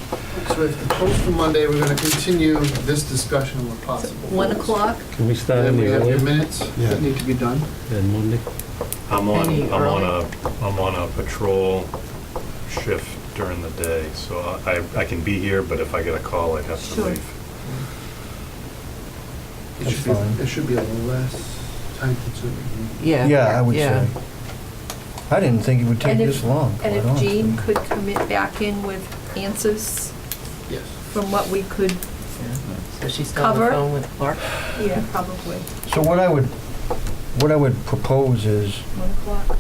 So if the post for Monday, we're going to continue this discussion where possible. 1 o'clock? Can we start Then we any have your earlier minutes that need to be done. than Monday? I'm Any on a patrol shift during the day, so I can be here, but if I get a call, I'd have to Sure. leave. It should be a little less time consuming. Yeah, I would say. I didn't think it would take And if- this long. And quite if honestly. Jean could commit back in with answers Yes. from what we could, So she's still on the Cover? phone with Clark? yeah, probably, So what I would propose is 1 o'clock.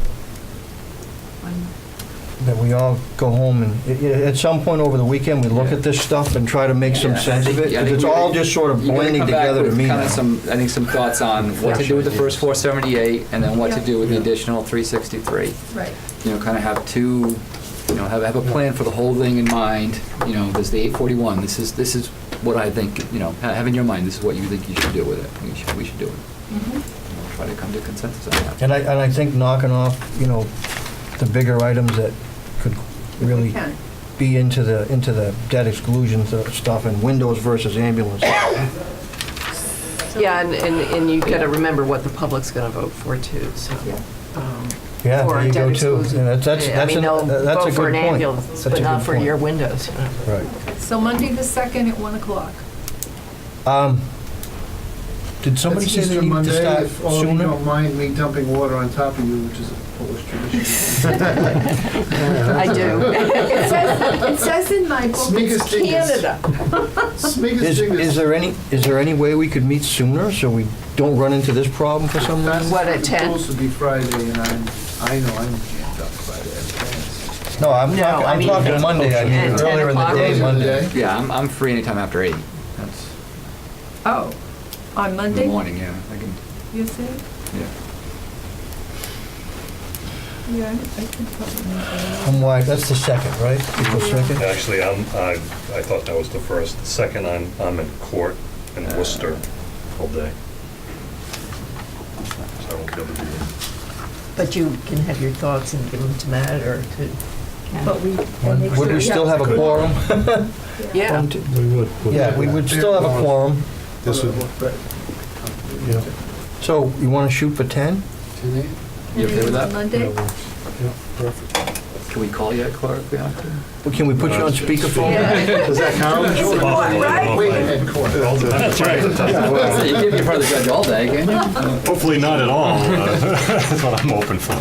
that we all go home and, at some point over the weekend, we look at this stuff and try to make some Yeah, sense of it, yeah, I because think it's we- all just sort of you gotta blending come back together to with me kind of now. some thoughts on what to do with the first 478, and then what to Yeah. do with the additional 363. Right. You know, kind of have two, you know, have a plan for the whole thing in mind. You know, there's the 841, this is what I think, you know, have in your mind, this is what you think you should do with it. We should do it. We'll try to come to consensus on that. And I think knocking off, you know, the bigger items that could really Can. be into the debt exclusion stuff and windows versus ambulance. Yeah, and you gotta remember what the public's gonna vote for too, so. Yeah, For there you debt go too. exclusion. And that's I mean, they'll a vote good for an point. ambulance, That's a but not good for point. your windows. Right. So Monday the 2nd at 1 o'clock. Did somebody That's say they Easter need to Monday, start if all of you sooner? don't mind me dumping water on top of you, which is a Polish tradition. I do. It says in my book, it's Smigas dingus. Canada. Smigas Is dingus. there any way we could meet sooner so we don't run into this problem for some reason? What, at 10? It's supposed to be Friday, and I know I'm jammed up Friday. I have plans. No, I'm No, I I'm mean- talking Monday, I mean And 10 earlier in the o'clock. day, Earlier in the Monday. day. Yeah, I'm free anytime after 8. That's Oh, on in the Monday, morning, yeah. I can, you say? yeah. Yeah, I can probably make that. I'm wide, that's the second, right? April 2nd? Actually, I thought that was the first. The second, I'm in court in Worcester all day. So I won't be able to be here. But you can have your thoughts and give them to Matt or to, But we. and make Would sure we still have a quorum? yeah. We would. Yeah, we would still have a quorum. This would, yeah. So you want to shoot for 10? 10 a.m.? You okay with that? Monday? Yeah, perfect. Can we call you at court if we have to? Well, can we put you on speakerphone? Does that count? It's a court, right? Wait, in court. That's right. So you give your part of the judge all day, can you? Hopefully not at all. That's what I'm hoping for.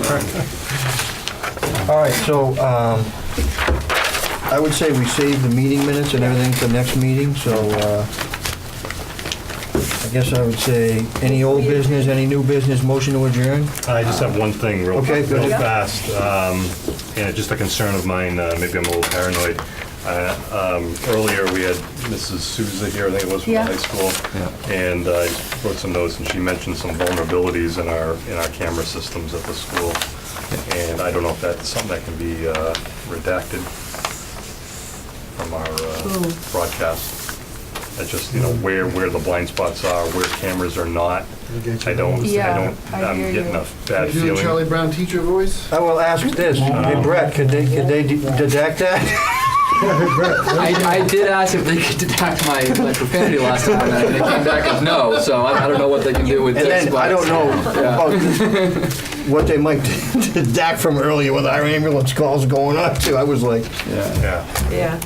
All right, so I would say we save the meeting minutes and everything for next meeting, so I guess I would say any old business, any new business, motion to adjourn? I just have one thing real Okay, go real ahead. fast, and it's just a concern of mine, maybe I'm a little paranoid. Earlier, we had Mrs. Souza here, I think it was from the Yeah. high school, and I wrote some notes, and she mentioned some vulnerabilities in our camera systems at the school. And I don't know if that's something that can be redacted from our broadcast. It's just, where the blind spots are, where cameras are not. Yeah, I I'm hear getting you. a bad You doing feeling. Charlie Brown teacher voice? I will ask this, hey Brett, could they deduct that? I did ask if they could deduct my profanity last time, and they came back as no, so I don't know what they can do with And this. then, but- I don't know Yeah. about what they might deduct from earlier with our ambulance calls going on too. I was like, Yeah. Yeah, Yeah.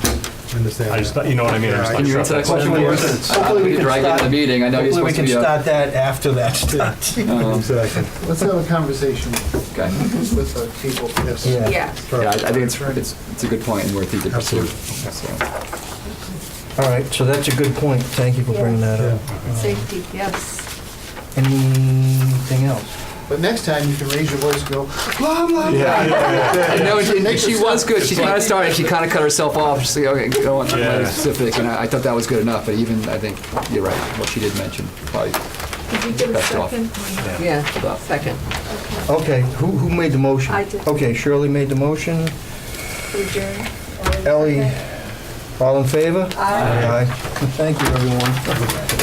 Understand. I just thought, you know what I mean? I'm just Can not you sure answer that if that's question? important. hopefully we can can drag it start. into the meeting. I know you're Hopefully we supposed to can be start that after that starts. Exactly. Let's have a conversation Okay. with the people. Yes. Yeah. Yeah. Yeah, I think it's a good point and worth either pursuit. So, All right, so that's a good point. Thank you for bringing that up. Safety, yes. Anything else? But next time, you can raise your voice and go, blah, blah, blah. No, she was good. She kind of started. She kind of cut herself off. She's like, okay, go on something Yeah. specific, and I thought that was good enough. But even I think you're right. What she did mention probably. Did you get a Best off. second? Yeah, second. Okay, who made the motion? I did. Okay, Shirley made the motion. Adjourn? Ellie, all in favor? Aye. Thank you, everyone.